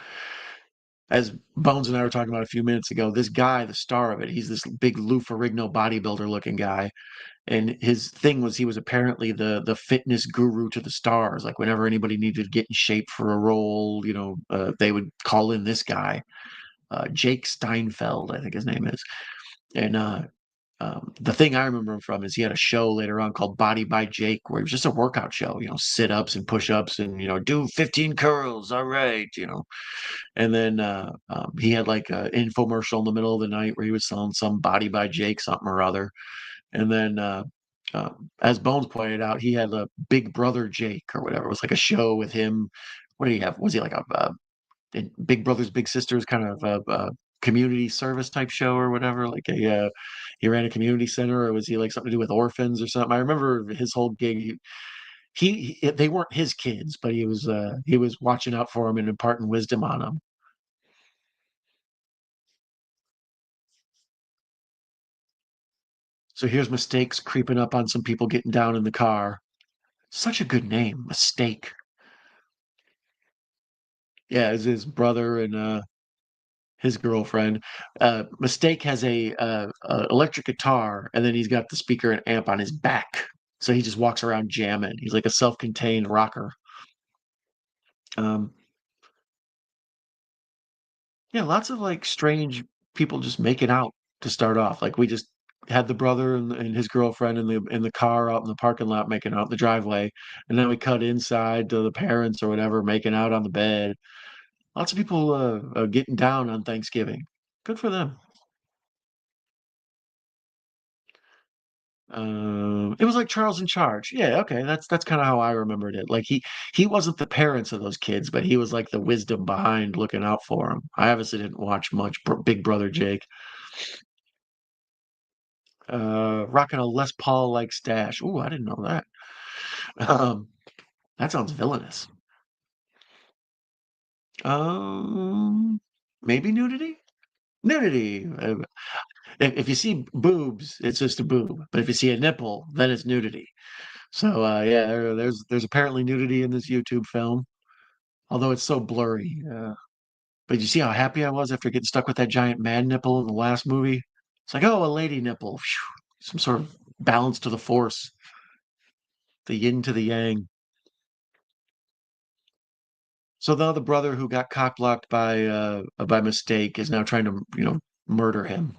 as Bones and I were talking about a few minutes ago, this guy, the star of it, he's this big Lou Ferrigno bodybuilder looking guy, and his thing was he was apparently the fitness guru to the stars. Like whenever anybody needed to get in shape for a role, they would call in this guy, Jake Steinfeld, I think his name is, and The thing I remember him from is he had a show later on called Body by Jake, where it was just a workout show, sit ups and push ups and, do 15 curls. All right. And then he had like an infomercial in the middle of the night where he was selling some Body by Jake something or other. And then, as Bones pointed out, he had a Big Brother Jake or whatever. It was like a show with him. What did he have? Was he like a Big Brothers Big Sisters kind of a community service type show or whatever? Like he ran a community center, or was he like something to do with orphans or something? I remember his whole gig. They weren't his kids, but he was watching out for them and imparting wisdom on them. So here's Mistakes creeping up on some people getting down in the car. Such a good name, Mistake. Yeah, it's his brother and his girlfriend. Mistake has a electric guitar, and then he's got the speaker and amp on his back, so he just walks around jamming. He's like a self-contained rocker. Um, yeah, lots of like strange people just making out to start off. Like we just had the brother and his girlfriend in the car out in the parking lot making out in the driveway, and then we cut inside to the parents or whatever making out on the bed. Lots of people getting down on Thanksgiving. Good for them. It was like Charles in Charge. Yeah, okay, that's kind of how I remembered it. Like he wasn't the parents of those kids, but he was like the wisdom behind looking out for them. I obviously didn't watch much Big Brother Jake. Rocking a Les Paul like stash. Ooh, I didn't know that. Um, that sounds villainous. Um, maybe nudity. Nudity. If you see boobs, it's just a boob. But if you see a nipple, then it's nudity. So yeah, there's apparently nudity in this YouTube film, although it's so blurry. But you see how happy I was after getting stuck with that giant man nipple in the last movie? It's like, oh, a lady nipple. Phew, some sort of balance to the force, the yin to the yang. So now the brother who got cockblocked by Mistake is now trying to, murder him.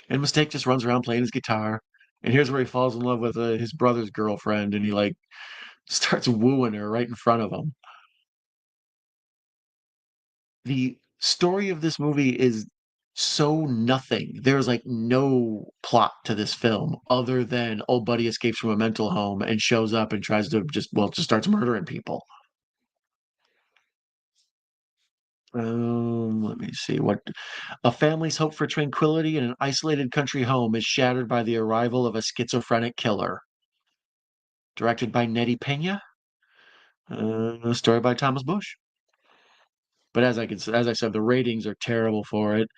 And Mistake just runs around playing his guitar. And here's where he falls in love with his brother's girlfriend, and he like starts wooing her right in front of him. The story of this movie is so nothing. There's like no plot to this film other than old buddy escapes from a mental home and shows up and tries to just starts murdering people. Let me see what a family's hope for tranquility in an isolated country home is shattered by the arrival of a schizophrenic killer. Directed by Nettie Peña, a story by Thomas Bush. But as I said, the ratings are terrible for it.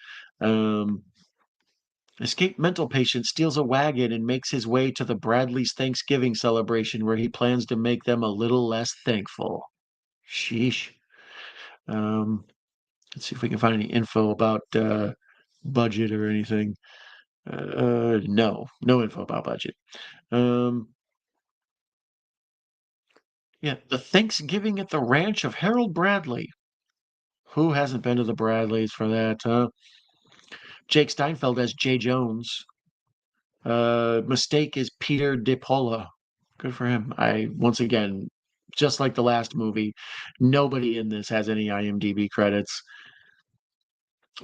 Um, Escaped mental patient steals a wagon and makes his way to the Bradleys' Thanksgiving celebration where he plans to make them a little less thankful. Sheesh. Um, let's see if we can find any info about budget or anything. No info about budget. Um, yeah, the Thanksgiving at the ranch of Harold Bradley. Who hasn't been to the Bradleys for that, huh? Jake Steinfeld as Jay Jones. Mistake is Peter De Paula. Good for him. Once again, just like the last movie, nobody in this has any IMDb credits.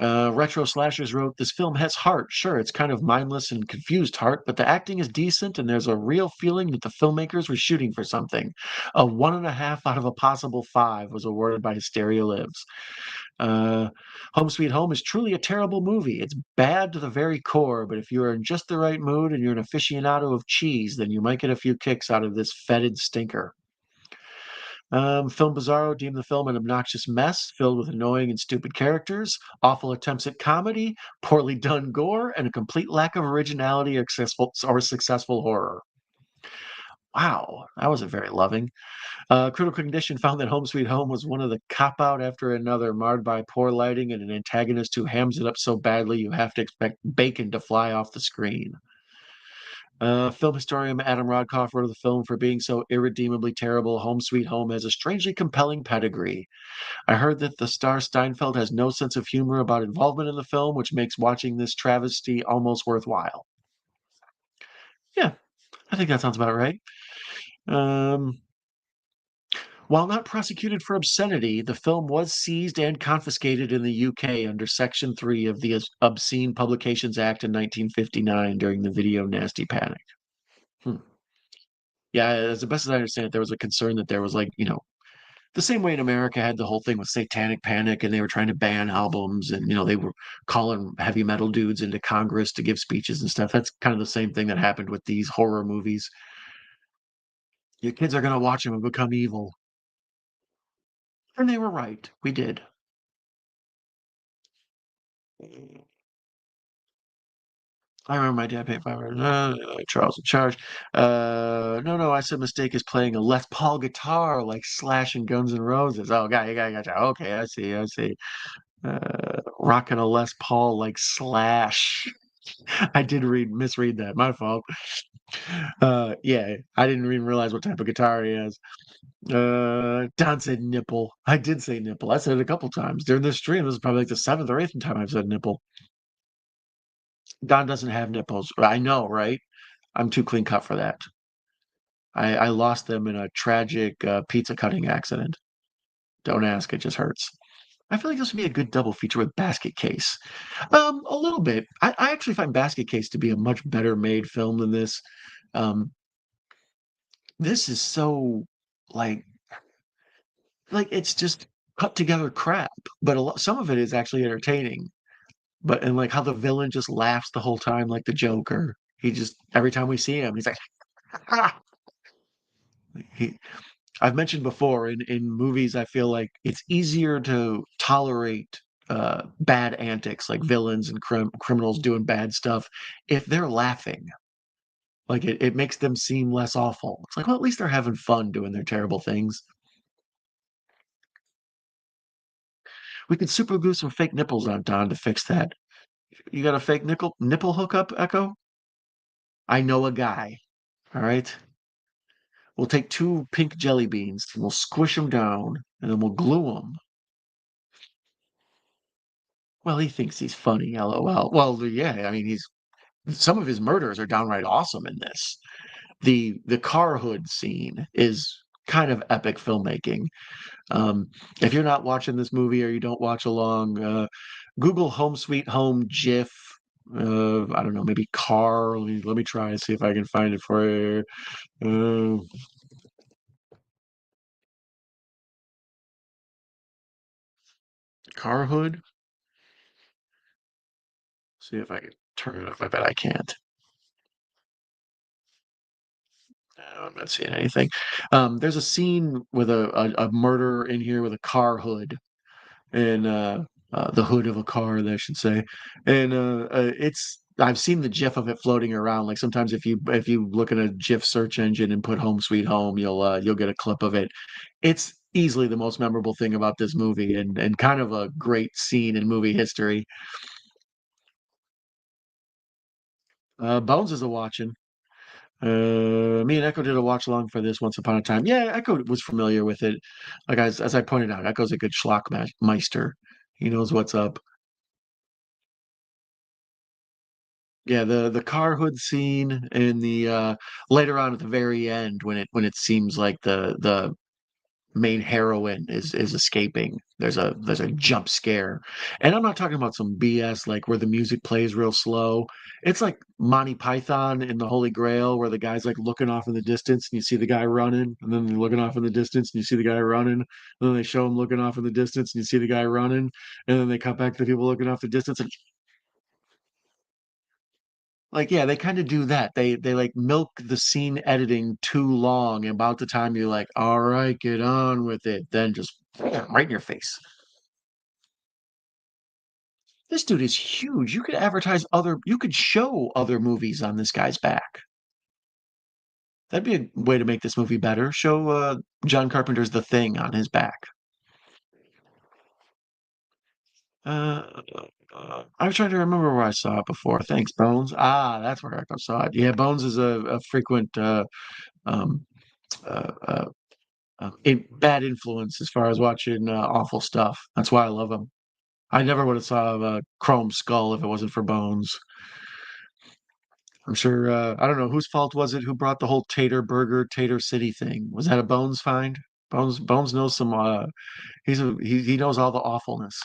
Retro Slashers wrote, "This film has heart. Sure, it's kind of mindless and confused heart, but the acting is decent and there's a real feeling that the filmmakers were shooting for something. A 1.5 out of a possible 5 was awarded by Hysteria Lives. Uh, Home Sweet Home is truly a terrible movie. It's bad to the very core, but if you are in just the right mood and you're an aficionado of cheese, then you might get a few kicks out of this fetid stinker." Film Bizarro deemed the film an obnoxious mess filled with annoying and stupid characters, awful attempts at comedy, poorly done gore, and a complete lack of originality or successful horror. Wow, that wasn't very loving. Critical Condition found that Home Sweet Home was one of the cop out after another, marred by poor lighting and an antagonist who hams it up so badly you have to expect bacon to fly off the screen. Film historian Adam Rodkoff wrote of the film for being so irredeemably terrible. Home Sweet Home has a strangely compelling pedigree. I heard that the star Steinfeld has no sense of humor about involvement in the film, which makes watching this travesty almost worthwhile. Yeah, I think that sounds about right. Um, while not prosecuted for obscenity, the film was seized and confiscated in the UK under Section 3 of the Obscene Publications Act in 1959 during the Video Nasty Panic. Hmm. Yeah, as the best as I understand it, there was a concern that there was like, the same way in America had the whole thing with Satanic Panic and they were trying to ban albums and, they were calling heavy metal dudes into Congress to give speeches and stuff. That's kind of the same thing that happened with these horror movies. Your kids are going to watch them and become evil. And they were right. We did. I remember my dad paying $500. Charles in charge. No, I said mistake is playing a Les Paul guitar like Slash and Guns N' Roses. Oh, gotcha. Okay, I see. Rocking a Les Paul like Slash. I did misread that. My fault. Yeah, I didn't even realize what type of guitar he has. Don said nipple. I did say nipple. I said it a couple times during this stream. This is probably like the seventh or eighth time I've said nipple. Don doesn't have nipples. I know, right? I'm too clean cut for that. I lost them in a tragic pizza cutting accident. Don't ask, it just hurts. I feel like this would be a good double feature with Basket Case. A little bit. I actually find Basket Case to be a much better made film than this. Um, this is so like it's just cut together crap, but some of it is actually entertaining. But and like how the villain just laughs the whole time, like the Joker. He just every time we see him, he's like, he I've mentioned before in movies, I feel like it's easier to tolerate bad antics, like villains and criminals doing bad stuff, if they're laughing. Like it makes them seem less awful. It's like, well, at least they're having fun doing their terrible things. We could super glue some fake nipples on Don to fix that. You got a fake nipple hookup, Echo? I know a guy. All right. We'll take two pink jelly beans and we'll squish them down and then we'll glue them. Well, he thinks he's funny, LOL. Well, yeah, I mean, he's some of his murders are downright awesome in this. The car hood scene is kind of epic filmmaking. If you're not watching this movie or you don't watch along, Google Home Sweet Home GIF. I don't know, maybe car. Let me try and see if I can find it for you. Uh, car hood. See if I can turn it off. I bet I can't. No, I'm not seeing anything. There's a scene with a murder in here with a car hood and the hood of a car, I should say. And it's I've seen the GIF of it floating around. Like sometimes if you look at a GIF search engine and put "Home Sweet Home," you'll get a clip of it. It's easily the most memorable thing about this movie, and kind of a great scene in movie history. Bones is a watching. Me and Echo did a watch along for this once upon a time. Yeah, Echo was familiar with it. Like as I pointed out, Echo's a good schlockmeister. He knows what's up. Yeah, the car hood scene and the later on at the very end when it seems like the main heroine is escaping. There's a jump scare. And I'm not talking about some BS like where the music plays real slow. It's like Monty Python in the Holy Grail where the guy's like looking off in the distance and you see the guy running and then they're looking off in the distance and you see the guy running and then they show him looking off in the distance and you see the guy running and then they cut back to the people looking off the distance and like, yeah, they kinda do that. They, like, milk the scene editing too long, and about the time you're like, "Alright, get on with it," then just right in your face. This dude is huge. You could show other movies on this guy's back. That'd be a way to make this movie better. Show, John Carpenter's The Thing on his back. Uh, I'm trying to remember where I saw it before. Thanks, Bones. Ah, that's where I saw it. Yeah, Bones is a frequent, um, uh, uh bad influence as far as watching awful stuff. That's why I love him. I never would have saw Chrome Skull if it wasn't for Bones. I'm sure. I don't know whose fault was it. Who brought the whole Tater Burger, Tater City thing? Was that a Bones find? Bones knows some. He knows all the awfulness.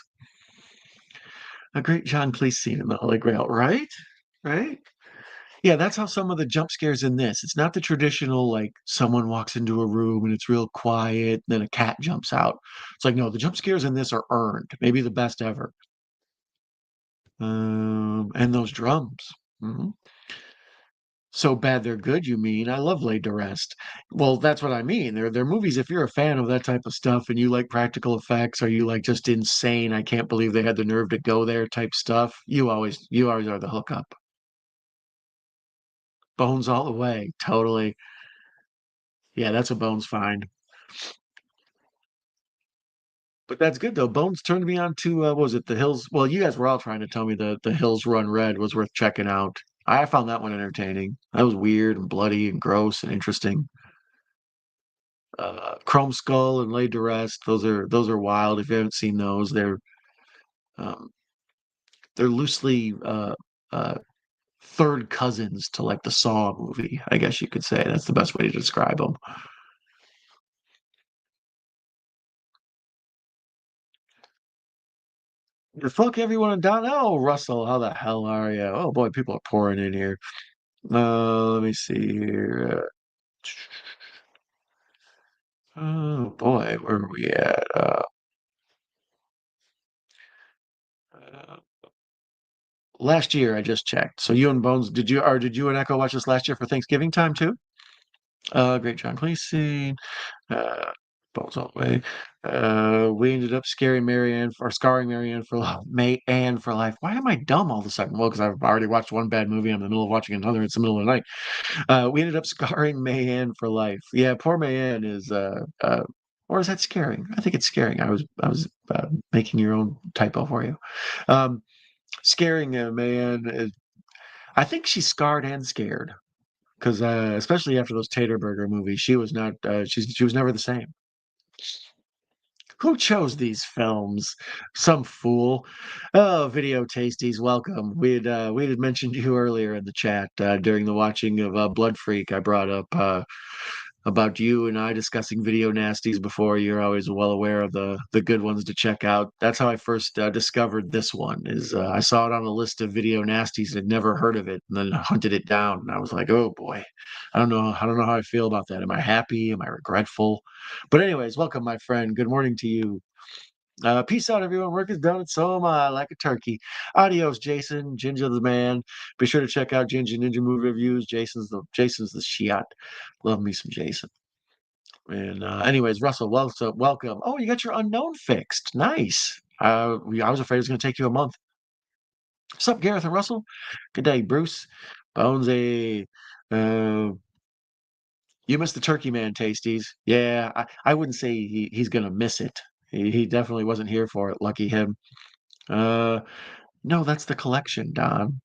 A great John Cleese scene in the Holy Grail, right? Right? Yeah, that's how some of the jump scares in this. It's not the traditional like someone walks into a room and it's real quiet, then a cat jumps out. It's like no, the jump scares in this are earned, maybe the best ever. And those drums. Mhm. So bad they're good, you mean? I love Laid to Rest. Well, that's what I mean. They're movies. If you're a fan of that type of stuff and you like practical effects, or you like just insane, I can't believe they had the nerve to go there type stuff, you always are the hookup. Bones all the way. Totally. Yeah, that's a Bones find. But that's good though. Bones turned me on to what was it, The Hills? Well, you guys were all trying to tell me the Hills Run Red was worth checking out. I found that one entertaining. That was weird and bloody and gross and interesting. Chrome Skull and Laid to Rest. Those are wild. If you haven't seen those, um, they're loosely uh, third cousins to like the Saw movie. I guess you could say that's the best way to describe them. Fuck everyone and Don. Oh, Russell, how the hell are you? Oh boy, people are pouring in here. Let me see here. Oh boy, where are we at? Uh, last year I just checked. So you and Bones, did you and Echo watch this last year for Thanksgiving time too? Great John Cleese. Uh, Bones all the way. We ended up scarring Marianne for life. May Ann for life. Why am I dumb all of a sudden? Well, because I've already watched one bad movie. I'm in the middle of watching another. It's the middle of the night. We ended up scarring Mayanne for life. Yeah, poor Mayanne is or is that scaring? I think it's scaring. I was making your own typo for you. Um, scaring Mayanne is, I think she's scarred and scared because especially after those Tater Burger movies, she was not she was never the same. Who chose these films? Some fool. Oh, video tasties, welcome. We had mentioned you earlier in the chat during the watching of Blood Freak. I brought up about you and I discussing video nasties before. You're always well aware of the good ones to check out. That's how I first discovered this one. Is I saw it on a list of video nasties and had never heard of it, and then hunted it down. And I was like, oh boy, I don't know how I feel about that. Am I happy? Am I regretful? But anyways, welcome, my friend. Good morning to you. Peace out, everyone. Work is done, and so am I, like a turkey. Adios, Jason, Ginger the man. Be sure to check out Ginger Ninja movie reviews. Jason's the shiat. Love me some Jason. And anyways, Russell, welcome. Oh, you got your unknown fixed. Nice. I was afraid it was going to take you a month. What's up, Gareth and Russell? Good day, Bruce. Bonesy. Uh, you missed the Turkey Man tasties. Yeah, I wouldn't say he's going to miss it. He definitely wasn't here for it. Lucky him. Uh, no, that's the collection, Don.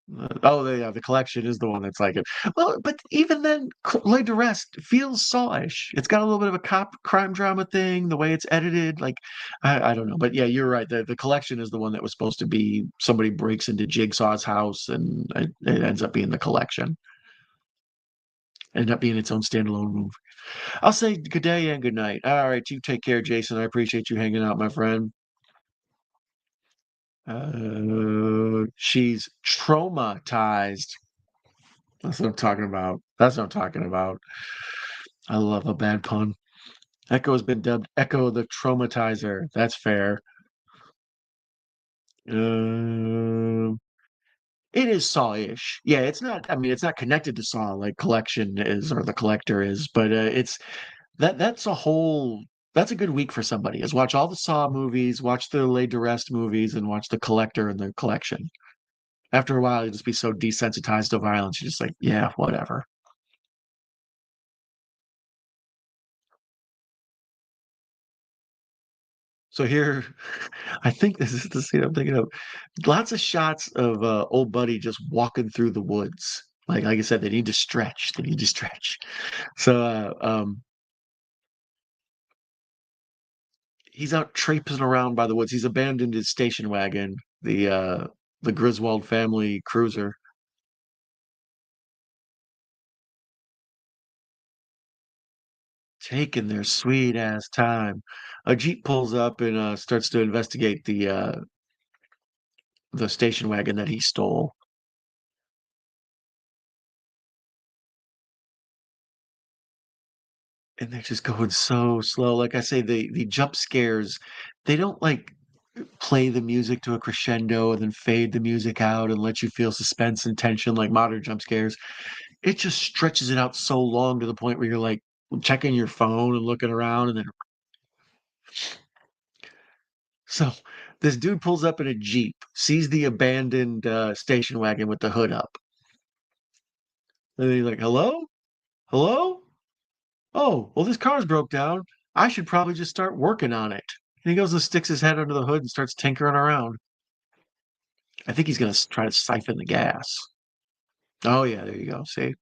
Yeah, the collection is the one that's like it. Well, but even then, Laid to Rest feels sawish. It's got a little bit of a cop crime drama thing, the way it's edited. Like, I don't know, but yeah, you're right. The collection is the one that was supposed to be somebody breaks into Jigsaw's house, and it ends up being the collection. End up being its own standalone movie. I'll say good day and good night. All right, you take care, Jason. I appreciate you hanging out, my friend. She's traumatized. That's what I'm talking about. That's what I'm talking about. I love a bad pun. Echo has been dubbed Echo the Traumatizer. That's fair. Um, it is Saw-ish. Yeah, it's not. I mean, it's not connected to Saw like Collection is or the Collector is, but it's that's a whole. That's a good week for somebody. Is watch all the Saw movies, watch the Laid to Rest movies, and watch the Collector and the Collection. After a while, you just be so desensitized to violence. You're just like, yeah, whatever. So here, I think this is the scene I'm thinking of. Lots of shots of old buddy just walking through the woods. Like I said, they need to stretch. They need to stretch. So he's out traipsing around by the woods. He's abandoned his station wagon, the Griswold family cruiser. taking their sweet ass time. A Jeep pulls up and starts to investigate the station wagon that he stole. And they're just going so slow. Like I say, the jump scares, they don't like play the music to a crescendo and then fade the music out and let you feel suspense and tension like modern jump scares. It just stretches it out so long to the point where you're like checking your phone and looking around and then so this dude pulls up in a Jeep, sees the abandoned station wagon with the hood up. And he's like, "Hello? Hello? Oh, well, this car's broke down. I should probably just start working on it." And he goes and sticks his head under the hood and starts tinkering around. I think he's going to try to siphon the gas. Oh, yeah, there you go. See?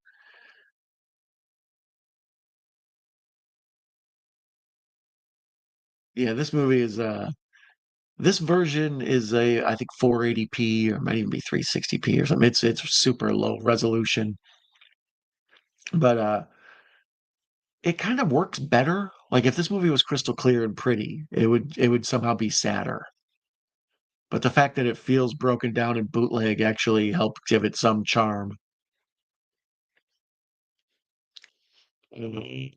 Yeah, this movie is this version is a I think 480p or might even be 360p or something. It's super low resolution, but it kind of works better. Like if this movie was crystal clear and pretty, it would somehow be sadder. But the fact that it feels broken down and bootleg actually helped give it some charm. Mhm.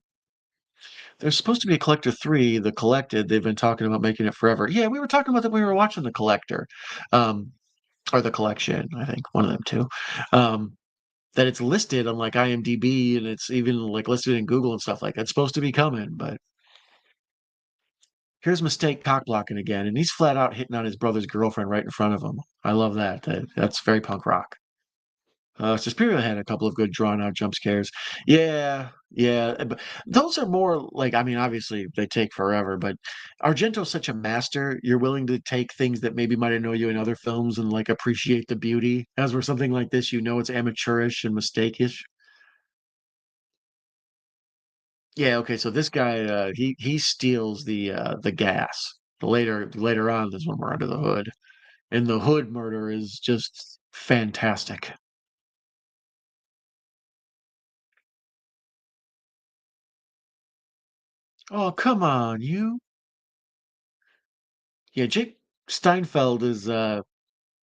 There's supposed to be a Collector 3, The Collected. They've been talking about making it forever. Yeah, we were talking about that when we were watching The Collector, um, or The Collection, I think, one of them two. Um, that it's listed on like IMDb and it's even like listed in Google and stuff like that. It's supposed to be coming, but here's Mistake cock blocking again, and he's flat out hitting on his brother's girlfriend right in front of him. I love that. That's very punk rock. Suspiria had a couple of good drawn out jump scares. Yeah, yeah. But those are more like, I mean, obviously they take forever, but Argento's such a master. You're willing to take things that maybe might annoy you in other films and like appreciate the beauty. As where something like this, you know, it's amateurish and mistake-ish. Yeah, okay. So this guy, he steals the gas. Later on, is when we're under the hood, and the hood murder is just fantastic. Oh, come on, you. Yeah, Jake Steinfeld is I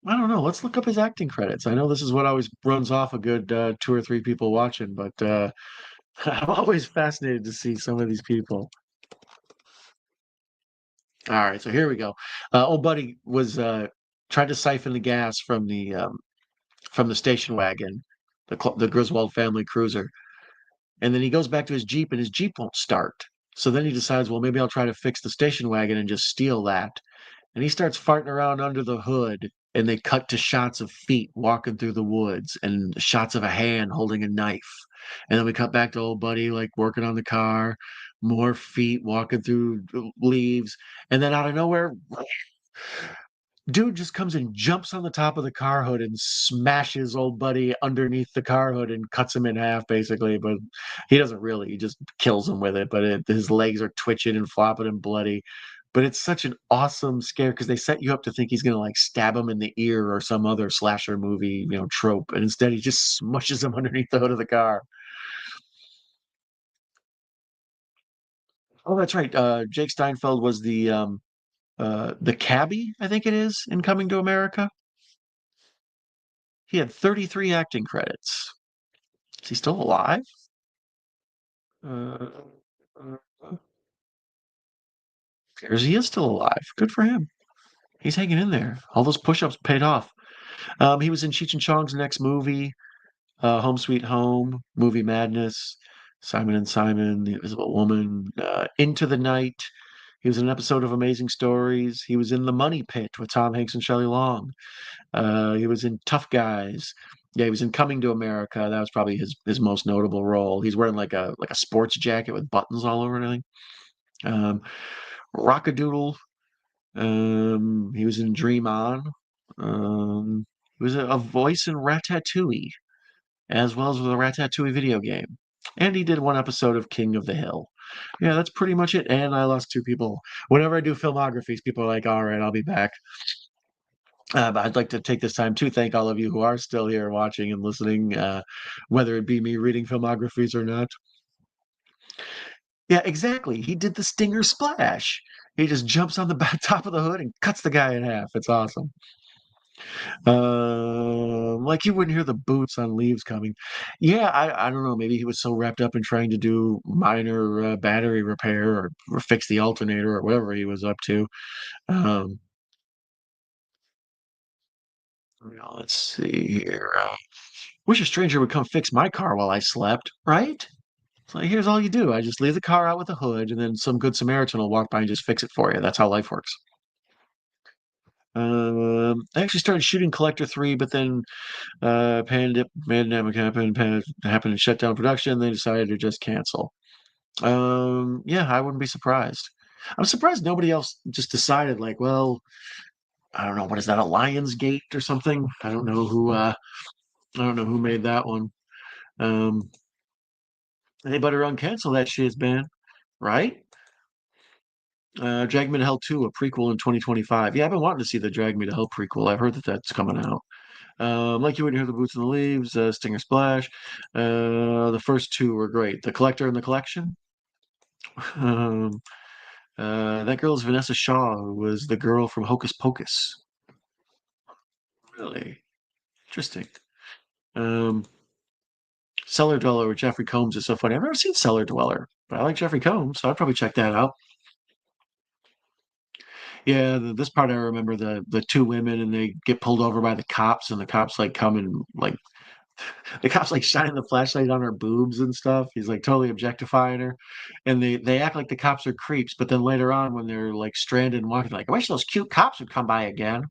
don't know. Let's look up his acting credits. I know this is what always runs off a good two or three people watching, but I'm always fascinated to see some of these people. All right, so here we go. Old buddy was trying to siphon the gas from the station wagon, the Griswold family cruiser, and then he goes back to his Jeep, and his Jeep won't start. So then he decides, well, maybe I'll try to fix the station wagon and just steal that. And he starts farting around under the hood, and they cut to shots of feet walking through the woods and shots of a hand holding a knife. And then we cut back to old buddy like working on the car, more feet walking through leaves, and then out of nowhere, dude just comes and jumps on the top of the car hood and smashes old buddy underneath the car hood and cuts him in half basically, but he doesn't really, he just kills him with it, but his legs are twitching and flopping and bloody. But it's such an awesome scare because they set you up to think he's gonna like stab him in the ear or some other slasher movie, trope, and instead he just smushes him underneath the hood of the car. Oh, that's right. Jake Steinfeld was the cabbie, I think it is, in Coming to America. He had 33 acting credits. Is he still alive? Uh, uh, appears he is still alive. Good for him. He's hanging in there. All those push-ups paid off. He was in Cheech and Chong's next movie, Home Sweet Home, Movie Madness, Simon and Simon, The Invisible Woman, Into the Night. He was in an episode of Amazing Stories. He was in The Money Pit with Tom Hanks and Shelley Long. He was in Tough Guys. Yeah, he was in Coming to America. That was probably his most notable role. He's wearing like a sports jacket with buttons all over and everything. Um, Rockadoodle. He was in Dream On. He was a voice in Ratatouille, as well as with a Ratatouille video game. And he did one episode of King of the Hill. Yeah, that's pretty much it. And I lost two people. Whenever I do filmographies, people are like, all right, I'll be back. But I'd like to take this time to thank all of you who are still here watching and listening, whether it be me reading filmographies or not. Yeah, exactly. He did the stinger splash. He just jumps on the back top of the hood and cuts the guy in half. It's awesome. Like you wouldn't hear the boots on leaves coming. Yeah, I don't know. Maybe he was so wrapped up in trying to do minor battery repair or fix the alternator or whatever he was up to. Um, let's see here. Wish a stranger would come fix my car while I slept, right? So here's all you do. I just leave the car out with the hood, and then some good Samaritan will walk by and just fix it for you. That's how life works. I actually started shooting Collector 3, but then pandemic happened and shut down production. They decided to just cancel. Yeah, I wouldn't be surprised. I'm surprised nobody else just decided like, well, I don't know, what is that, a Lion's Gate or something? I don't know who made that one. Um, they better uncancel that shit, man. Right? Drag Me to Hell 2, a prequel in 2025. Yeah, I've been wanting to see the Drag Me to Hell prequel. I've heard that that's coming out. Like You Wouldn't Hear the Boots in the Leaves, Stinger Splash. The first two were great. The Collector and the Collection. Um, that girl is Vinessa Shaw, who was the girl from Hocus Pocus. Really interesting. Um, Cellar Dweller with Jeffrey Combs is so funny. I've never seen Cellar Dweller, but I like Jeffrey Combs, so I'd probably check that out. Yeah, this part I remember the two women and they get pulled over by the cops and the cops like come and like the cops like shining the flashlight on her boobs and stuff. He's like totally objectifying her, and they act like the cops are creeps. But then later on, when they're like stranded and walking, like I wish those cute cops would come by again.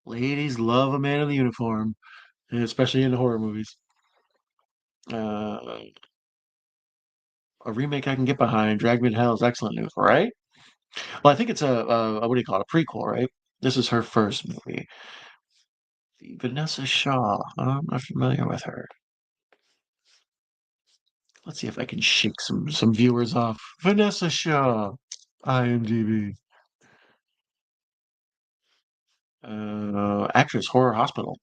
Ladies love a man in the uniform, especially in the horror movies. Uh, a remake I can get behind. Drag Me to Hell is excellent news, right? Well, I think it's a what do you call it? A prequel, right? This is her first movie. Vinessa Shaw. I'm not familiar with her. Let's see if I can shake some viewers off. Vinessa Shaw, IMDb. Actress, Horror Hospital,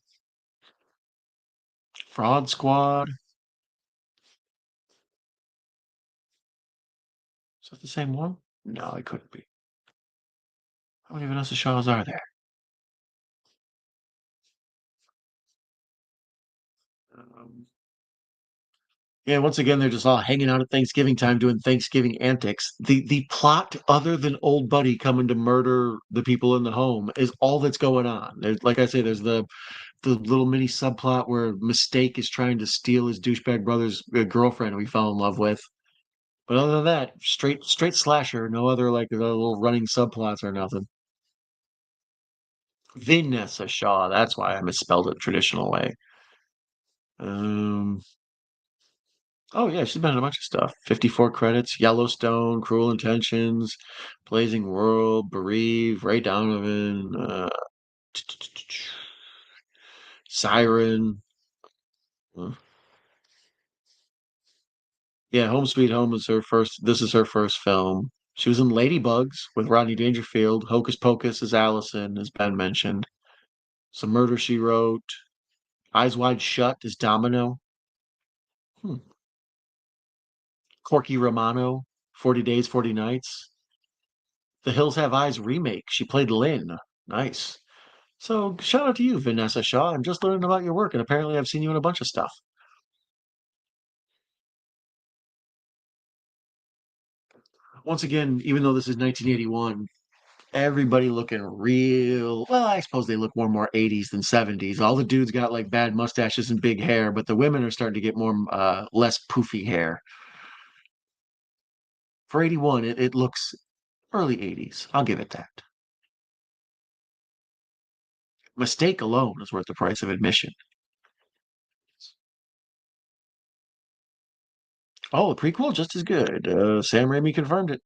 Fraud Squad. Is that the same one? No, it couldn't be. How many Vanessa Shaws are there? Um, yeah, once again, they're just all hanging out at Thanksgiving time doing Thanksgiving antics. The plot, other than old buddy coming to murder the people in the home, is all that's going on. There's, like I say, there's the little mini subplot where Mistake is trying to steal his douchebag brother's girlfriend who he fell in love with. But other than that, straight slasher. No other like little running subplots or nothing. Vinessa Shaw. That's why I misspelled it traditional way. Um. Oh yeah, she's been in a bunch of stuff. 54 credits. Yellowstone, Cruel Intentions, Blazing World, Bereave, Ray Donovan, Siren. uh, Yeah, Home Sweet Home is her first. This is her first film. She was in Ladybugs with Rodney Dangerfield. Hocus Pocus is Allison, as Ben mentioned. Some Murder She Wrote. Eyes Wide Shut is Domino. Hmm. Corky Romano, 40 Days, 40 Nights. The Hills Have Eyes remake. She played Lynn. Nice. So shout out to you, Vanessa Shaw. I'm just learning about your work, and apparently I've seen you in a bunch of stuff. Once again, even though this is 1981, everybody looking real. Well, I suppose they look more 80s than 70s. All the dudes got like bad mustaches and big hair, but the women are starting to get more less poofy hair. For 81, it looks early 80s. I'll give it that. Mistake alone is worth the price of admission. Oh, the prequel just as good. Sam Raimi confirmed it.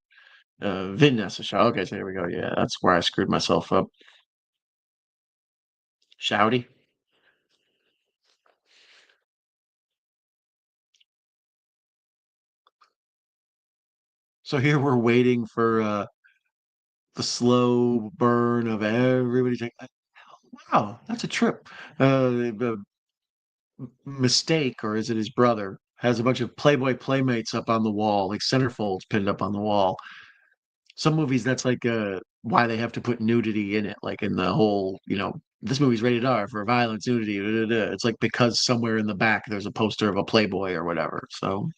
Vinessa Shaw. Okay, so here we go. Yeah, that's where I screwed myself up. Shouty. So here we're waiting for the slow burn of everybody. Wow, that's a trip. The mistake, or is it his brother? has a bunch of Playboy playmates up on the wall, like centerfolds pinned up on the wall. Some movies that's like why they have to put nudity in it, like in the whole, this movie's rated R for violence, nudity. Da, da, da. It's like because somewhere in the back there's a poster of a Playboy or whatever. So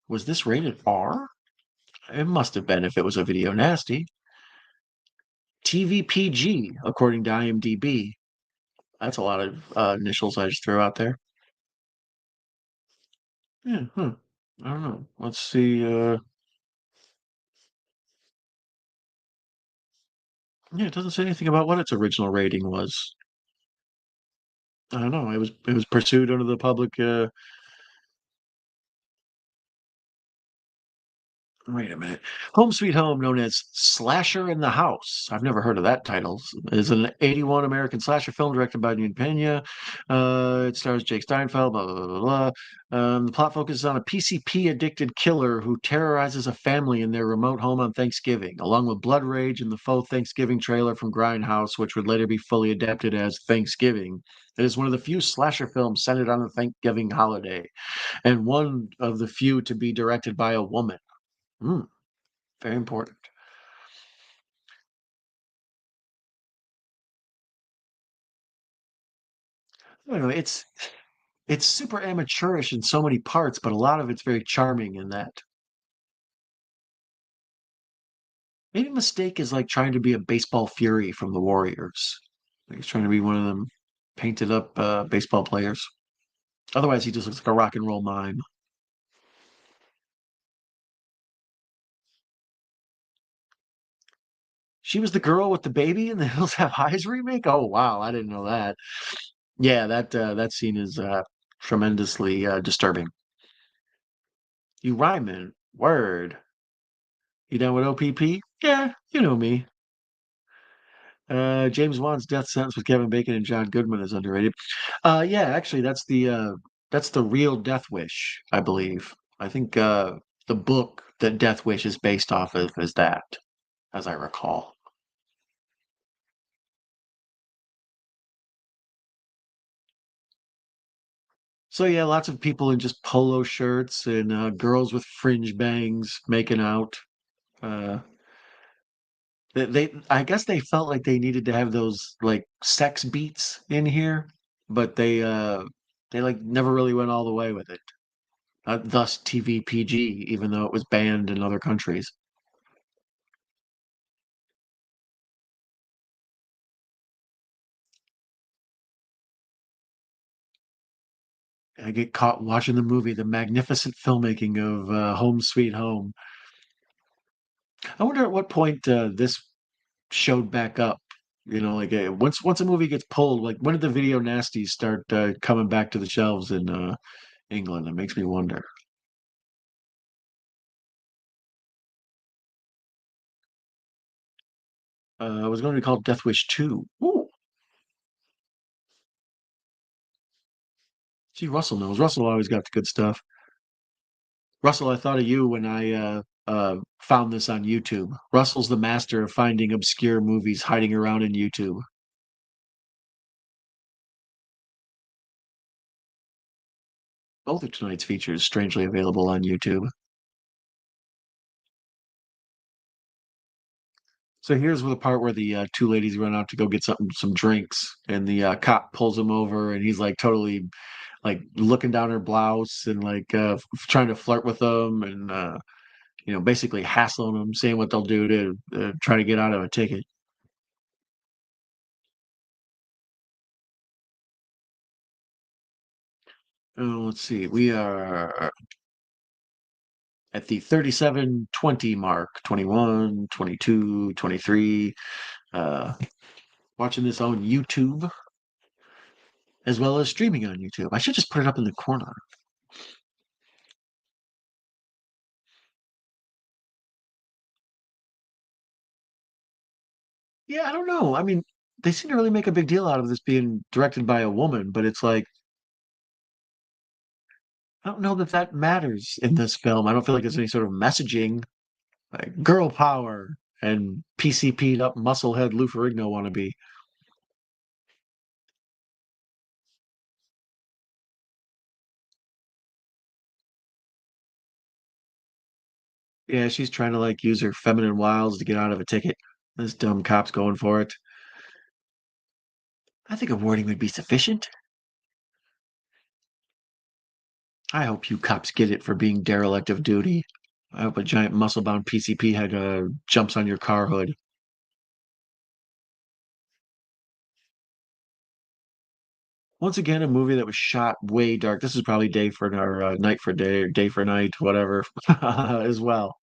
was this rated R? It must have been if it was a video nasty. TVPG, according to IMDb. That's a lot of initials I just threw out there. Yeah, huh. I don't know. Let's see. Yeah, it doesn't say anything about what its original rating was. I don't know. It was pursued under the public. Wait a minute. Home Sweet Home, known as Slasher in the House. I've never heard of that title. Is an '81 American slasher film directed by Nettie Peña. It stars Jake Steinfeld. Blah blah blah blah. The plot focuses on a PCP addicted killer who terrorizes a family in their remote home on Thanksgiving, along with Blood Rage and the faux Thanksgiving trailer from Grindhouse, which would later be fully adapted as Thanksgiving. It is one of the few slasher films centered on the Thanksgiving holiday, and one of the few to be directed by a woman. Mm, very important. I don't know, it's super amateurish in so many parts, but a lot of it's very charming in that. Maybe Mistake is like trying to be a baseball fury from the Warriors. Like he's trying to be one of them painted up baseball players. Otherwise, he just looks like a rock and roll mime. She was the girl with the baby in the Hills Have Eyes remake. Oh wow, I didn't know that. Yeah, that scene is tremendously disturbing. You rhyming word. You down with OPP? Yeah, you know me. James Wan's death sentence with Kevin Bacon and John Goodman is underrated. Yeah, actually, that's the real Death Wish, I believe. I think the book that Death Wish is based off of is that, as I recall. So yeah, lots of people in just polo shirts and girls with fringe bangs making out. Uh, I guess they felt like they needed to have those like sex beats in here, but they like never really went all the way with it. Thus TVPG, even though it was banned in other countries. I get caught watching the movie, the magnificent filmmaking of Home Sweet Home. I wonder at what point this showed back up. Like once a movie gets pulled, like when did the video nasties start coming back to the shelves in England? It makes me wonder. It was going to be called Death Wish 2. Ooh, see, Russell knows. Russell always got the good stuff. Russell, I thought of you when I found this on YouTube. Russell's the master of finding obscure movies hiding around in YouTube. Both of tonight's features strangely available on YouTube. So here's the part where the two ladies run out to go get some drinks, and the cop pulls him over, and he's like totally like looking down her blouse and like trying to flirt with them, and basically hassling them, saying what they'll do to try to get out of a ticket. Let's see, we are at the 37:20 mark, 21, 22, 23. Uh, watching this on YouTube as well as streaming on YouTube. I should just put it up in the corner. Yeah, I don't know. I mean, they seem to really make a big deal out of this being directed by a woman, but it's like, I don't know that that matters in this film. I don't feel like there's any sort of messaging, like girl power and PCP'd up musclehead Lou Ferrigno wannabe. Yeah, she's trying to like use her feminine wiles to get out of a ticket. This dumb cop's going for it. I think a warning would be sufficient. I hope you cops get it for being derelict of duty. I hope a giant muscle-bound PCP head jumps on your car hood. Once again, a movie that was shot way dark. This is probably day for or night for day or day for night, whatever, as well.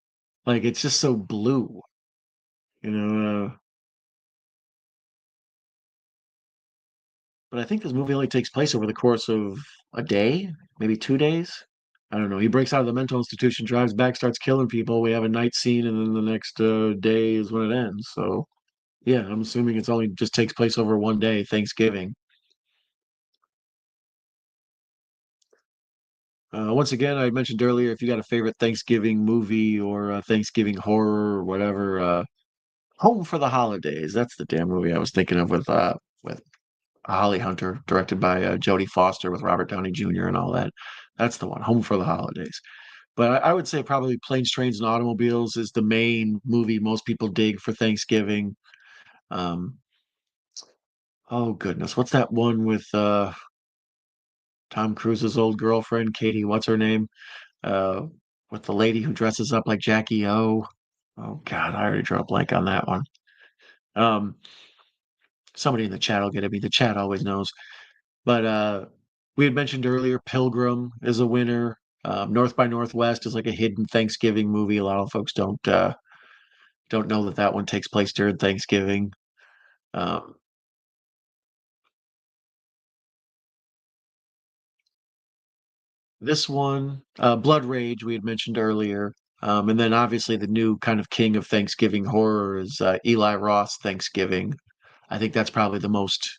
Like it's just so blue, you know. But I think this movie only takes place over the course of a day, maybe 2 days. I don't know. He breaks out of the mental institution, drives back, starts killing people. We have a night scene, and then the next day is when it ends. So yeah, I'm assuming it's only just takes place over one day, Thanksgiving. Once again, I mentioned earlier, if you got a favorite Thanksgiving movie or a Thanksgiving horror or whatever, Home for the Holidays. That's the damn movie I was thinking of with Holly Hunter, directed by Jodie Foster with Robert Downey Jr. and all that. That's the one, Home for the Holidays. But I would say probably Planes, Trains, and Automobiles is the main movie most people dig for Thanksgiving. Um, oh goodness, what's that one with Tom Cruise's old girlfriend, Katie? What's her name? Uh, with the lady who dresses up like Jackie O. Oh God, I already drew a blank on that one. Um, somebody in the chat will get it. Me, the chat always knows. But we had mentioned earlier, Pilgrim is a winner. North by Northwest is like a hidden Thanksgiving movie. A lot of folks don't know that that one takes place during Thanksgiving. Um, this one, Blood Rage, we had mentioned earlier. And then obviously the new kind of king of Thanksgiving horror is Eli Roth's Thanksgiving. I think that's probably the most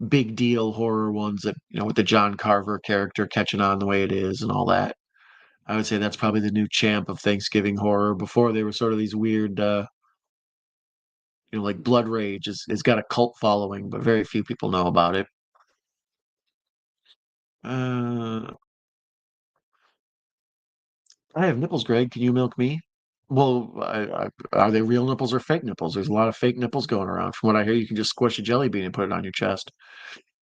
big deal horror ones that, with the John Carver character catching on the way it is and all that. I would say that's probably the new champ of Thanksgiving horror. Before they were sort of these weird, like Blood Rage is got a cult following, but very few people know about it. Uh, I have nipples, Greg. Can you milk me? Well, are they real nipples or fake nipples? There's a lot of fake nipples going around. From what I hear, you can just squish a jelly bean and put it on your chest.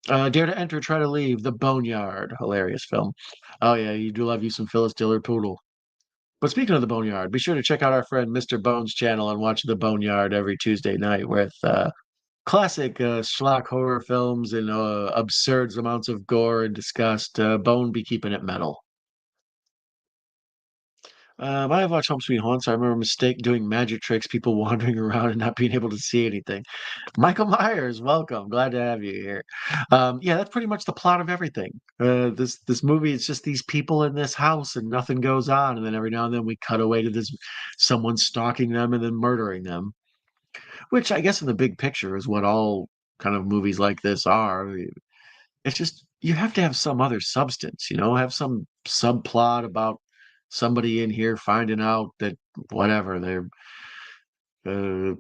Dare to enter, try to leave. The Boneyard, hilarious film. Oh yeah, you do love you some Phyllis Diller Poodle. But speaking of the Boneyard, be sure to check out our friend Mr. Bones' channel and watch the Boneyard every Tuesday night with classic schlock horror films and absurd amounts of gore and disgust. Bone be keeping it metal. I have watched Home Sweet Home, so I remember a mistake doing magic tricks, people wandering around and not being able to see anything. Michael Myers, welcome. Glad to have you here. Yeah, that's pretty much the plot of everything. This movie is just these people in this house and nothing goes on, and then every now and then we cut away to this someone stalking them and then murdering them, which I guess in the big picture is what all kind of movies like this are. It's just you have to have some other substance, have some subplot about somebody in here finding out that whatever they're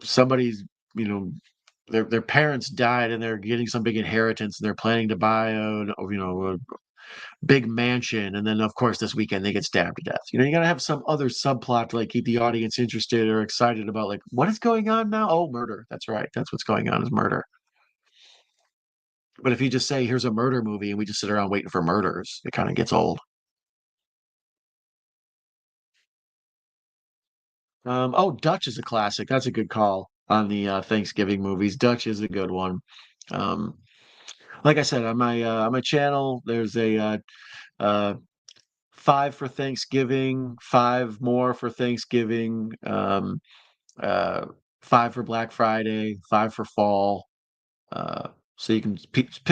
somebody's, you know, their parents died and they're getting some big inheritance and they're planning to buy a big mansion, and then of course this weekend they get stabbed to death. You got to have some other subplot to like keep the audience interested or excited about like what is going on now. Oh, murder. That's right, that's what's going on, is murder. But if you just say here's a murder movie and we just sit around waiting for murders, it kind of gets old. Oh, Dutch is a classic. That's a good call on the Thanksgiving movies. Dutch is a good one. Um, like I said, on my channel, there's a uh, five for Thanksgiving, five more for Thanksgiving, uh, five for Black Friday, five for fall. So you can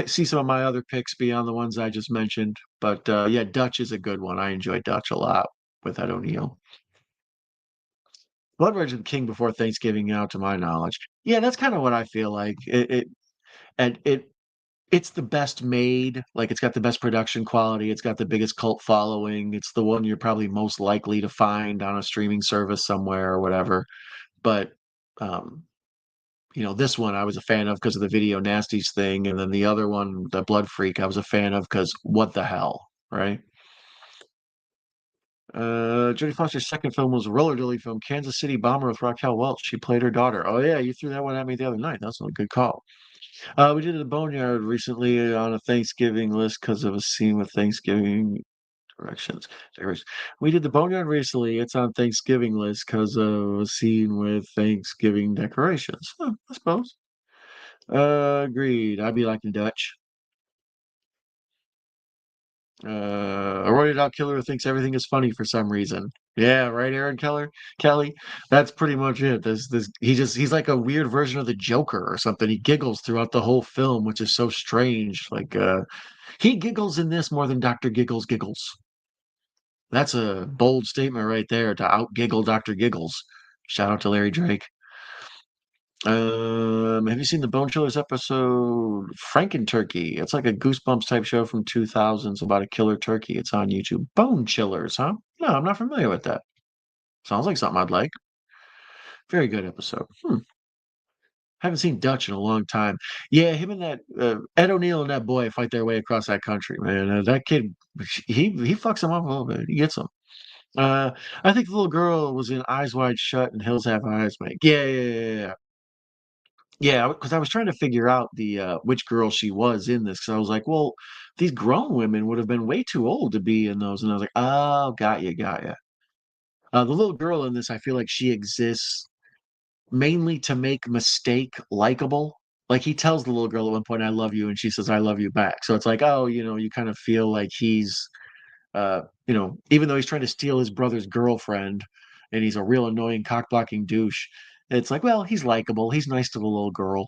see some of my other picks beyond the ones I just mentioned. But yeah, Dutch is a good one. I enjoy Dutch a lot with Ed O'Neill. Blood Rage and King before Thanksgiving, to my knowledge. Yeah, that's kind of what I feel like. And it's the best made. Like it's got the best production quality. It's got the biggest cult following. It's the one you're probably most likely to find on a streaming service somewhere or whatever. But um, this one I was a fan of because of the Video Nasties thing, and then the other one, the Blood Freak, I was a fan of because what the hell, right? Jodie Foster's second film was a roller derby film, Kansas City Bomber with Raquel Welch. She played her daughter. Oh yeah, you threw that one at me the other night. That's a good call. We did the Boneyard recently on a Thanksgiving list because of a scene with Thanksgiving directions. We did the Boneyard recently. It's on Thanksgiving list because of a scene with Thanksgiving decorations. Huh, I suppose. Agreed. I'd be liking Dutch. A roided out killer who thinks everything is funny for some reason. Yeah, right, Aaron Keller, Kelly. That's pretty much it. This he's like a weird version of the Joker or something. He giggles throughout the whole film, which is so strange. Like he giggles in this more than Dr. Giggles giggles. That's a bold statement right there to out giggle Dr. Giggles. Shout out to Larry Drake. Have you seen the Bone Chillers episode Franken Turkey? It's like a Goosebumps type show from 2000s about a killer turkey. It's on YouTube. Bone Chillers, huh? No, I'm not familiar with that. Sounds like something I'd like. Very good episode. Haven't seen Dutch in a long time. Yeah, him and that Ed O'Neill and that boy fight their way across that country, man. That kid, he fucks him up a little bit. He gets him. Uh, I think the little girl was in Eyes Wide Shut and Hills Have Eyes, man. Yeah. Yeah, because I was trying to figure out the which girl she was in this. Because I was like, well, these grown women would have been way too old to be in those, and I was like, oh, got you. The little girl in this, I feel like she exists mainly to make Mistake likable. Like he tells the little girl at one point, "I love you," and she says, "I love you back." So it's like, oh, you kind of feel like he's, even though he's trying to steal his brother's girlfriend, and he's a real annoying cock blocking douche. It's like, well, he's likable. He's nice to the little girl.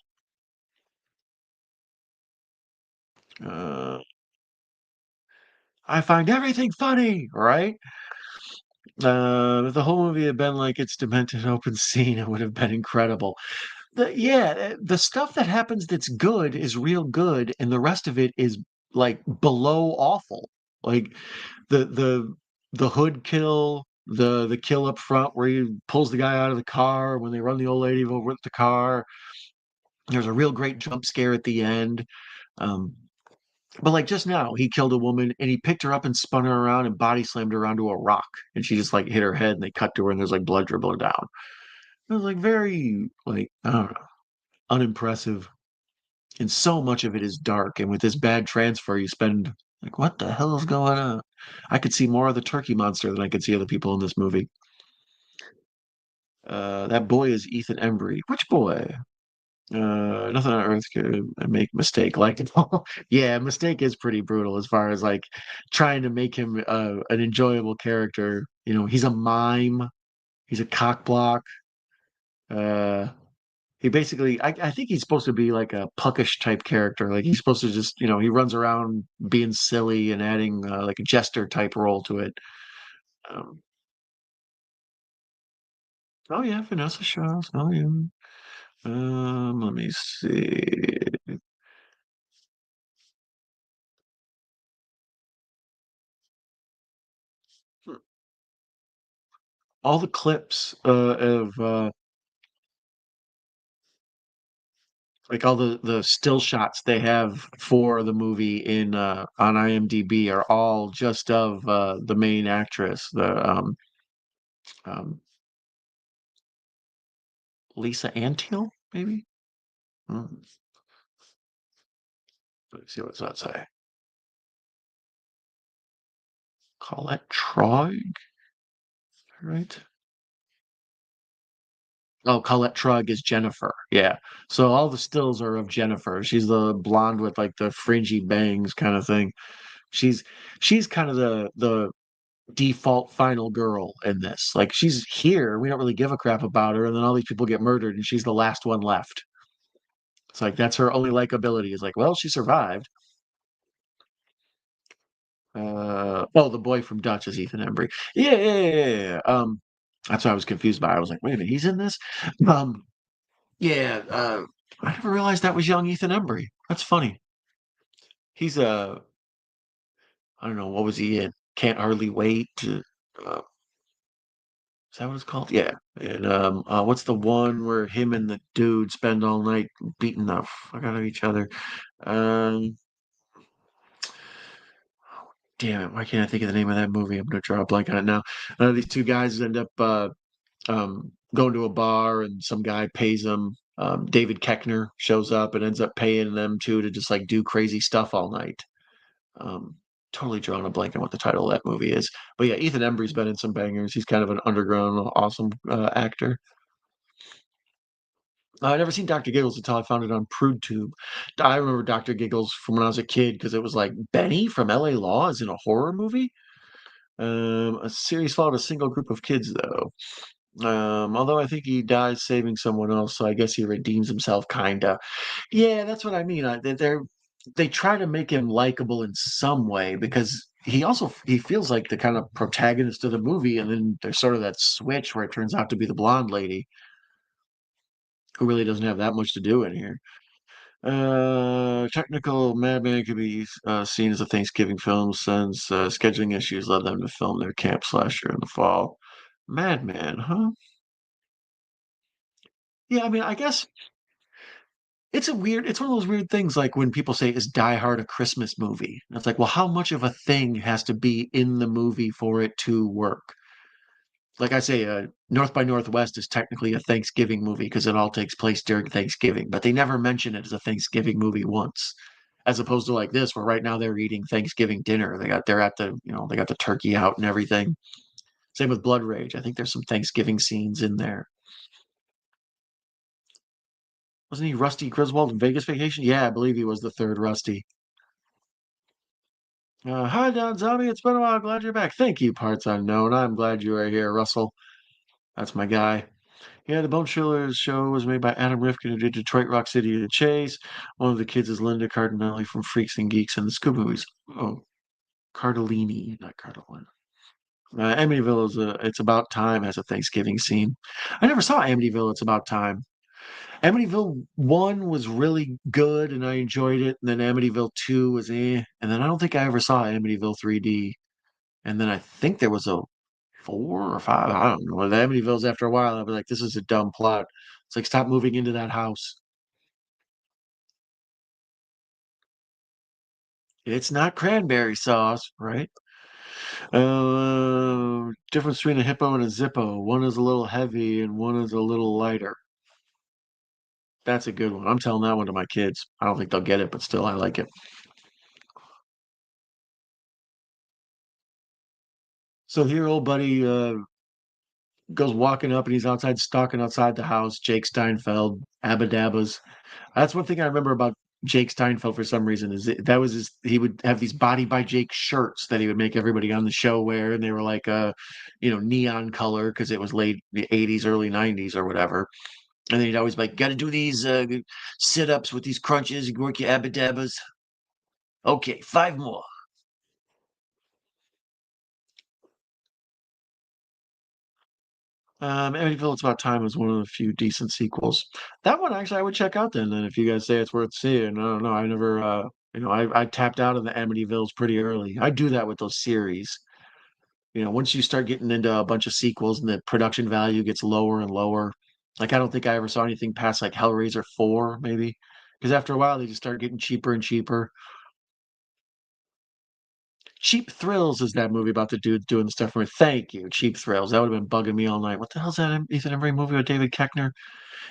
Uh, I find everything funny, right? If the whole movie had been like it's demented open scene, it would have been incredible. The stuff that happens that's good is real good, and the rest of it is like below awful. Like the the hood kill, the kill up front where he pulls the guy out of the car when they run the old lady over with the car. There's a real great jump scare at the end. Um, But like just now, he killed a woman and he picked her up and spun her around and body slammed her onto a rock, and she just like hit her head and they cut to her and there's like blood dribbling down. It was like very like I don't know, unimpressive. And so much of it is dark. And with this bad transfer, you spend like what the hell is going on? I could see more of the turkey monster than I could see other people in this movie. That boy is Ethan Embry. Which boy? Nothing on earth could make Mistake likable. Yeah, Mistake is pretty brutal as far as like trying to make him an enjoyable character. He's a mime. He's a cock block. Uh, he basically, I think he's supposed to be like a puckish type character. Like he's supposed to just, he runs around being silly and adding like a jester type role to it. Um, oh yeah, Vanessa Shaw. Oh yeah. Let me see. All the clips of like all the still shots they have for the movie in on IMDb are all just of the main actress, the um, Lisa Antill, maybe. Hmm. Let's see what's that say. Colette Trog, right? Oh, Colette Trog is Jennifer. Yeah. So all the stills are of Jennifer. She's the blonde with like the fringy bangs kind of thing. She's she's kind of the default final girl in this. Like she's here, we don't really give a crap about her, and then all these people get murdered, and she's the last one left. It's like that's her only likability. Is like, well, she survived. Oh, the boy from Dutch is Ethan Embry. Yeah. That's what I was confused by. I was like, wait a minute, he's in this. Um, yeah. I never realized that was young Ethan Embry. That's funny. He's I don't know what was he in? Can't hardly wait. Is that what it's called? Yeah. And what's the one where him and the dude spend all night beating the fuck out of each other? Um, Damn it! Why can't I think of the name of that movie? I'm gonna draw a blank on it now. These two guys end up going to a bar, and some guy pays them. David Keckner shows up and ends up paying them too to just like do crazy stuff all night. Um, totally drawing a blank on what the title of that movie is. But yeah, Ethan Embry's been in some bangers. He's kind of an underground, awesome actor. I'd never seen Dr. Giggles until I found it on PrudeTube. I remember Dr. Giggles from when I was a kid because it was like Benny from LA Law is in a horror movie. A series followed a single group of kids, though. Although I think he dies saving someone else, so I guess he redeems himself, kinda. Yeah, that's what I mean. They try to make him likable in some way because he feels like the kind of protagonist of the movie, and then there's sort of that switch where it turns out to be the blonde lady who really doesn't have that much to do in here. Technical Madman could be seen as a Thanksgiving film since scheduling issues led them to film their camp slasher in the fall. Madman, huh? Yeah, I mean, I guess it's one of those weird things like when people say, "Is Die Hard a Christmas movie?" And it's like, well, how much of a thing has to be in the movie for it to work? Like I say, North by Northwest is technically a Thanksgiving movie because it all takes place during Thanksgiving, but they never mention it as a Thanksgiving movie once. As opposed to like this, where right now they're eating Thanksgiving dinner. They're at the they got the turkey out and everything. Same with Blood Rage. I think there's some Thanksgiving scenes in there. Wasn't he Rusty Griswold in Vegas Vacation? Yeah, I believe he was the third Rusty. Hi, Don Zombie. It's been a while. Glad you're back. Thank you, Parts Unknown. I'm glad you are here, Russell. That's my guy. Yeah, the Bone Chillers show was made by Adam Rifkin, who did Detroit Rock City to Chase. One of the kids is Linda Cardinelli from Freaks and Geeks and the Scooby Movies. Oh, Cardellini, not Cardellini. Amityville is It's About Time has a Thanksgiving scene. I never saw Amityville. It's About Time. Amityville 1 was really good and I enjoyed it. And then Amityville 2 was eh. And then I don't think I ever saw Amityville 3D. And then I think there was a 4 or 5. I don't know. The Amityville's after a while. I was like, this is a dumb plot. It's like, stop moving into that house. It's not cranberry sauce, right? Difference between a hippo and a zippo. One is a little heavy and one is a little lighter. That's a good one. I'm telling that one to my kids. I don't think they'll get it, but still, I like it. So here, old buddy goes walking up and he's outside, stalking outside the house. Jake Steinfeld, Abadabbas. That's one thing I remember about Jake Steinfeld for some reason is that was he would have these Body by Jake shirts that he would make everybody on the show wear, and they were like neon color because it was late the 80s, early 90s or whatever. And then he'd always be like, got to do these sit ups with these crunches, you work your Abadabbas. Okay, 5 more. Amityville, It's About Time was one of the few decent sequels. That one actually I would check out then. Then if you guys say it's worth seeing, I don't know. I never, I tapped out of the Amityvilles pretty early. I do that with those series. Once you start getting into a bunch of sequels and the production value gets lower and lower. Like I don't think I ever saw anything past like Hellraiser 4, maybe, because after a while they just start getting cheaper and cheaper. Cheap Thrills is that movie about the dude doing the stuff from it. Thank you, Cheap Thrills. That would have been bugging me all night. What the hell's that Ethan Embry movie with David Keckner?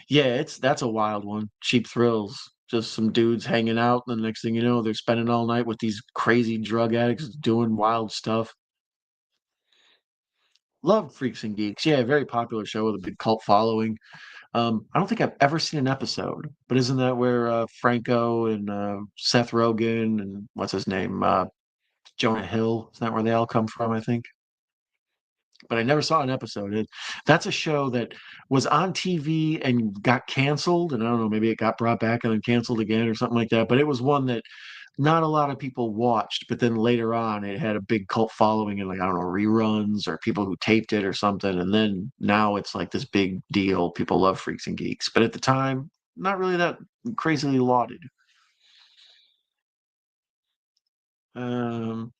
Yeah, that's a wild one. Cheap Thrills. Just some dudes hanging out, and the next thing you know, they're spending all night with these crazy drug addicts doing wild stuff. Love Freaks and Geeks. Yeah, very popular show with a big cult following. I don't think I've ever seen an episode, but isn't that where Franco and Seth Rogen and what's his name? Jonah Hill? Isn't that where they all come from, I think? But I never saw an episode. That's a show that was on TV and got canceled, and I don't know, maybe it got brought back and then canceled again or something like that. But it was one that not a lot of people watched, but then later on it had a big cult following and like I don't know, reruns or people who taped it or something. And then now it's like this big deal. People love Freaks and Geeks. But at the time, not really that crazily lauded. Um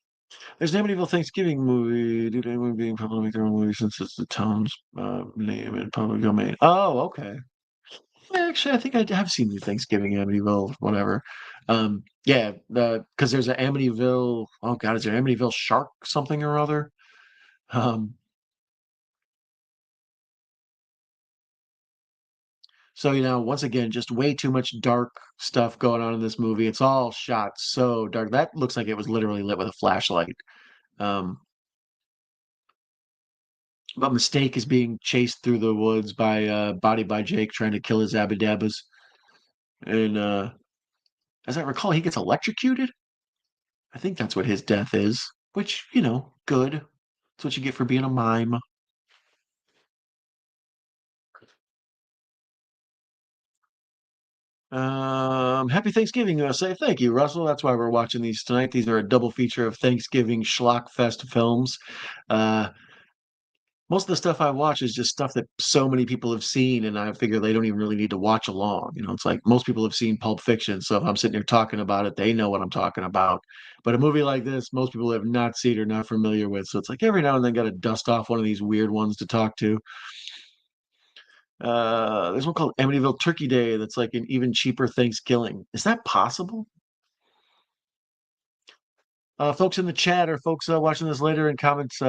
there's an Amityville Thanksgiving movie. Due to anyone being public make their own movie since it's the town's name in public domain. Oh, okay. Actually, I think I have seen the Thanksgiving Amityville, whatever. Yeah, because there's an Amityville. Oh God, is there Amityville Shark something or other? Um, so once again, just way too much dark stuff going on in this movie. It's all shot so dark. That looks like it was literally lit with a flashlight. Um, but Mistake is being chased through the woods by Body by Jake trying to kill his Abadabbas. And as I recall, he gets electrocuted. I think that's what his death is, which, good. That's what you get for being a mime. Happy Thanksgiving, USA. Thank you, Russell. That's why we're watching these tonight. These are a double feature of Thanksgiving Schlock-fest films. Uh, most of the stuff I watch is just stuff that so many people have seen, and I figure they don't even really need to watch along. It's like most people have seen Pulp Fiction, so if I'm sitting here talking about it, they know what I'm talking about. But a movie like this, most people have not seen or not familiar with, so it's like every now and then got to dust off one of these weird ones to talk to. There's one called Amityville Turkey Day that's like an even cheaper Thanksgiving. Is that possible? Folks in the chat or folks watching this later in comments,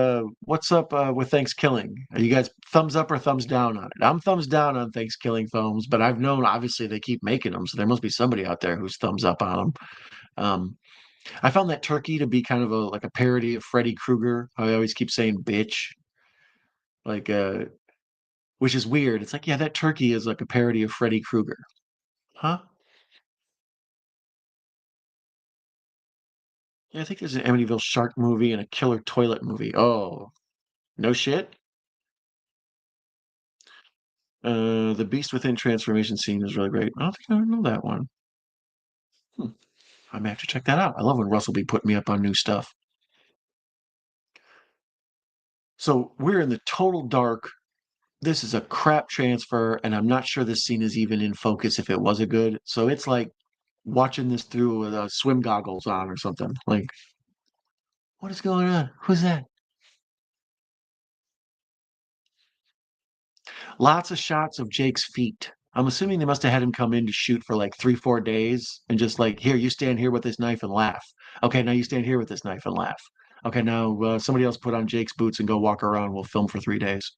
what's up with Thanksgiving? Are you guys thumbs up or thumbs down on it? I'm thumbs down on Thanksgiving films, but I've known obviously they keep making them, so there must be somebody out there who's thumbs up on them. Um, I found that turkey to be kind of a parody of Freddy Krueger. I always keep saying bitch, like which is weird. It's like, yeah, that turkey is like a parody of Freddy Krueger. Huh? Yeah, I think there's an Amityville shark movie and a killer toilet movie. Oh, no shit. The Beast Within transformation scene is really great. I don't think I know that one. Hmm. I may have to check that out. I love when Russell be putting me up on new stuff. So we're in the total dark. This is a crap transfer, and I'm not sure this scene is even in focus if it was a good. So it's like watching this through with swim goggles on or something. Like, what is going on? Who's that? Lots of shots of Jake's feet. I'm assuming they must have had him come in to shoot for like 3, 4 days and just like, here, you stand here with this knife and laugh. Okay, now you stand here with this knife and laugh. Okay, now somebody else put on Jake's boots and go walk around. We'll film for 3 days.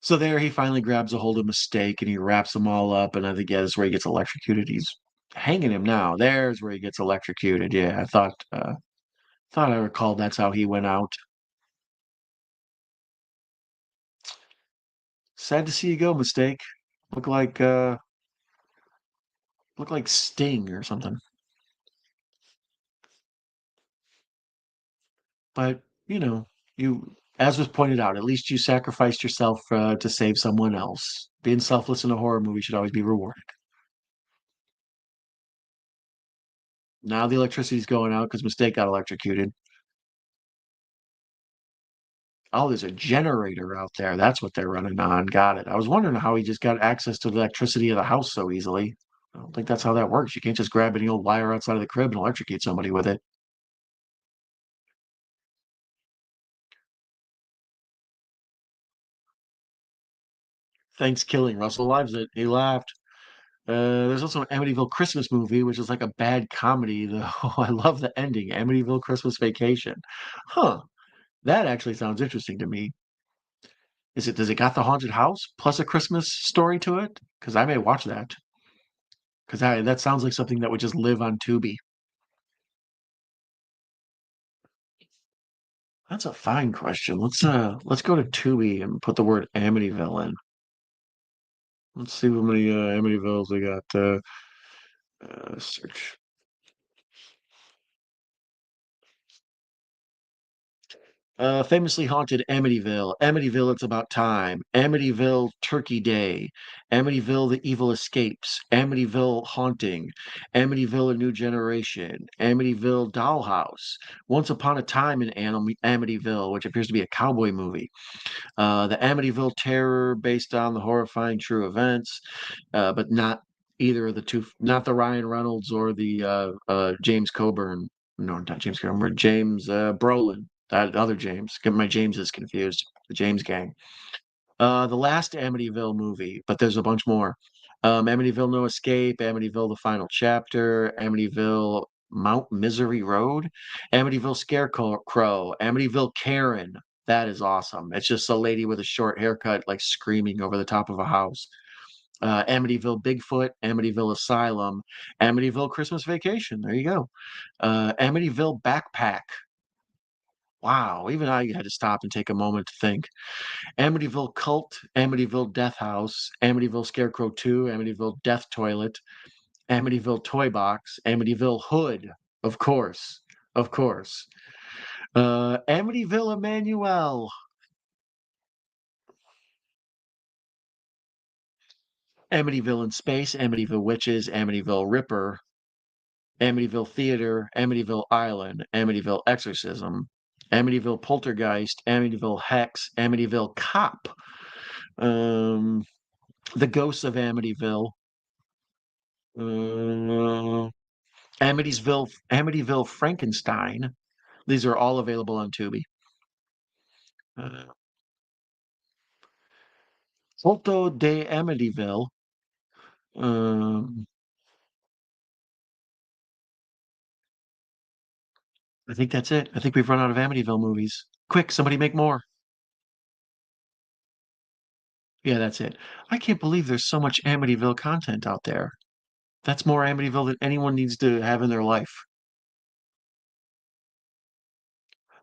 So there he finally grabs a hold of Mistake and he wraps them all up. And I think, yeah, that's where he gets electrocuted. He's hanging him now. There's where he gets electrocuted. Yeah, I thought I recalled that's how he went out. Sad to see you go, Mistake. Look like uh look like Sting or something. But, you as was pointed out, at least you sacrificed yourself to save someone else. Being selfless in a horror movie should always be rewarded. Now the electricity's going out because Mistake got electrocuted. Oh, there's a generator out there. That's what they're running on. Got it. I was wondering how he just got access to the electricity of the house so easily. I don't think that's how that works. You can't just grab any old wire outside of the crib and electrocute somebody with it. Thanks killing. Russell lives it. He laughed. There's also an Amityville Christmas movie, which is like a bad comedy, though. I love the ending, Amityville Christmas Vacation. Huh. That actually sounds interesting to me. Does it got the haunted house plus a Christmas story to it? Because I may watch that. Because that sounds like something that would just live on Tubi. That's a fine question. Let's go to Tubi and put the word Amityville in. Let's see how many Amityvilles we got. Search. Famously haunted Amityville. Amityville, it's about time. Amityville Turkey Day. Amityville, the evil escapes. Amityville haunting. Amityville, a new generation. Amityville dollhouse. Once upon a time in Amityville, which appears to be a cowboy movie. The Amityville terror, based on the horrifying true events, but not either of the two. Not the Ryan Reynolds or the James Coburn. No, not James Coburn. James Brolin. That other James. Get my Jameses confused. The James gang. The last Amityville movie, but there's a bunch more. Amityville No Escape, Amityville The Final Chapter, Amityville Mount Misery Road, Amityville Scarecrow, Amityville Karen. That is awesome. It's just a lady with a short haircut, like screaming over the top of a house. Amityville Bigfoot, Amityville Asylum, Amityville Christmas Vacation. There you go. Amityville Backpack. Wow, even I had to stop and take a moment to think. Amityville Cult, Amityville Death House, Amityville Scarecrow 2, Amityville Death Toilet, Amityville Toy Box, Amityville Hood, of course, of course. Amityville Emmanuel, Amityville in Space, Amityville Witches, Amityville Ripper, Amityville Theater, Amityville Island, Amityville Exorcism, Amityville Poltergeist, Amityville Hex, Amityville Cop, um, The Ghosts of Amityville, uh, Amityville Frankenstein. These are all available on Tubi. Uh, Volto de Amityville. Um, I think that's it. I think we've run out of Amityville movies. Quick, somebody make more. Yeah, that's it. I can't believe there's so much Amityville content out there. That's more Amityville than anyone needs to have in their life.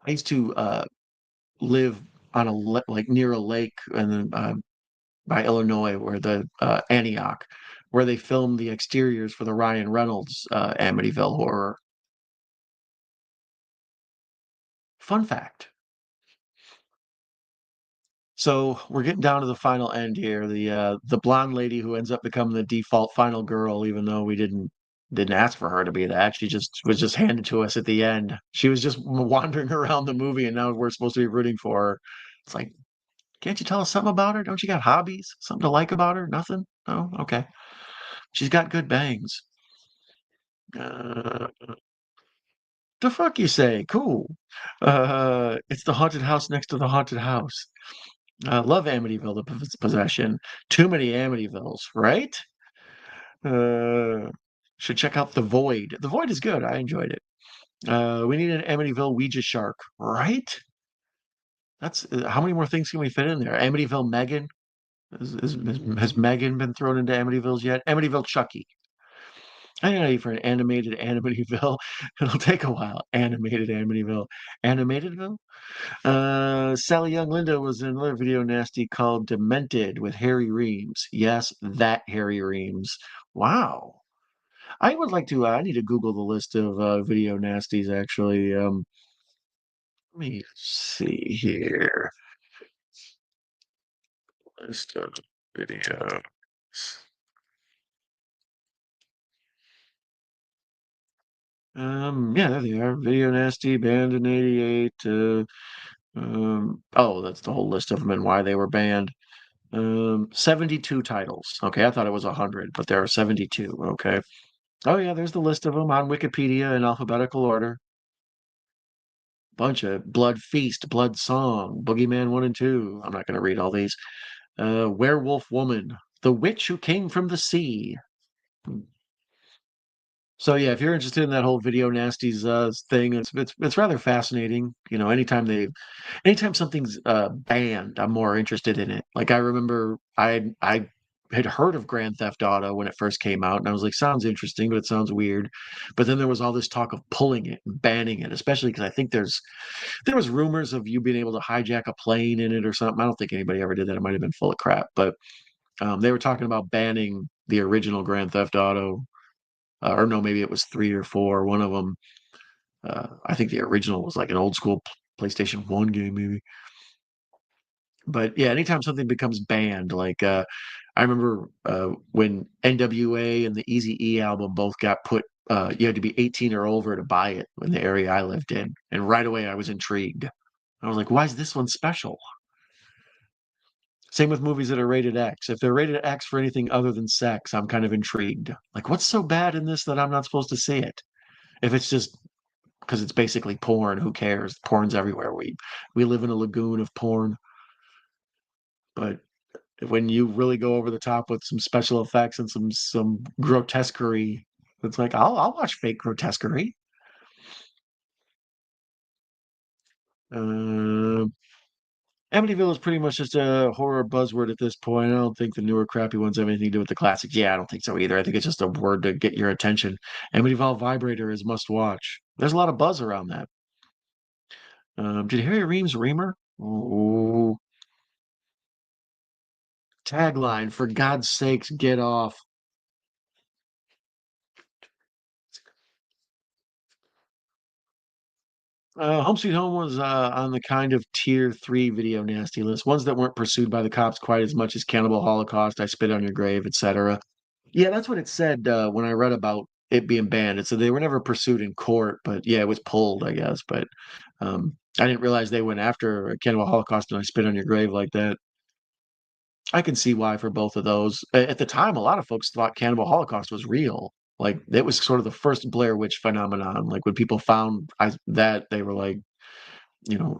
I used to live on like near a lake and then by Illinois, where the Antioch, where they filmed the exteriors for the Ryan Reynolds Amityville horror. Fun fact. So we're getting down to the final end here. The blonde lady who ends up becoming the default final girl, even though we didn't ask for her to be that. She just was just handed to us at the end. She was just wandering around the movie, and now we're supposed to be rooting for her. It's like, can't you tell us something about her? Don't you got hobbies? Something to like about her? Nothing? No? Okay. She's got good bangs. Uh, the fuck you say? Cool. It's the haunted house next to the haunted house. I love Amityville, the possession. Too many Amityvilles, right? Uh, should check out The Void. The Void is good. I enjoyed it. We need an Amityville Ouija shark, right? That's how many more things can we fit in there? Amityville Megan. Has Megan been thrown into Amityville's yet? Amityville Chucky. I know you for an animated Amityville. It'll take a while. Animated Amityville. Animatedville? Sally Young Linda was in another video nasty called Demented with Harry Reams. Yes, that Harry Reams. Wow. I would like to, I need to Google the list of video nasties actually. Let me see here. List of videos. Yeah, there they are. Video Nasty, Banned in 88. Oh, that's the whole list of them and why they were banned. 72 titles. Okay, I thought it was 100, but there are 72. Okay. Oh, yeah, there's the list of them on Wikipedia in alphabetical order. Bunch of Blood Feast, Blood Song, Boogeyman 1 and 2. I'm not going to read all these. Werewolf Woman, The Witch Who Came from the Sea. So yeah, if you're interested in that whole video nasties thing, it's rather fascinating. You know, anytime something's banned, I'm more interested in it. Like I remember I had heard of Grand Theft Auto when it first came out, and I was like, sounds interesting, but it sounds weird. But then there was all this talk of pulling it and banning it, especially because I think there was rumors of you being able to hijack a plane in it or something. I don't think anybody ever did that. It might have been full of crap, but they were talking about banning the original Grand Theft Auto, or no, maybe it was three or four. One of them, I think the original was like an old school PlayStation 1 game, maybe. But yeah, anytime something becomes banned, like I remember when NWA and the Easy E album both got put, you had to be 18 or over to buy it in the area I lived in. And right away I was intrigued. I was like, why is this one special? Same with movies that are rated X. If they're rated X for anything other than sex, I'm kind of intrigued. Like, what's so bad in this that I'm not supposed to see it? If it's just because it's basically porn. Who cares? Porn's everywhere. We live in a lagoon of porn. But when you really go over the top with some special effects and some grotesquerie, it's like I'll watch fake grotesquerie. Uh, Amityville is pretty much just a horror buzzword at this point. I don't think the newer crappy ones have anything to do with the classics. Yeah, I don't think so either. I think it's just a word to get your attention. Amityville Vibrator is must watch. There's a lot of buzz around that. Did you hear Reams Reamer? Oh, tagline, for God's sakes, get off. Home Sweet Home was on the kind of tier three video nasty list, ones that weren't pursued by the cops quite as much as Cannibal Holocaust, I Spit on Your Grave, etc. Yeah, that's what it said when I read about it being banned. It said they were never pursued in court, but yeah, it was pulled, I guess. But I didn't realize they went after Cannibal Holocaust and I Spit on Your Grave like that. I can see why for both of those. At the time, a lot of folks thought Cannibal Holocaust was real. Like it was sort of the first Blair Witch phenomenon. Like when people found that, they were like,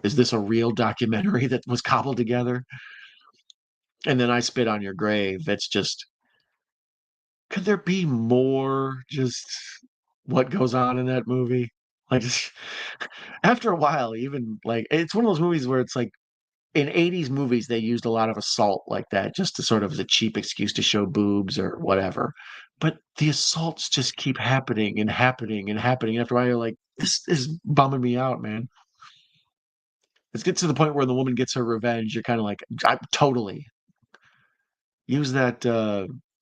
is this a real documentary that was cobbled together? And then I Spit on Your Grave. It's just, could there be more just what goes on in that movie? Like, after a while, even like, it's one of those movies where it's like, in 80s movies, they used a lot of assault like that just to sort of as a cheap excuse to show boobs or whatever. But the assaults just keep happening and happening and happening. After a while, you're like, this is bumming me out, man. It gets to the point where the woman gets her revenge. You're kind of like, totally use that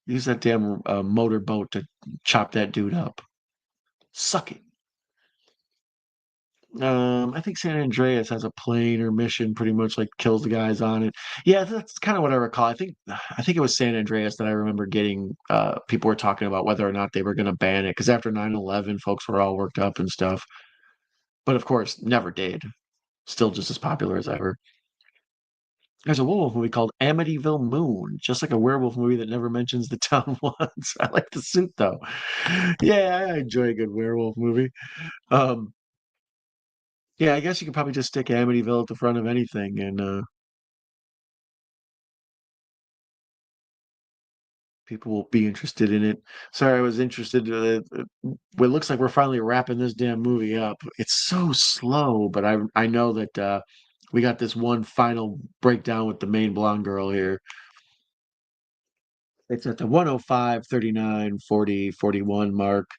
use that damn motorboat to chop that dude up. Suck it. I think San Andreas has a plane or mission, pretty much like kills the guys on it. Yeah, that's kind of what I recall. I think it was San Andreas that I remember getting. People were talking about whether or not they were going to ban it because after 9/11, folks were all worked up and stuff. But of course, never did. Still just as popular as ever. There's a werewolf movie called Amityville Moon, just like a werewolf movie that never mentions the town once. I like the suit though. Yeah, I enjoy a good werewolf movie. Um, yeah, I guess you could probably just stick Amityville at the front of anything, and people will be interested in it. Sorry, I was interested. Well, it looks like we're finally wrapping this damn movie up. It's so slow, but I know that we got this one final breakdown with the main blonde girl here. It's at the 105, 39, 40, 41 mark.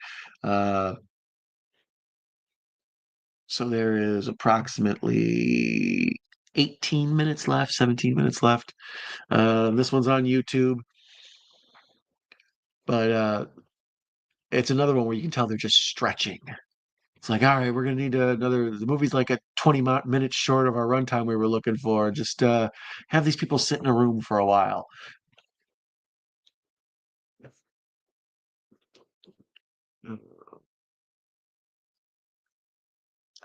Uh, so there is approximately 18 minutes left, 17 minutes left. This one's on YouTube, but it's another one where you can tell they're just stretching. It's like, all right, we're gonna need another. The movie's like a 20 minutes short of our runtime we were looking for. Just have these people sit in a room for a while.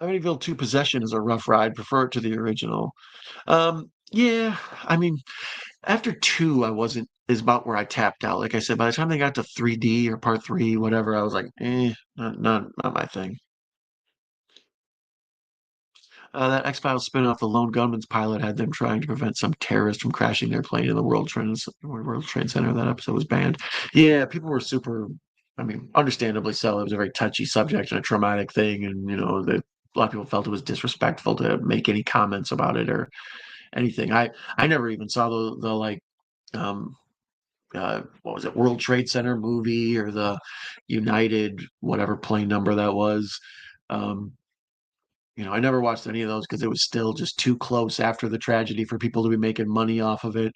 Amityville 2 Possession is a rough ride. Prefer it to the original. Yeah, I mean, after 2, I wasn't is about where I tapped out. Like I said, by the time they got to 3D or part 3, whatever, I was like, not my thing. That X-Files spin-off, The Lone Gunman's pilot, had them trying to prevent some terrorist from crashing their plane in the World Trade Center. That episode was banned. Yeah, people were super. I mean, understandably so. It was a very touchy subject and a traumatic thing, and that a lot of people felt it was disrespectful to make any comments about it or anything. I never even saw the like um what was it, World Trade Center movie or the United whatever plane number that was. Um, I never watched any of those because it was still just too close after the tragedy for people to be making money off of it.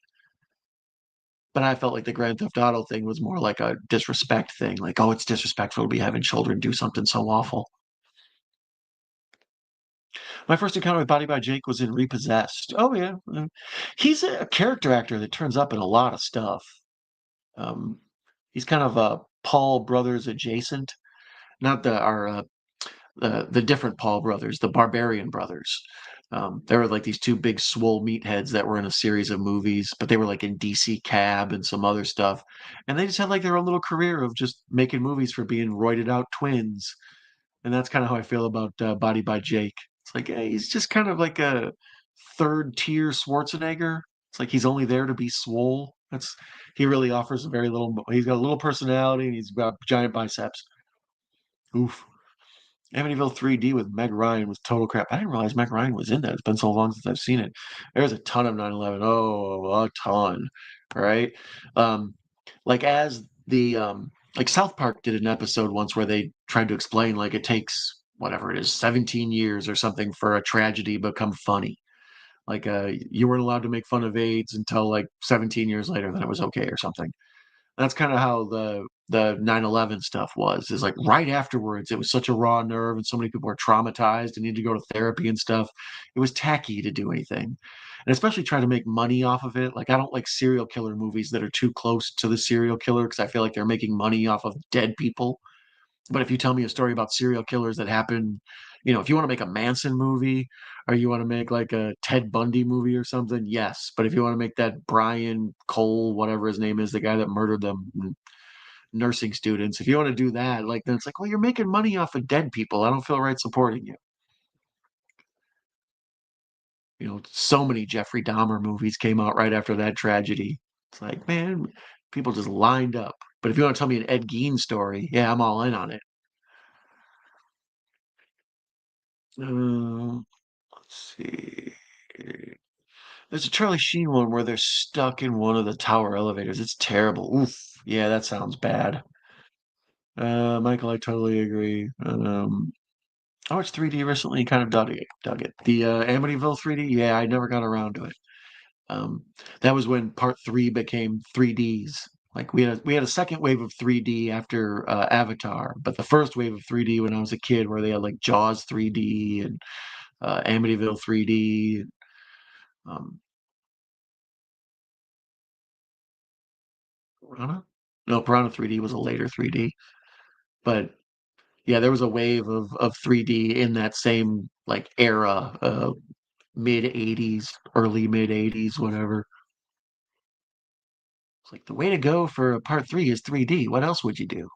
But I felt like the Grand Theft Auto thing was more like a disrespect thing. Like, oh, it's disrespectful to be having children do something so awful. My first encounter with Body by Jake was in Repossessed. Oh yeah, he's a character actor that turns up in a lot of stuff. Um, he's kind of a Paul Brothers adjacent, not the different Paul brothers, the Barbarian brothers. There were like these two big swole meatheads that were in a series of movies, but they were like in DC Cab and some other stuff, and they just had like their own little career of just making movies for being roided out twins, and that's kind of how I feel about Body by Jake. It's like he's just kind of like a third tier Schwarzenegger. It's like he's only there to be swole. He really offers very little. He's got a little personality and he's got giant biceps. Oof. Amityville 3D with Meg Ryan was total crap. I didn't realize Meg Ryan was in that. It's been so long since I've seen it. There's a ton of 9/11. Oh, a ton. All right. Um, like as the like South Park did an episode once where they tried to explain like it takes whatever it is, 17 years or something for a tragedy to become funny. Like you weren't allowed to make fun of AIDS until like 17 years later, then it was okay or something. That's kind of how the 9/11 stuff was. Is like right afterwards, it was such a raw nerve, and so many people were traumatized and needed to go to therapy and stuff. It was tacky to do anything, and especially try to make money off of it. Like I don't like serial killer movies that are too close to the serial killer because I feel like they're making money off of dead people. But if you tell me a story about serial killers that happened, if you want to make a Manson movie or you want to make like a Ted Bundy movie or something, yes. But if you want to make that Brian Cole, whatever his name is, the guy that murdered them nursing students, if you want to do that, like then it's like, well, you're making money off of dead people. I don't feel right supporting you. So many Jeffrey Dahmer movies came out right after that tragedy. It's like, man, people just lined up. But if you want to tell me an Ed Gein story, yeah, I'm all in on it. Let's see. There's a Charlie Sheen one where they're stuck in one of the tower elevators. It's terrible. Oof. Yeah, that sounds bad. Michael, I totally agree. I watched 3D recently, kind of dug it. The Amityville 3D, yeah, I never got around to it. Um, that was when part three became 3Ds. Like we had a second wave of 3D after Avatar, but the first wave of 3D when I was a kid, where they had like Jaws 3D and Amityville 3D. Um, Piranha? No, Piranha 3D was a later 3D, but yeah, there was a wave of 3D in that same like era, mid 80s, early mid 80s, whatever. It's like the way to go for a part three is 3D. What else would you do?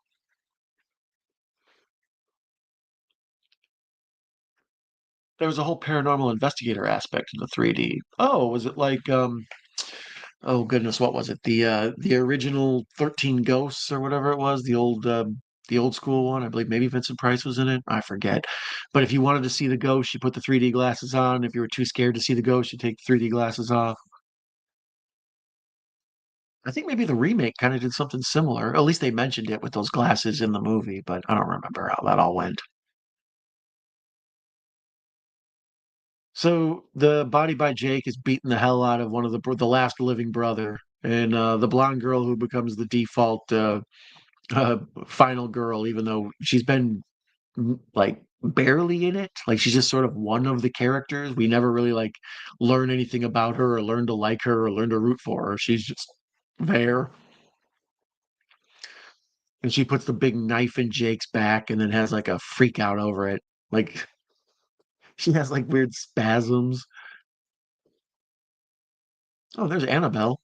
There was a whole paranormal investigator aspect to the 3D. Oh, was it like oh goodness, what was it? The original 13 Ghosts or whatever it was, the old school one. I believe maybe Vincent Price was in it. I forget. But if you wanted to see the ghost, you put the 3D glasses on. If you were too scared to see the ghost, you take the 3D glasses off. I think maybe the remake kind of did something similar. At least they mentioned it with those glasses in the movie, but I don't remember how that all went. So the body by Jake is beating the hell out of one of the last living brother, and the blonde girl who becomes the default uh, final girl, even though she's been like barely in it. Like she's just sort of one of the characters. We never really like learn anything about her or learn to like her or learn to root for her. She's just there. And she puts the big knife in Jake's back and then has like a freak out over it. Like she has like weird spasms. Oh, there's Annabelle.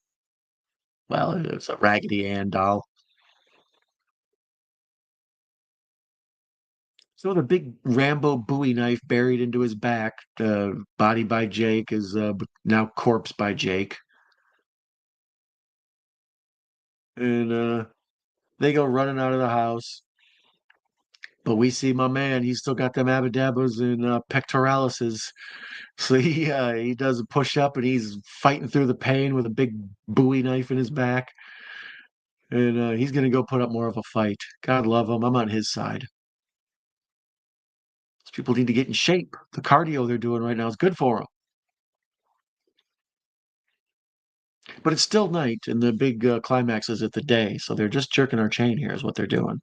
Well, it's a Raggedy Ann doll. So the big Rambo Bowie knife buried into his back, body by Jake is now corpse by Jake. And they go running out of the house. But we see my man, he's still got them abadabbas and pectoralises. So he does a push up and he's fighting through the pain with a big Bowie knife in his back. And he's going to go put up more of a fight. God love him. I'm on his side. These people need to get in shape. The cardio they're doing right now is good for them. But it's still night, and the big climax is at the day. So they're just jerking our chain here, is what they're doing.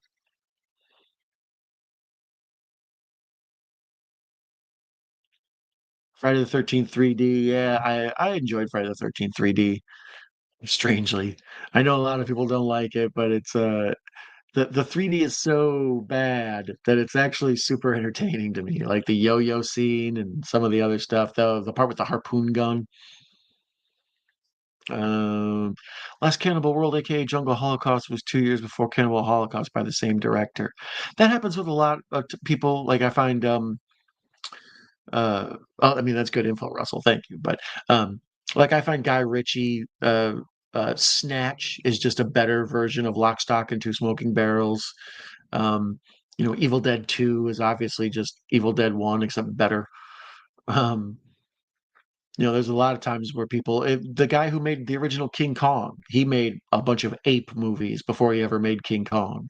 Friday the 13th 3D. Yeah, I enjoyed Friday the 13th 3D. Strangely, I know a lot of people don't like it, but it's the 3D is so bad that it's actually super entertaining to me. Like the yo-yo scene and some of the other stuff, though. The part with the harpoon gun. Um, Last Cannibal World, aka Jungle Holocaust, was 2 years before Cannibal Holocaust by the same director. That happens with a lot of people. Like I find, oh, I mean that's good info, Russell. Thank you. But Like I find Guy Ritchie, Snatch is just a better version of Lock, Stock, and Two Smoking Barrels. Um, Evil Dead 2 is obviously just Evil Dead 1, except better. Um, there's a lot of times where the guy who made the original King Kong, he made a bunch of ape movies before he ever made King Kong.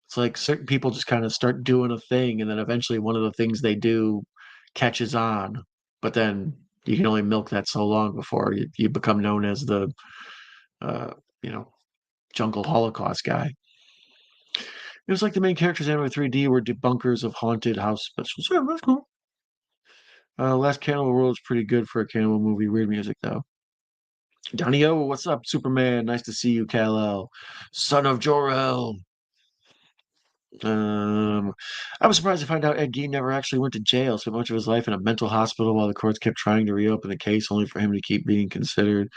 It's like certain people just kind of start doing a thing, and then eventually one of the things they do catches on. But then you can only milk that so long before you become known as the, uh, you know, Jungle Holocaust guy. It was like the main characters in Anime 3D were debunkers of haunted house specials. Yeah, that's cool. Last Cannibal World is pretty good for a cannibal movie. Weird music though. Donnie O, what's up, Superman? Nice to see you, Kal-El. Son of Jor-El. Um, I was surprised to find out Ed Gein never actually went to jail, spent much of his life in a mental hospital while the courts kept trying to reopen the case, only for him to keep being considered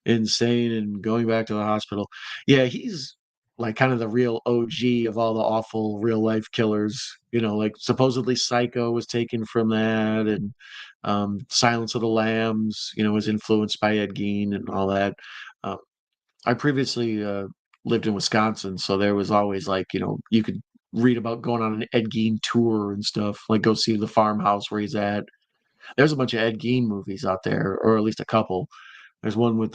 insane and going back to the hospital. Yeah, he's like kind of the real OG of all the awful real life killers. Like supposedly Psycho was taken from that, and Silence of the Lambs, was influenced by Ed Gein and all that. Um, I previously lived in Wisconsin, so there was always like, you could read about going on an Ed Gein tour and stuff, like go see the farmhouse where he's at. There's a bunch of Ed Gein movies out there, or at least a couple. There's one with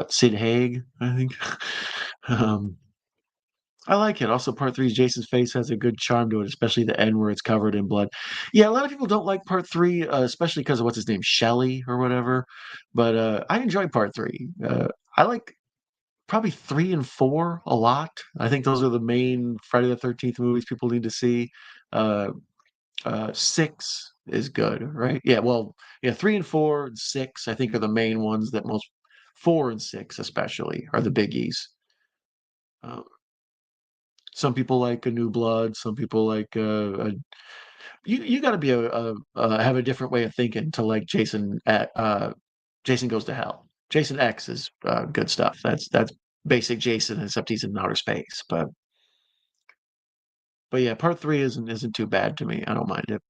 Sid Haig, I think. um, I like it. Also, part three, Jason's face has a good charm to it, especially the end where it's covered in blood. Yeah, a lot of people don't like part three, especially because of what's his name, Shelley or whatever. But I enjoy part three. I like probably three and four a lot. I think those are the main Friday the 13th movies people need to see. Uh, Six is good, right? Yeah, well, yeah, three and four and six, I think, are the main ones that most, four and six especially, are the biggies. Um, some people like A New Blood. Some people like you got to be have a different way of thinking to like Jason Goes to Hell. Jason X is good stuff. That's basic Jason, except he's in outer space. But yeah, part three isn't too bad to me. I don't mind it.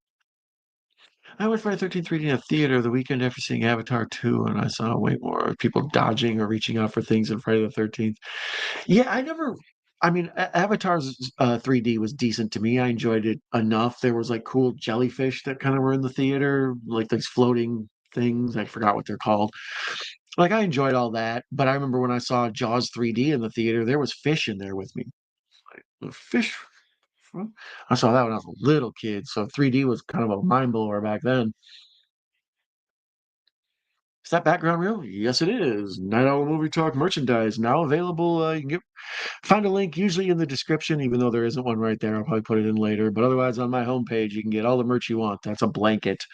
I went Friday 13th 3D in a theater the weekend after seeing Avatar 2, and I saw way more people dodging or reaching out for things in Friday the 13th. Yeah, I mean, Avatar's 3D was decent to me. I enjoyed it enough. There was like cool jellyfish that kind of were in the theater, like these floating things. I forgot what they're called. Like I enjoyed all that, but I remember when I saw Jaws 3D in the theater, there was fish in there with me. The fish. I saw that when I was a little kid, so 3D was kind of a mind blower back then. Is that background real? Yes, it is. Night Owl Movie Talk merchandise now available. You can find a link usually in the description, even though there isn't one right there. I'll probably put it in later. But otherwise, on my homepage, you can get all the merch you want. That's a blanket.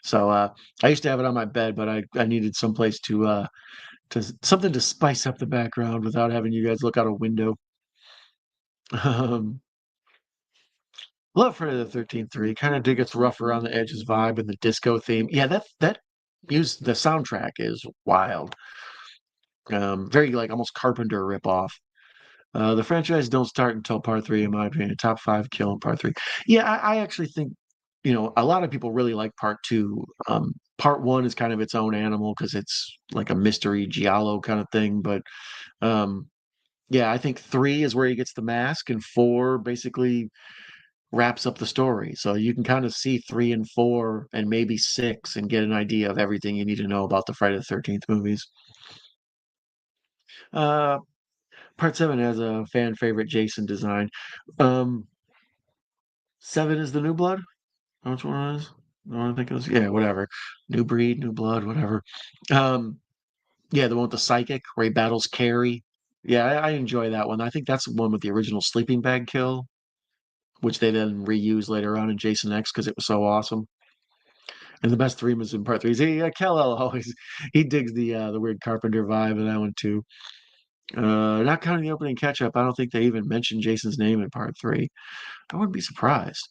So I used to have it on my bed, but I needed someplace to something to spice up the background without having you guys look out a window. Um, Love Friday the 13th 3. Kind of dig its rough around the edges vibe and the disco theme. Yeah, that the soundtrack is wild. Very like almost Carpenter ripoff. The franchise don't start until part three, in my opinion. Top five kill in part three. Yeah, I actually think, a lot of people really like part two. Part one is kind of its own animal because it's like a mystery giallo kind of thing. But um, yeah, I think three is where he gets the mask, and four basically wraps up the story. So you can kind of see three and four and maybe six and get an idea of everything you need to know about the Friday the 13th movies. Uh, Part seven has a fan favorite Jason design. Um, Seven is the new blood. Which one is? I don't think it was. Yeah, whatever. New breed, new blood, whatever. Um, yeah, the one with the psychic where he battles Carrie. Yeah, I enjoy that one. I think that's the one with the original sleeping bag kill, which they then reused later on in Jason X because it was so awesome. And the best three was in part three. See, Kal-El always he digs the weird Carpenter vibe of that one too. Not counting the opening catch up, I don't think they even mentioned Jason's name in part three. I wouldn't be surprised.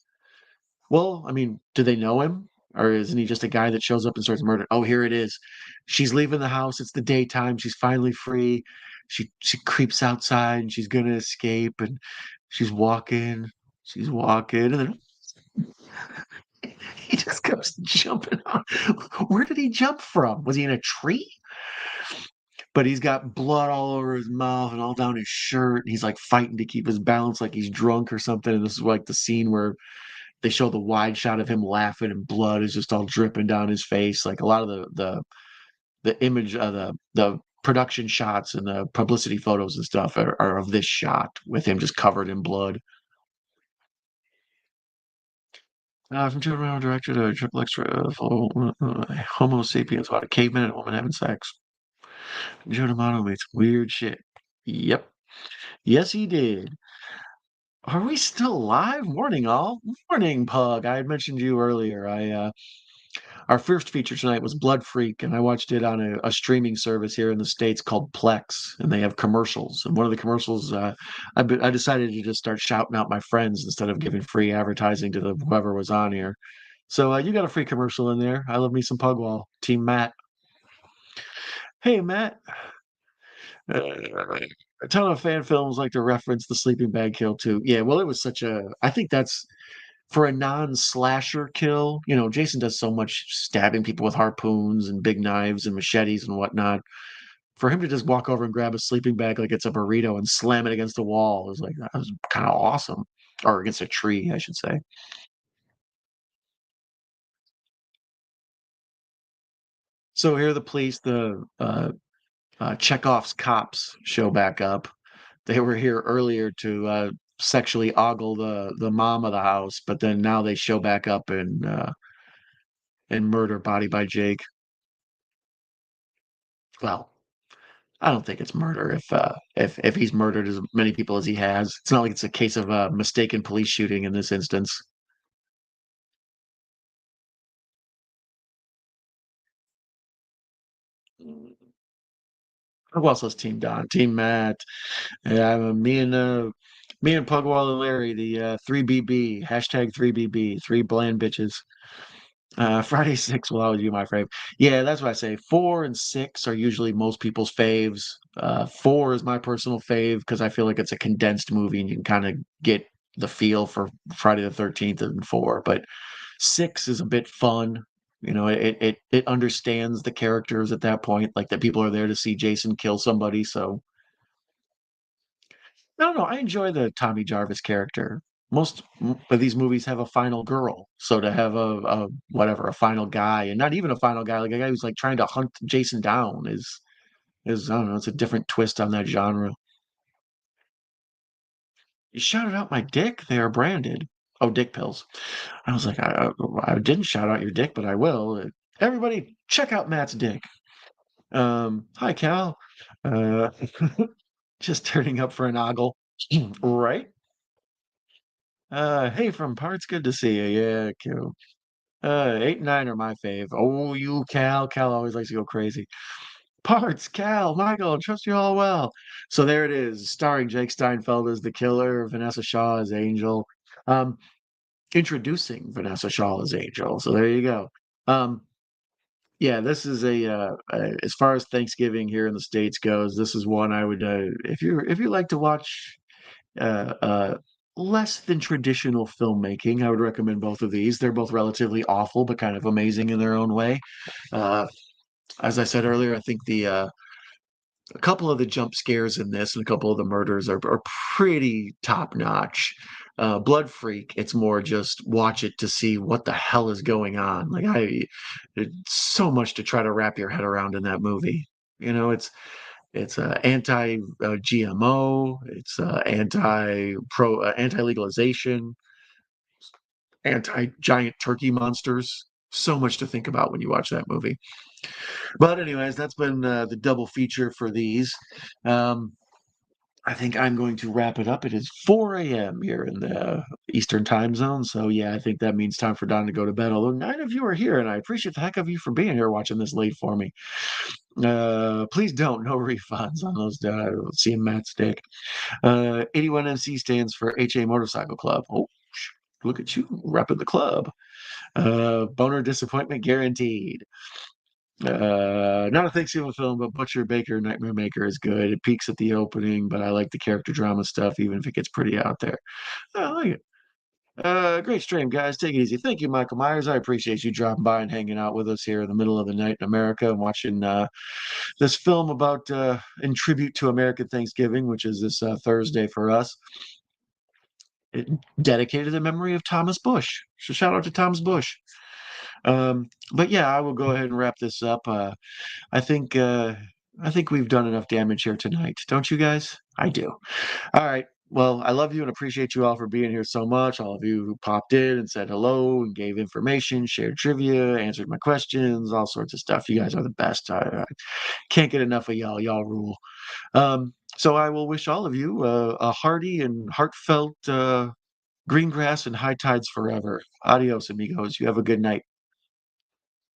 Well, I mean, do they know him? Or isn't he just a guy that shows up and starts murdering? Oh, here it is. She's leaving the house. It's the daytime. She's finally free. She creeps outside and she's gonna escape and she's walking. She's walking. And then just kept jumping out. Where did he jump from? Was he in a tree? But he's got blood all over his mouth and all down his shirt. He's like fighting to keep his balance, like he's drunk or something. And this is like the scene where they show the wide shot of him laughing and blood is just all dripping down his face. Like a lot of the image of the production shots and the publicity photos and stuff are of this shot with him just covered in blood. From Joe Romano directed a triple extra of Homo sapiens about a caveman and a woman having sex. Joe Romano made some weird shit. Yep. Yes, he did. Are we still live? Morning, all. Morning, Pug. I had mentioned you earlier. Our first feature tonight was Blood Freak, and I watched it on a streaming service here in the States called Plex, and they have commercials. And one of the commercials, I decided to just start shouting out my friends instead of giving free advertising to whoever was on here. So you got a free commercial in there. I love me some Pugwall. Team Matt. Hey, Matt. A ton of fan films like to reference the sleeping bag kill too. Yeah, well, it was such a. I think that's for a non-slasher kill. You know, Jason does so much stabbing people with harpoons and big knives and machetes and whatnot. For him to just walk over and grab a sleeping bag like it's a burrito and slam it against the wall was like that was kind of awesome, or against a tree, I should say. So here, the police, the Chekhov's cops show back up. They were here earlier to sexually ogle the mom of the house, but then now they show back up and murder Body by Jake. Well, I don't think it's murder if he's murdered as many people as he has. It's not like it's a case of a mistaken police shooting in this instance. Who else was Team Don? Team Matt. Yeah, me and Pugwall and Larry, the 3BB, hashtag 3BB, three bland bitches. Friday six will always be my fave. Yeah, that's what I say. Four and six are usually most people's faves. Four is my personal fave because I feel like it's a condensed movie and you can kind of get the feel for Friday the 13th and four. But six is a bit fun. You know, it understands the characters at that point, like that people are there to see Jason kill somebody. So I don't know. I enjoy the Tommy Jarvis character. Most of these movies have a final girl, so to have a whatever a final guy, and not even a final guy, like a guy who's like trying to hunt Jason down is I don't know. It's a different twist on that genre. You shouted out my dick. They are branded. Oh, dick pills. I was like, I didn't shout out your dick, but I will. Everybody, check out Matt's dick. Hi, Cal. Uh, just turning up for an ogle, right? Hey, from Parts, good to see you. Yeah, cool. Eight and nine are my fave. Oh, you Cal. Cal always likes to go crazy. Parts, Cal, Michael, trust you all well. So there it is, starring Jake Steinfeld as the killer, Vinessa Shaw as Angel. Um, Introducing Vinessa Shaw as Angel. So there you go. Um, yeah, this is as far as Thanksgiving here in the States goes, this is one I would if you like to watch uh, uh, less than traditional filmmaking. I would recommend both of these. They're both relatively awful, but kind of amazing in their own way. Uh, as I said earlier, I think the a couple of the jump scares in this and a couple of the murders are pretty top notch. Blood Freak, it's more just watch it to see what the hell is going on. It's so much to try to wrap your head around in that movie. You know, it's anti GMO. It's anti legalization, anti giant turkey monsters. So much to think about when you watch that movie. But anyways, that's been the double feature for these. Um, I think I'm going to wrap it up. It is 4 a.m. here in the Eastern time zone. So yeah, I think that means time for Don to go to bed. Although nine of you are here, and I appreciate the heck of you for being here watching this late for me. Please don't. No refunds on those. Seeing Matt's dick. 81MC stands for HA Motorcycle Club. Oh, look at you repping the club. Boner disappointment guaranteed. Not a Thanksgiving film, but Butcher Baker Nightmare Maker is good. It peaks at the opening, but I like the character drama stuff, even if it gets pretty out there. I like it. Great stream, guys. Take it easy. Thank you, Michael Myers. I appreciate you dropping by and hanging out with us here in the middle of the night in America and watching this film about in tribute to American Thanksgiving, which is this Thursday for us. It dedicated in memory of Thomas Bush. So shout out to Thomas Bush. But yeah, I will go ahead and wrap this up. I think uh, I think we've done enough damage here tonight, don't you guys? I do. All right. Well, I love you and appreciate you all for being here so much. All of you who popped in and said hello and gave information, shared trivia, answered my questions, all sorts of stuff. You guys are the best. I can't get enough of y'all. Y'all rule. So I will wish all of you a hearty and heartfelt green grass and high tides forever. Adios, amigos. You have a good night.